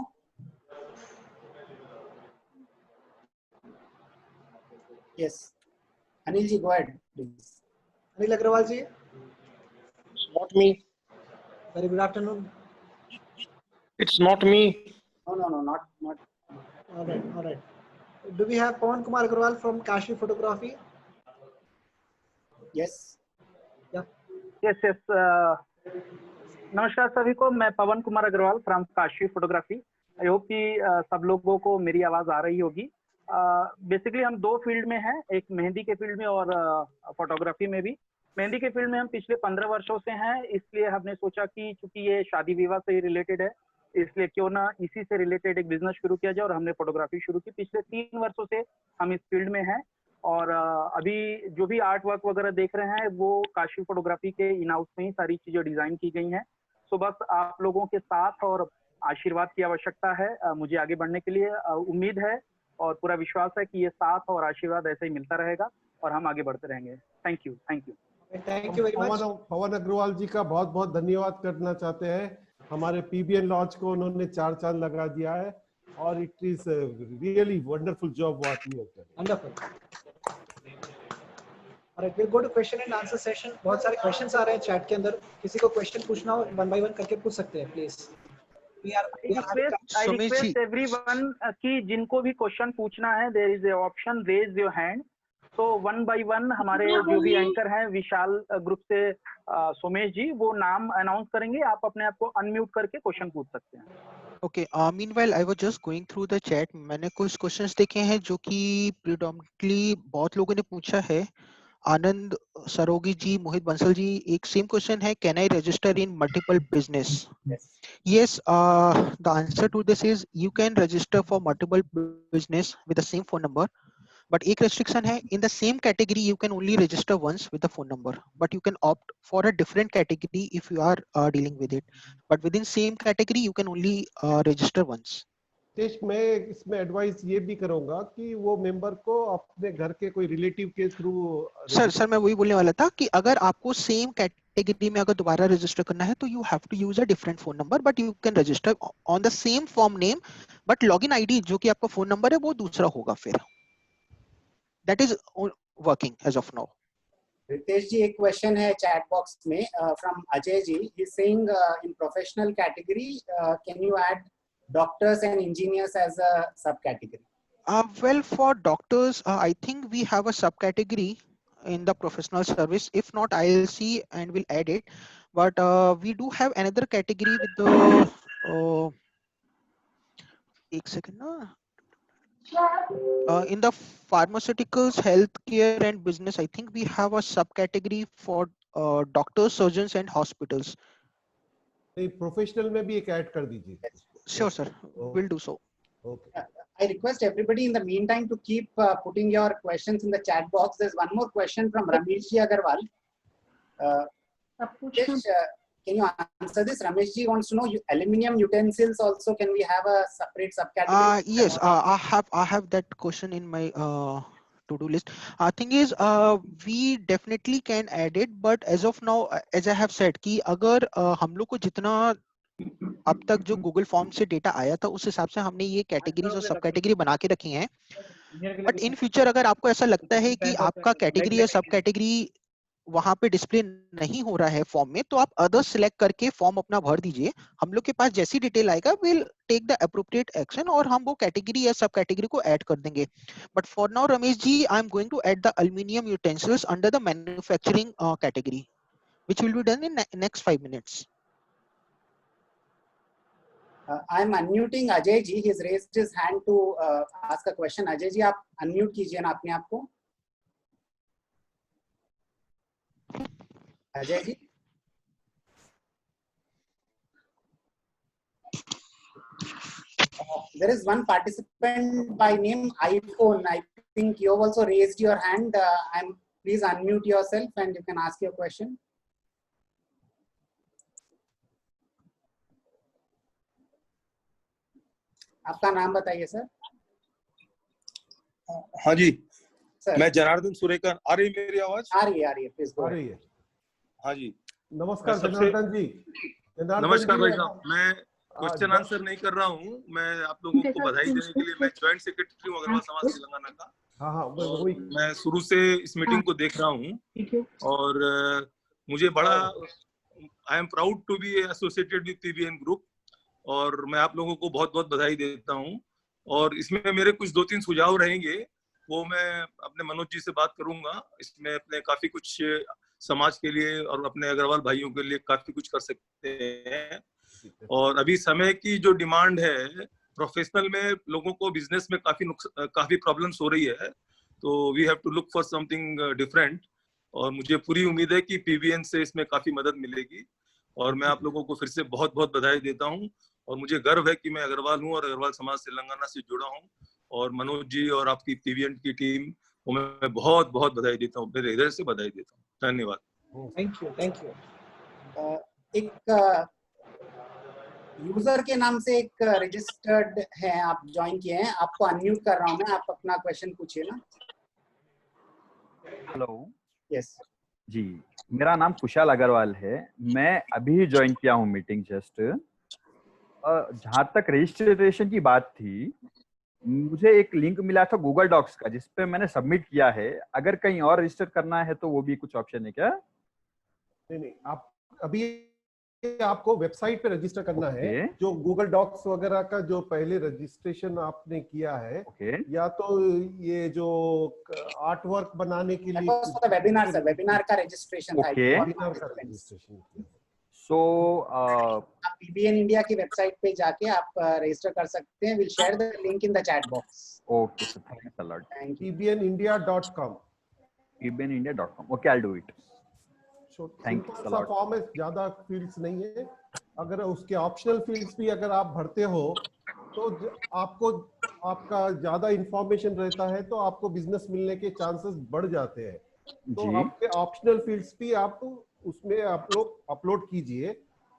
Yes, Anil ji, go ahead, please. Anil Agrawal ji. Not me. Very good afternoon. It's not me. No, not. All right. Do we have Pawan Kumar Agrawal from Kashi Photography? Yes. Yeah. Yes. नमस्कार सभी को, मैं Pawan Kumar Agarwal from Kashi photography. I hope कि सब लोगों को मेरी आवाज आ रही होगी. बेसिकली हम दो फील्ड में हैं, एक मेहंदी के फील्ड में और फोटोग्राफी में भी. मेहंदी के फील्ड में हम पिछले 15 वर्षों से हैं, इसलिए हमने सोचा कि चूंकि ये शादी विवाह से ही रिलेटेड है, इसलिए क्यों ना इसी से रिलेटेड एक बिजनेस शुरू किया जाए, और हमने फोटोग्राफी शुरू की. पिछले 3 वर्षों से हम इस फील्ड में हैं, और अभी जो भी आर्ट वर्क वगैरह देख रहे हैं वो काशी फोटोग्राफी के इन हाउस में ही सारी चीजें डिजाइन की गई हैं. तो बस आप लोगों के साथ और आशीर्वाद की आवश्यकता है मुझे आगे बढ़ने के लिए. उम्मीद है और पूरा विश्वास है कि ये साथ और आशीर्वाद ऐसे ही मिलता रहेगा और हम आगे बढ़ते रहेंगे. Thank you very much. Pawan Agrawal ji का बहुत बहुत धन्यवाद करना चाहते हैं. हमारे पीबीएन लॉन्च को उन्होंने 4 चांद लगा दिया है, और it is really wonderful job what you have done. Wonderful. All right, we'll go to question and answer session. बहुत सारे questions आ रहे हैं chat के अंदर. किसी को question पूछना हो 1 by 1 करके पूछ सकते हैं, please. I request everyone कि जिनको भी क्वेश्चन पूछना है, there is a option raise your hand. So 1 by 1 हमारे जो भी एंकर हैं विशाल ग्रुप से सोमेश जी, वो नाम अनाउंस करेंगे, आप अपने आप को अनम्यूट करके क्वेश्चन पूछ सकते हैं. Okay, meanwhile I was just going through the chat. मैंने कुछ questions देखे हैं जो कि predominantly बहुत लोगों ने पूछा है. आनंद सरोगी जी, मोहित बंसल जी, एक सेम क्वेश्चन है, can I register in multiple business? Yes, the answer to this is you can register for multiple business with the same phone number, but एक restriction है, in the same category you can only register once with the phone number, but you can opt for a different category if you are dealing with it, but within same category you can only register once. मैं इसमें advice ये भी करूंगा कि वो member को अपने घर के कोई रिलेटिव के थ्रू. सर मैं वही बोलने वाला था कि अगर आपको सेम कैटेगरी में अगर दोबारा रजिस्टर करना है तो you have to use a different phone number, but you can register on the same form name, but login ID जो कि आपका फोन नंबर है वो दूसरा होगा. फिर that is working as of now. Ritesh ji, एक क्वेश्चन है चैट बॉक्स में from Ajay ji. He is saying in professional category can you add doctors and engineers as a subcategory? Well, for doctors, I think we have a subcategory in the professional service. If not, I'll see and we'll add it. But we do have another category with the. एक second, in the pharmaceuticals, healthcare, and business, I think we have a subcategory for doctors, surgeons, and hospitals. Professional में भी एक add कर दीजिए. Sure, sir. We'll do so. Okay. I request everybody in the meantime to keep putting your questions in the chat box. There's one more question from Ramesh ji Agarwal. Can you answer this? Ramesh ji wants to know aluminium utensils also. Can we have a separate subcategory? Yes, I have that question in my to-do list. Thing is, we definitely can add it, but as of now, as I have said, कि अगर हम लोग को जितना अब तक जो Google form से डेटा आया था उस हिसाब से हमने ये कैटेगरीज और सब कैटेगरी बना के रखी हैं. बट इन फ्यूचर अगर आपको ऐसा लगता है कि आपका कैटेगरी या सब कैटेगरी वहां पे डिस्प्ले नहीं हो रहा है फॉर्म में, तो आप अदर सिलेक्ट करके फॉर्म अपना भर दीजिए. हम लोग के पास जैसी डिटेल आएगा will take the appropriate action और हम वो कैटेगरी या सब कैटेगरी को ऐड कर देंगे. But for now Ramesh ji, I am going to add the aluminium utensils under the manufacturing category which will be done in next 5 minutes. I'm unmuting Ajay ji. He's raised his hand to ask a question. Ajay ji, आप unmute कीजिए ना अपने आप को. Ajay ji. there is one participant by name iPhone. I think you have also raised your hand. Please unmute yourself and you can ask your question. आपका नाम बताइए sir. हाँ जी सर. मैं जनार्दन सुरेकर. आ रही मेरी आवाज? आ रही है प्लीज. आ रही है. हाँ जी नमस्कार जनार्दन जी. नमस्कार भाई साहब. मैं क्वेश्चन आंसर नहीं कर रहा हूँ. मैं आप लोगों को बधाई देने के लिए, मैं ज्वाइंट सेक्रेटरी हूँ अग्रवाल समाज तेलंगाना का. हाँ मैं शुरू से इस मीटिंग को देख रहा हूँ और मुझे बड़ा I am proud to be associated with PBN group और मैं आप लोगों को बहुत बहुत बधाई देता हूँ. और इसमें मेरे कुछ 2-3 सुझाव रहेंगे, वो मैं अपने मनोज जी से बात करूंगा. इसमें अपने काफी कुछ समाज के लिए और अपने अग्रवाल भाइयों के लिए काफी कुछ कर सकते हैं. और अभी समय की जो डिमांड है, प्रोफेशनल में लोगों को बिजनेस में काफी प्रॉब्लम्स हो रही है, तो we have to look for something different. और मुझे पूरी उम्मीद है कि पीबीएन से इसमें काफी मदद मिलेगी. और मैं आप लोगों को फिर से बहुत बहुत बधाई देता हूँ. और मुझे गर्व है कि मैं अग्रवाल हूँ और अग्रवाल समाज तेलंगाना से जुड़ा हूँ. और मनोज जी और आपकी पीबीएन की टीम को मैं बहुत बहुत बधाई देता हूँ. मेरे हृदय से बधाई देता हूँ. धन्यवाद. Thank you. एक यूजर के नाम से एक रजिस्टर्ड है, आप ज्वाइन किए हैं. आपको अनम्यूट कर रहा हूं मैं. आप अपना क्वेश्चन पूछिए ना. हेलो. यस जी, मेरा नाम कुशाल अग्रवाल है. मैं अभी ज्वाइन किया हूँ मीटिंग जस्ट. जहाँ तक रजिस्ट्रेशन की बात थी, मुझे एक लिंक मिला था गूगल डॉक्स का जिसपे मैंने सबमिट किया है. अगर कहीं और रजिस्टर करना है तो वो भी कुछ ऑप्शन है क्या? नहीं, आप अभी आपको वेबसाइट पे रजिस्टर करना है. जो गूगल डॉक्स वगैरह का जो पहले रजिस्ट्रेशन आपने किया है, या तो ये जो आर्ट वर्क बनाने के लिए वेबिनार का रजिस्ट्रेशन था. वेबिनार का रजिस्ट्रेशन. सो आप पीबीएन इंडिया की वेबसाइट पे जाके आप रजिस्टर कर सकते हैं. Will share the link in the chat box. Okay sir, thanks a lot. pbnindia.com. pbnindia.com. Okay, I will do it. Simple सा फॉर्म है, ज्यादा फील्ड्स नहीं है. अगर उसके ऑप्शनल फील्ड्स भी अगर आप भरते हो तो आपको आपका ज्यादा इंफॉर्मेशन रहता है तो आपको बिजनेस मिलने के चांसेस बढ़ जाते हैं. तो आपके ऑप्शनल फील्ड्स भी आप उसमें अपलोड कीजिए.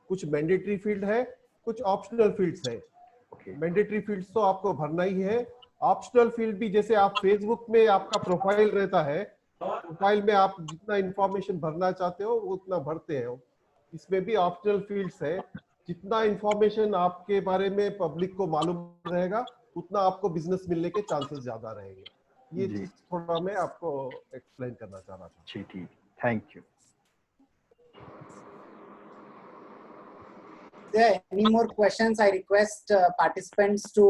कुछ मैंडेटरी फील्ड है, कुछ ऑप्शनल फील्ड्स है. मैंडेटरी फील्ड्स तो आपको भरना ही है. ऑप्शनल फील्ड भी, जैसे आप फेसबुक में आपका प्रोफाइल रहता है, प्रोफाइल में आप जितना इंफॉर्मेशन भरना चाहते हो उतना भरते हो. इसमें भी ऑप्शनल फील्ड्स है. जितना इंफॉर्मेशन आपके बारे में पब्लिक को मालूम रहेगा उतना आपको बिजनेस मिलने के चांसेस ज्यादा रहेंगे. ये चीज थोड़ा मैं आपको एक्सप्लेन करना चाह रहा था. ठीक, thank you. If there are any more questions, I request participants to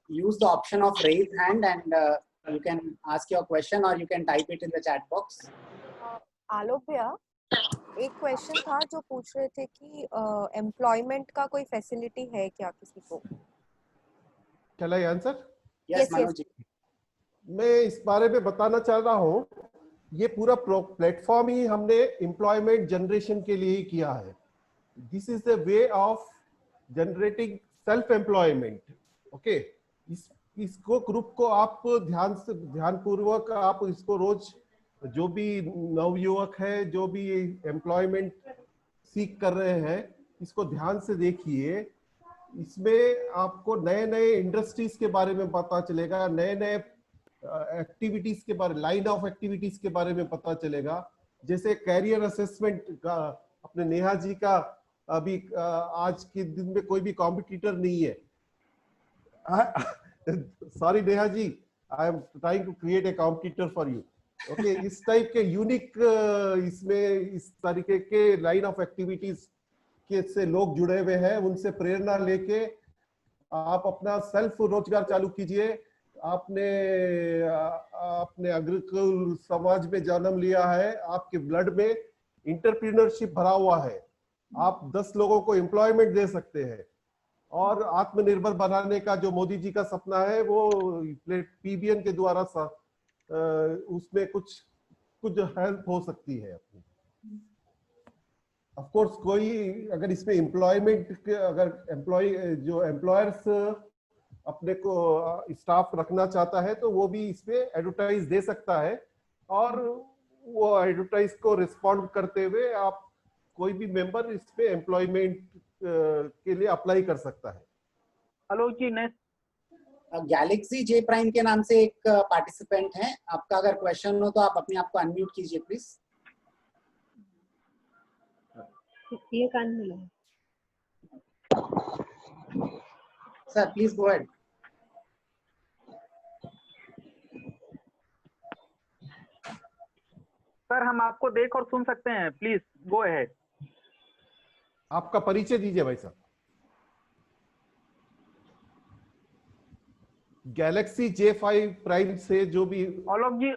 use the option of raise hand and you can ask your question or you can type it in the chat box. आलोक भैया, एक question था जो पूछ रहे थे कि employment का कोई फैसिलिटी है क्या किसी को? Shall I answer? Yes, Manoj ji. मैं इस बारे में बताना चाह रहा हूँ. ये पूरा प्लेटफॉर्म ही हमने एम्प्लॉयमेंट जनरेशन के लिए ही किया है. This is the way of generating self-employment. Okay, इसको ग्रुप को आप ध्यानपूर्वक आप इसको रोज, जो भी नवयुवक है, जो भी एम्प्लॉयमेंट सीख कर रहे हैं, इसको ध्यान से देखिए. इसमें आपको नए नए इंडस्ट्रीज के बारे में पता चलेगा, नए नए एक्टिविटीज के बारे, लाइन ऑफ एक्टिविटीज के बारे में पता चलेगा. जैसे कैरियर असेसमेंट का अपने नेहा जी का अभी आज के दिन में कोई भी कॉम्पिटिटर नहीं है. Sorry Neha ji, I am trying to create a competitor for you. Okay, इस टाइप के यूनिक इसमें इस तरीके के लाइन ऑफ एक्टिविटीज के से लोग जुड़े हुए हैं. उनसे प्रेरणा लेके आप अपना सेल्फ रोजगार चालू कीजिए. आपने अग्रकुल समाज में जन्म लिया है, आपके ब्लड में इंटरप्रीनरशिप भरा हुआ है. आप 10 लोगों को एम्प्लॉयमेंट दे सकते हैं. और आत्मनिर्भर बनाने का जो मोदी जी का सपना है वो पीबीएन के द्वारा उसमें कुछ हेल्प हो सकती है अपनी. ऑफ कोर्स कोई अगर इसमें एम्प्लॉयमेंट, अगर एम्प्लॉयर्स अपने को स्टाफ रखना चाहता है तो वो भी इसमें एडवर्टाइज दे सकता है, और वो एडवर्टाइज को रिस्पॉन्ड करते हुए आप कोई भी मेंबर इस पे एम्प्लॉयमेंट के लिए अप्लाई कर सकता है। हेलो जी, नेक्स्ट गैलेक्सी जे प्राइम के नाम से एक पार्टिसिपेंट है, आपका अगर क्वेश्चन हो तो आप अपने आप को अनम्यूट कीजिए प्लीज। ये कान मिला sir, please go ahead. Sir, हम आपको देख और सुन सकते हैं, प्लीज गो अहेड। आपका परिचय दीजिए भाई साहब। गैलेक्सी J5 प्राइम से जो भी ऑलोक जी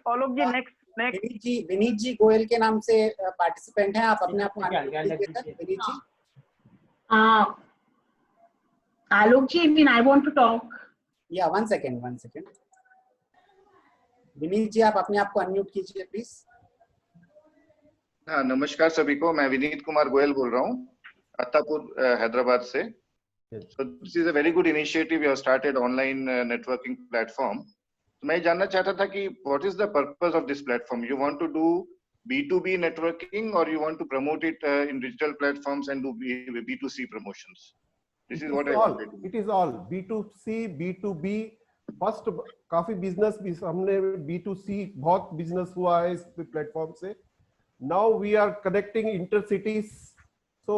नेक्स्ट विनीत जी गोयल के नाम से पार्टिसिपेंट हैं, आप अपने आप को अनम्यूट कीजिए sir. Vineet ji. Alok ji, I mean, I want to talk. या वन सेकेंड। विनीत जी, आप अपने आप को अनम्यूट कीजिए प्लीज। हाँ, नमस्कार सभी को। मैं विनीत कुमार गोयल बोल रहा हूँ, अत्तापुर, हैदराबाद से। So this is a very good initiative you have started, online networking platform. तो मैं जानना चाहता था कि what is the purpose of this platform? You want to do B2B networking or you want to promote it in digital platforms and do B2C promotions? This is what I wanted to know. It is all B2C, B2B। First काफी business भी हमने B2C बहुत business हुआ है इस platform से। Now we are connecting intercities, so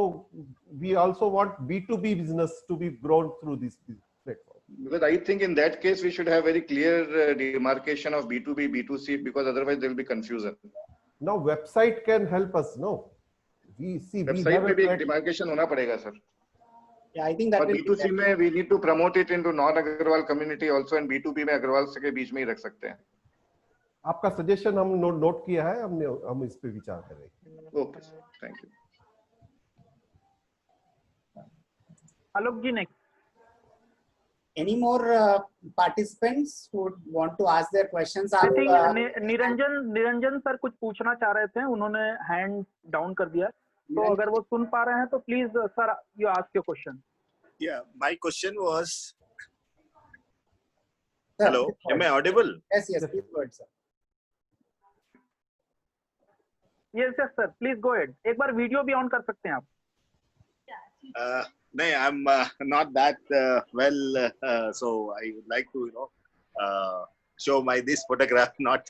we also want B2B business to be grown through this platform. Because I think in that case we should have very clear demarcation of B2B, B2C, because otherwise there will be confusion. Now website can help us, no? We see website में भी demarcation होना पड़ेगा sir. Yeah, I think that will B2C में we need to promote it into non-Agarwal community also, and B2B में अग्रवाल के बीच में ही रख सकते हैं। आपका सजेशन हम नोट किया है, हम इस पे विचार करेंगे। Okay sir, thank you. Alok ji next. Any more participants who want to ask their questions? Niranjan sir कुछ पूछना चाह रहे थे, उन्होंने हैंड डाउन कर दिया, तो अगर वो सुन पा रहे हैं तो please sir you ask your question. Yeah, my question was, hello, am I audible? Yes, please go ahead, sir. Yes, sir, please go ahead. एक बार वीडियो भी ऑन कर सकते हैं आप। No, I'm not that well, so I would like to, show this photograph, not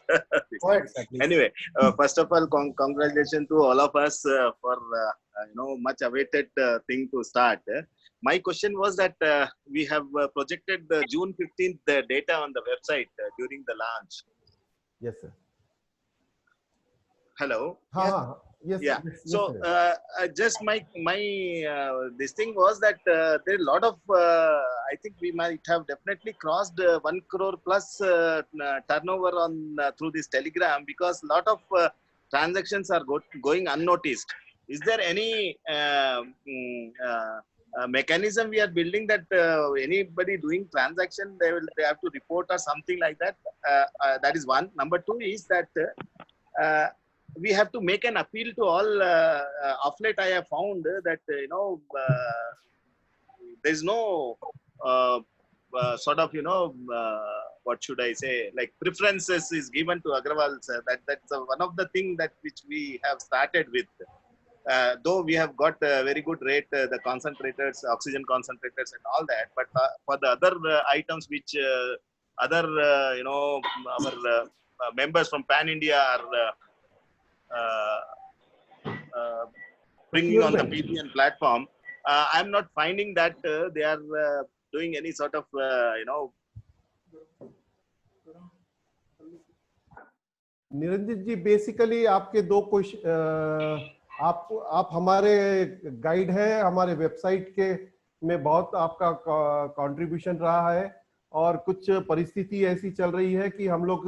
anyway. First of all, congratulations to all of us for much awaited thing to start. My question was that we have projected the June 15th data on the website during the launch. Yes, sir. Hello. Yes. Yeah. Yes, so just my this thing was that there are a lot of I think we might have definitely crossed 1 crore plus turnover on through this Telegram, because a lot of transactions are going unnoticed. Is there any mechanism we are building that anybody doing transaction they have to report or something like that? That is one. Number two is that we have to make an appeal to all. Of late, I have found that there is no sort of what should I say, like preferences is given to Agrawal. That's one of the things that which we have started with. Though we have got a very good rate, the concentrators, oxygen concentrators, and all that, but for the other items which other our members from Pan India are bringing on the PBN platform, I'm not finding that they are doing any sort of Niranjan ji, basically आपके दो question, आप हमारे guide है, हमारे website के में बहुत आपका कंट्रीब्यूशन रहा है, और कुछ परिस्थिति ऐसी चल रही है कि हम लोग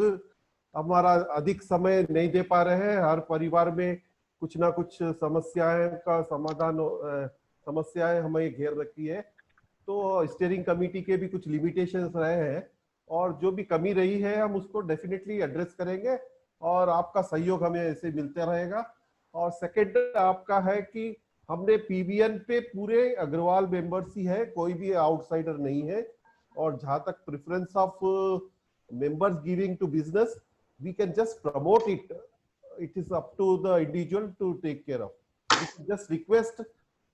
हमारा अधिक समय नहीं दे पा रहे हैं। हर परिवार में कुछ ना कुछ समस्याएं का समाधान, समस्याएं हमें घेर रखी है, तो स्टीयरिंग कमेटी के भी कुछ लिमिटेशंस रहे हैं, और जो भी कमी रही है हम उसको डेफिनेटली एड्रेस करेंगे, और आपका सहयोग हमें ऐसे मिलता रहेगा। और सेकंड आपका है कि हमने पीबीएन पे पूरे अग्रवाल मेंबर्स ही है, कोई भी आउटसाइडर नहीं है, और जहाँ तक preference of members giving to business, we can just promote it. It is up to the individual to take care of. We can just request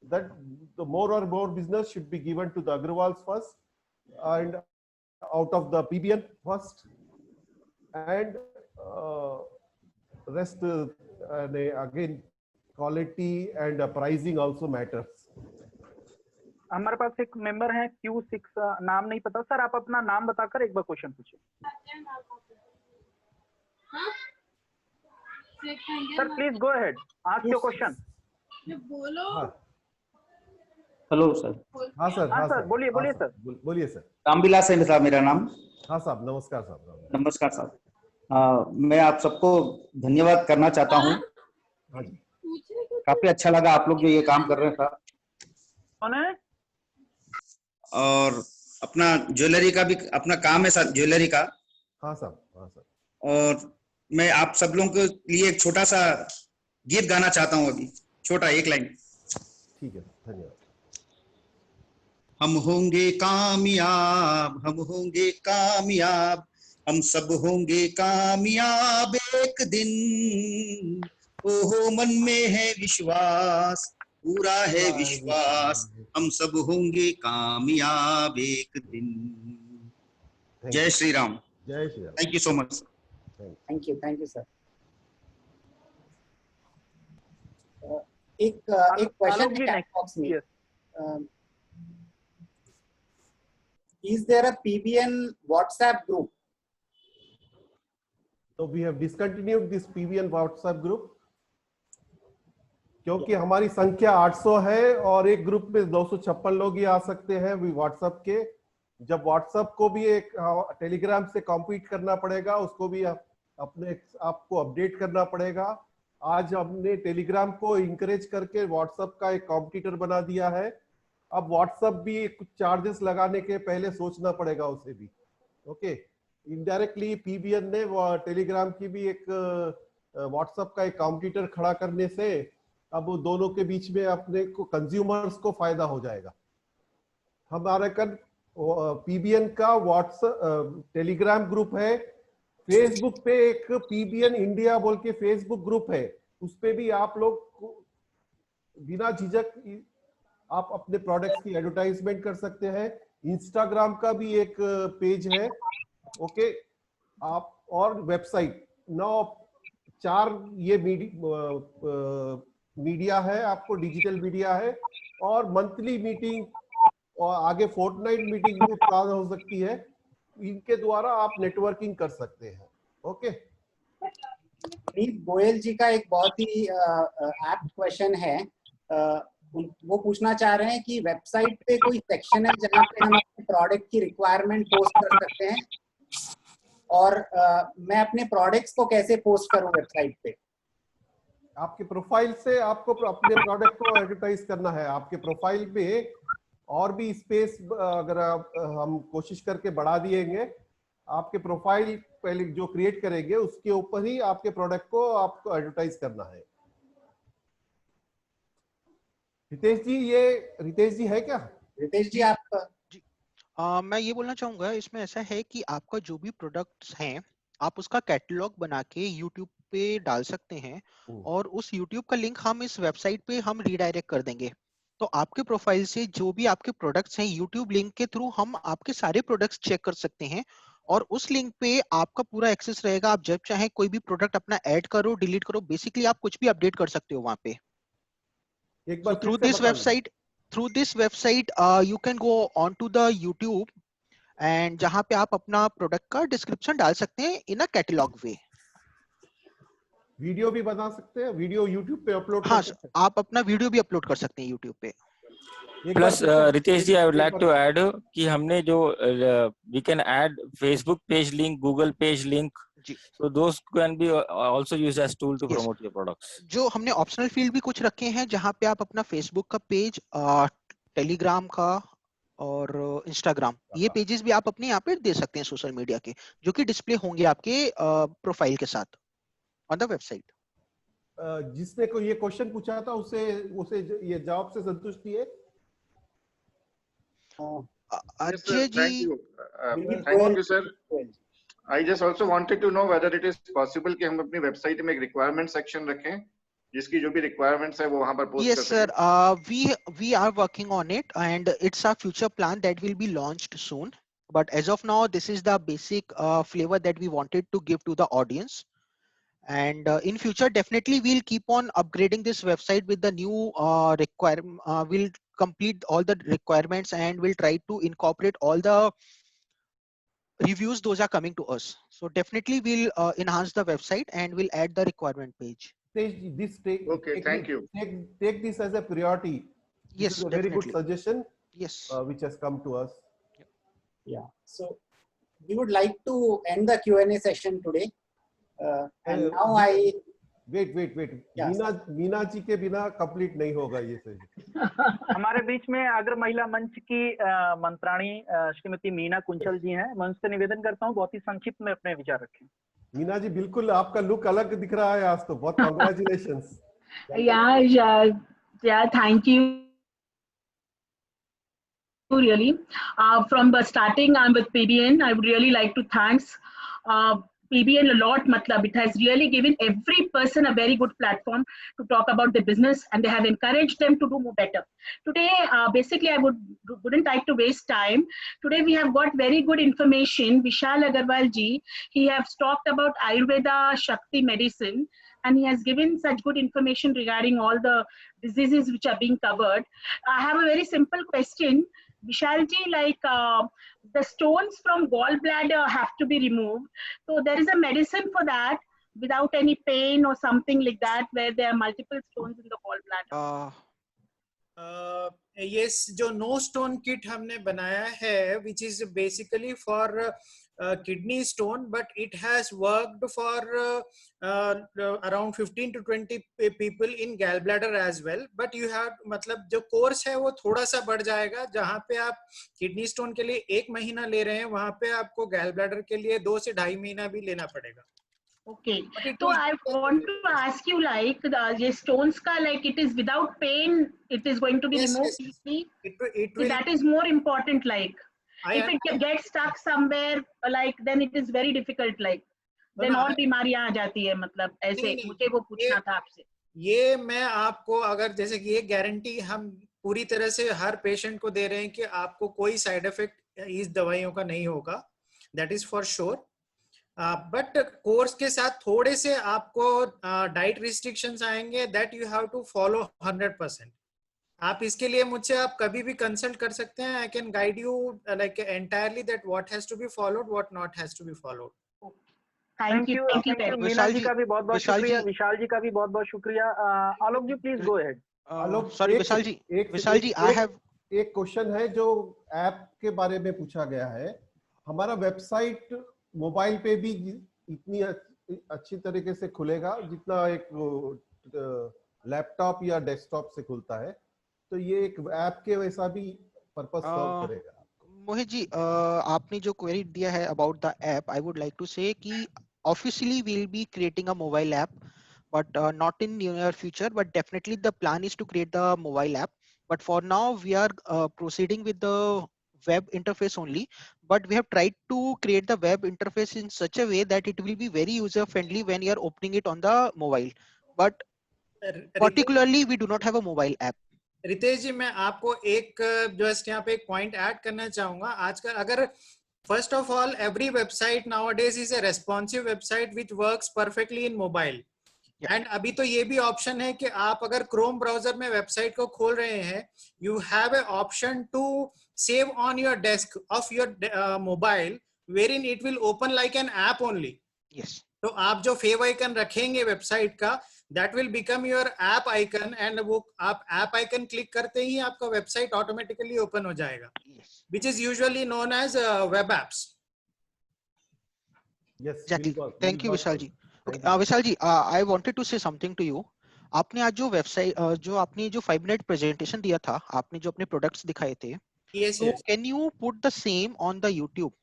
that the more or more business should be given to the Agrawals first, and out of the PBN first, and rest again quality and pricing also matters. हमारे पास एक member है Q6, नाम नहीं पता sir, आप अपना नाम बताकर एक बार क्वेश्चन पूछिए। Sir please go ahead, ask your question. Hello sir. हाँ सर, हाँ सर, बोलिए बोलिए सर। बोलिए सर। रामविलास है साहब मेरा नाम। हाँ साहब, नमस्कार साहब। नमस्कार साहब। मैं आप सबको धन्यवाद करना चाहता हूँ। काफी अच्छा लगा आप लोग जो ये काम कर रहे हैं साहब। कौन है? और अपना ज्वेलरी का भी अपना काम है सर, ज्वेलरी का। हाँ साहब, हाँ सर। और मैं आप सब लोगों के लिए एक छोटा सा गीत गाना चाहता हूँ अभी, छोटा एक लाइन। ठीक है, धन्यवाद। हम होंगे कामयाब, हम होंगे कामयाब, हम सब होंगे कामयाब एक दिन। ओहो मन में है विश्वास, पूरा है विश्वास, हम सब होंगे कामयाब एक दिन। जय श्री राम। जय Shri Ram. Thank you so much. Thank you sir. एक क्वेश्चन है चैट बॉक्स में। Is there a PBN WhatsApp group? So we have discontinued this PBN WhatsApp group क्योंकि हमारी संख्या 800 है और एक ग्रुप में 256 लोग ही आ सकते हैं WhatsApp के। जब WhatsApp को भी एक टेलीग्राम से कॉम्पीट करना पड़ेगा, उसको भी अपने आपको अपडेट करना पड़ेगा। आज हमने टेलीग्राम को इंकरेज करके WhatsApp का एक कॉम्पिटिटर बना दिया है। अब WhatsApp भी कुछ चार्जेस लगाने के पहले सोचना पड़ेगा उसे भी। ओके, इनडायरेक्टली PBN ने टेलीग्राम की भी एक WhatsApp का एक कॉम्पिटिटर खड़ा करने से अब दोनों के बीच में अपने को कंज्यूमर्स को फायदा हो जाएगा। हमारे कल PBN का WhatsApp टेलीग्राम ग्रुप है। फेसबुक पे एक PBN इंडिया बोल के फेसबुक ग्रुप है, उस पे भी आप लोग बिना झिझक आप अपने प्रोडक्ट्स की एडवर्टाइजमेंट कर सकते हैं। इंस्टाग्राम का भी एक पेज है। ओके, आप और वेबसाइट 4 ये मीडिया है, आपको डिजिटल मीडिया है और मंथली मीटिंग और आगे फोर्टनाइट मीटिंग भी प्लान हो सकती है। इनके द्वारा आप नेटवर्किंग कर सकते हैं। ओके, गोयल जी का एक बहुत ही एप्ट क्वेश्चन है। वो पूछना चाह रहे हैं कि वेबसाइट पे कोई सेक्शन है जहाँ पे हम अपने प्रोडक्ट की रिक्वायरमेंट पोस्ट कर सकते हैं, और मैं अपने प्रोडक्ट्स को कैसे पोस्ट करूं वेबसाइट पे? आपके प्रोफाइल से आपको अपने प्रोडक्ट को एडवर्टाइज करना है। आपके प्रोफाइल पे और भी स्पेस अगर हम कोशिश करके बढ़ा दिएंगे, आपके प्रोफाइल पहले जो क्रिएट करेंगे उसके ऊपर ही आपके प्रोडक्ट को आपको एडवर्टाइज करना है। रितेश जी है क्या? रितेश जी आप मैं ये बोलना चाहूंगा, इसमें ऐसा है कि आपका जो भी प्रोडक्ट्स हैं आप उसका कैटलॉग बना के YouTube पे डाल सकते हैं और उस YouTube का लिंक हम इस वेबसाइट पे हम रीडायरेक्ट कर देंगे। तो आपके प्रोफाइल से जो भी आपके प्रोडक्ट्स हैं YouTube लिंक के थ्रू हम आपके सारे प्रोडक्ट्स चेक कर सकते हैं और उस लिंक पे आपका पूरा एक्सेस रहेगा। आप जब चाहे कोई भी प्रोडक्ट अपना ऐड करो, डिलीट करो, बेसिकली आप कुछ भी अपडेट कर सकते हो वहां पे। एक बार through this website you can go on to the YouTube and जहां पे आप अपना प्रोडक्ट का डिस्क्रिप्शन डाल सकते हैं इन अ कैटलॉग वे। वीडियो भी बना सकते हैं, वीडियो YouTube पे अपलोड हाँ, आप अपना वीडियो भी अपलोड कर सकते हैं YouTube पे। Plus Ritesh ji, I would like to add कि हमने जो we can add Facebook page link, Google page link, so those can be also used as tool to promote your products. जो हमने ऑप्शनल फील्ड भी कुछ रखे हैं जहां पे आप अपना फेसबुक का पेज, टेलीग्राम का और इंस्टाग्राम, ये पेजेस भी आप अपने यहाँ पे दे सकते हैं सोशल मीडिया के, जो कि डिस्प्ले होंगे आपके प्रोफाइल के साथ ऑन द वेबसाइट। जिसने को ये क्वेश्चन पूछा था उसे ये जवाब से संतुष्टि है? Yes, sir. Ajay Thank ji, you. Vineet Thank Goyal. you, sir. I just also wanted to know whether it is possible कि हम अपनी वेबसाइट में एक रिक्वायरमेंट सेक्शन रखें जिसकी जो भी रिक्वायरमेंट्स है वो वहां पर पोस्ट कर yes sir, सकें. we are working on it, and it's a future plan that will be launched soon. But as of now, this is the basic flavor that we wanted to give to the audience. And in future, definitely we'll keep on upgrading this website with the new we'll complete all the requirements, and we'll try to incorporate all the reviews those are coming to us. So definitely we'll enhance the website, and we'll add the requirement page. Thank you. Take this as a priority. Yes, this is a definitely. very good suggestion. Yes. Which has come to us. Yeah. So we would like to end the Q&A session today. And now I wait. Yeah, Meena ji के बिना complete नहीं होगा ये सही. हमारे बीच में अग्र महिला मंच की मंत्राणी श्रीमती मीना कुंचल जी हैं. मैं उनसे निवेदन करता हूं बहुत ही संक्षिप्त में अपने विचार रखें. मीना जी बिल्कुल आपका लुक अलग दिख रहा है आज तो. बहुत congratulations. Yeah, thank you. Really, from the starting, I'm with PBN. I would really like to thanks PBN a lot. Matlab, it has really given every person a very good platform to talk about the business, and they have encouraged them to do more better. Today, basically, I wouldn't like to waste time. Today, we have got very good information. Vishal Agarwal ji, he has talked about Ayurveda Shakti medicine, and he has given such good information regarding all the diseases which are being covered. I have a very simple question. Vishalji, like the stones from gallbladder have to be removed. So there is a medicine for that without any pain or something like that, where there are multiple stones in the gallbladder. Yes, जो no stone kit हमने बनाया है, which is basically for kidney stone, but it has worked for around 15 to 20 people in gallbladder as well. But you have, मतलब जो course है वो थोड़ा सा बढ़ जाएगा. जहाँ पे आप किडनी स्टोन के लिए 1 महीना ले रहे हैं, वहाँ पे आपको gallbladder के लिए 2 से 2.5 महीना भी लेना पड़ेगा. Okay, so I want to ask you, like the stones ka, like it is without pain, it is going to be removed. It will. That is more important. Like if it gets stuck somewhere, like then it is very difficult. Like then और बीमारियां आ जाती है. मतलब ऐसे मुझे वो पूछना था आपसे. ये मैं आपको अगर जैसे कि ये गारंटी हम पूरी तरह से हर पेशेंट को दे रहे हैं कि आपको कोई साइड इफेक्ट इस दवाइयों का नहीं होगा. That is for sure. But course के साथ थोड़े से आपको डाइट रिस्ट्रिक्शंस आएंगे. That you have to follow 100%. आप इसके लिए मुझसे आप कभी भी कंसल्ट कर सकते हैं. I can guide you like entirely that what has to be followed, what not has to be followed. Thank you. Meena ji का भी बहुत बहुत शुक्रिया. विशाल जी का भी बहुत बहुत शुक्रिया. Alok ji please go ahead. Alok, sorry Vishal ji, I have एक क्वेश्चन है जो ऐप के बारे में पूछा गया है. हमारा वेबसाइट मोबाइल पे भी इतनी अच्छी तरीके से खुलेगा जितना एक लैपटॉप या डेस्कटॉप से खुलता है. तो ये एक ऐप के वैसा भी पर्पस सर्व करेगा. मोहित जी, आपने जो क्वेरी दिया है about the app, I would like to say कि officially we will be creating a mobile app, but not in near future, but definitely the plan is to create the mobile app. But for now we are proceeding with the web interface only, but we have tried to create the web interface in such a way that it will be very user friendly when you are opening it on the mobile, but particularly we do not have a mobile app. Ritesh ji, मैं आपको एक just यहाँ पे एक point add करना चाहूंगा. आजकल अगर first of all every website nowadays is a responsive website which works perfectly in mobile. And अभी तो ये भी ऑप्शन है कि आप अगर क्रोम ब्राउजर में वेबसाइट को खोल रहे हैं, you have a option to save on your desk of your mobile where in it will open like an app only. तो आप जो फेव आइकन रखेंगे वेबसाइट का, that will become your app icon, and वो आप app icon click करते ही आपका website automatically open हो जाएगा, which is usually known as web apps. Thank you Vishal ji. Okay, Vishal ji, I wanted to say something to you. आपने आज जो वेबसाइट जो आपने जो 5 मिनट प्रेजेंटेशन दिया था, आपने जो अपने प्रोडक्ट्स दिखाए थे, so can you put the same on the YouTube?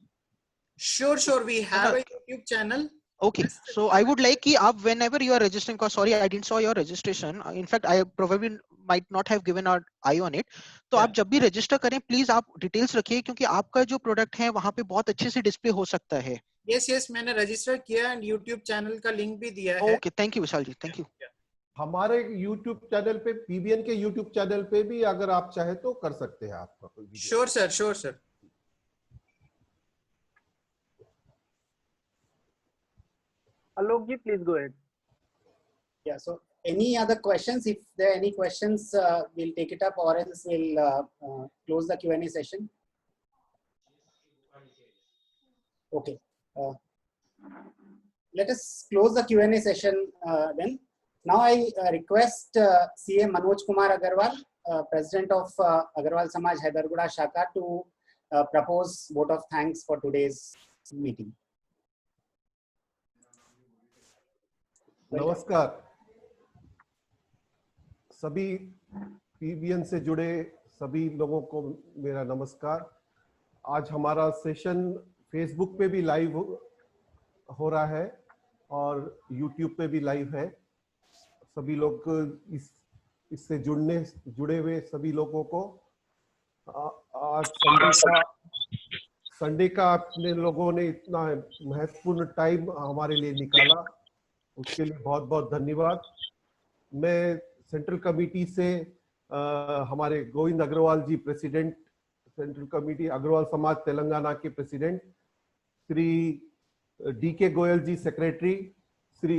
Sure, we have a YouTube channel. Okay, so I would like कि आप whenever you are registering, because sorry I didn't saw your registration. In fact, I probably might not have given an eye on it. तो आप जब भी register करें, please आप details रखिए, क्योंकि आपका जो product है वहाँ पे बहुत अच्छे से display हो सकता है. Yes, मैंने register किया and YouTube channel का link भी दिया है. Okay, thank you Vishal ji, thank you. हमारे YouTube चैनल पे, PBN के YouTube चैनल पे भी अगर आप चाहे तो कर सकते हैं आपका कोई video. Sure sir. Alok ji, please go ahead. Yeah, so any other questions? If there are any questions, we'll take it up, or else we'll close the Q&A session. Okay. Let us close the Q&A session then. Now I request CA Manoj Kumar Agarwal, President of Agarwal Samaj Hyderabad Shaka, to propose vote of thanks for today's meeting. नमस्कार सभी PBN से जुड़े सभी लोगों को मेरा नमस्कार। आज हमारा सेशन फेसबुक पे भी लाइव हो रहा है और यूट्यूब पे भी लाइव है। सभी लोग इससे जुड़े हुए सभी लोगों को आज संडे का अपने लोगों ने इतना महत्वपूर्ण टाइम हमारे लिए निकाला, उसके लिए बहुत बहुत धन्यवाद। मैं सेंट्रल कमेटी से हमारे गोविंद अग्रवाल जी, प्रेसिडेंट सेंट्रल कमेटी अग्रवाल समाज तेलंगाना के प्रेसिडेंट, श्री DK गोयल जी सेक्रेटरी, श्री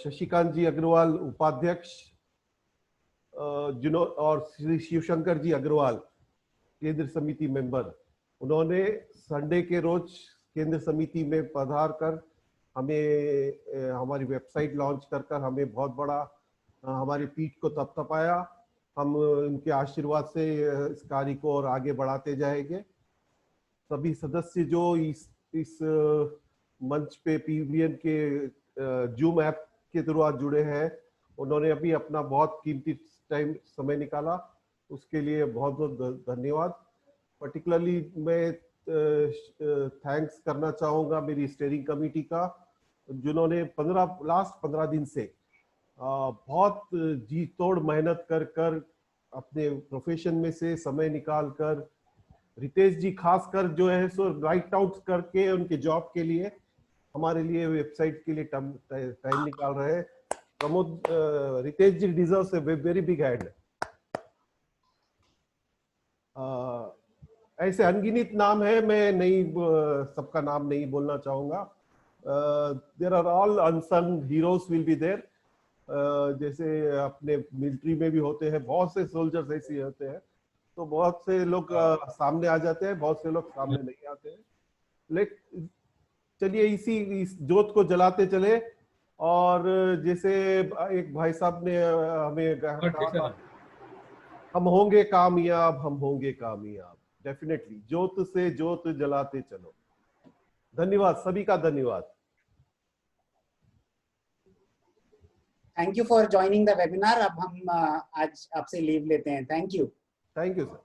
शशिकांत जी अग्रवाल उपाध्यक्ष, और श्री शिवशंकर जी अग्रवाल केंद्र समिति मेंबर, उन्होंने संडे के रोज केंद्र समिति में पधार कर हमें हमारी वेबसाइट लॉन्च कर हमें बहुत बड़ा हमारी पीठ को थपथपाया। हम उनके आशीर्वाद से इस कार्य को और आगे बढ़ाते जाएंगे। सभी सदस्य जो इस मंच पे पीबीएन के जूम ऐप के थ्रू आज जुड़े हैं, उन्होंने अभी अपना बहुत कीमती समय निकाला, उसके लिए बहुत बहुत धन्यवाद। पर्टिकुलरली मैं थैंक्स करना चाहूँगा मेरी स्टीयरिंग कमेटी का, जिन्होंने लास्ट 15 दिन से बहुत जी तोड़ मेहनत कर अपने प्रोफेशन में से समय निकाल कर, रितेश जी खासकर जो है सो राइट आउट करके उनके जॉब के लिए हमारे लिए वेबसाइट के लिए टाइम निकाल रहे हैं। Pramod, Ritesh ji deserves a very big hand. ऐसे अनगिनत नाम है, मैं नहीं सबका नाम नहीं बोलना चाहूँगा। There are all unsung heroes will be there. जैसे अपने मिलिट्री में भी होते हैं, बहुत से सोल्जर्स ऐसे होते हैं, तो बहुत से लोग सामने आ जाते हैं, बहुत से लोग सामने नहीं आते हैं। लेकिन चलिए इस जोत को जलाते चले। और जैसे एक भाई साहब ने हमें कहा था, हम होंगे कामयाब, हम होंगे कामयाब। डेफिनेटली जोत से जोत जलाते चलो। धन्यवाद, सभी का धन्यवाद। Thank you for joining the webinar. अब हम आज आपसे लीव लेते हैं। Thank you sir.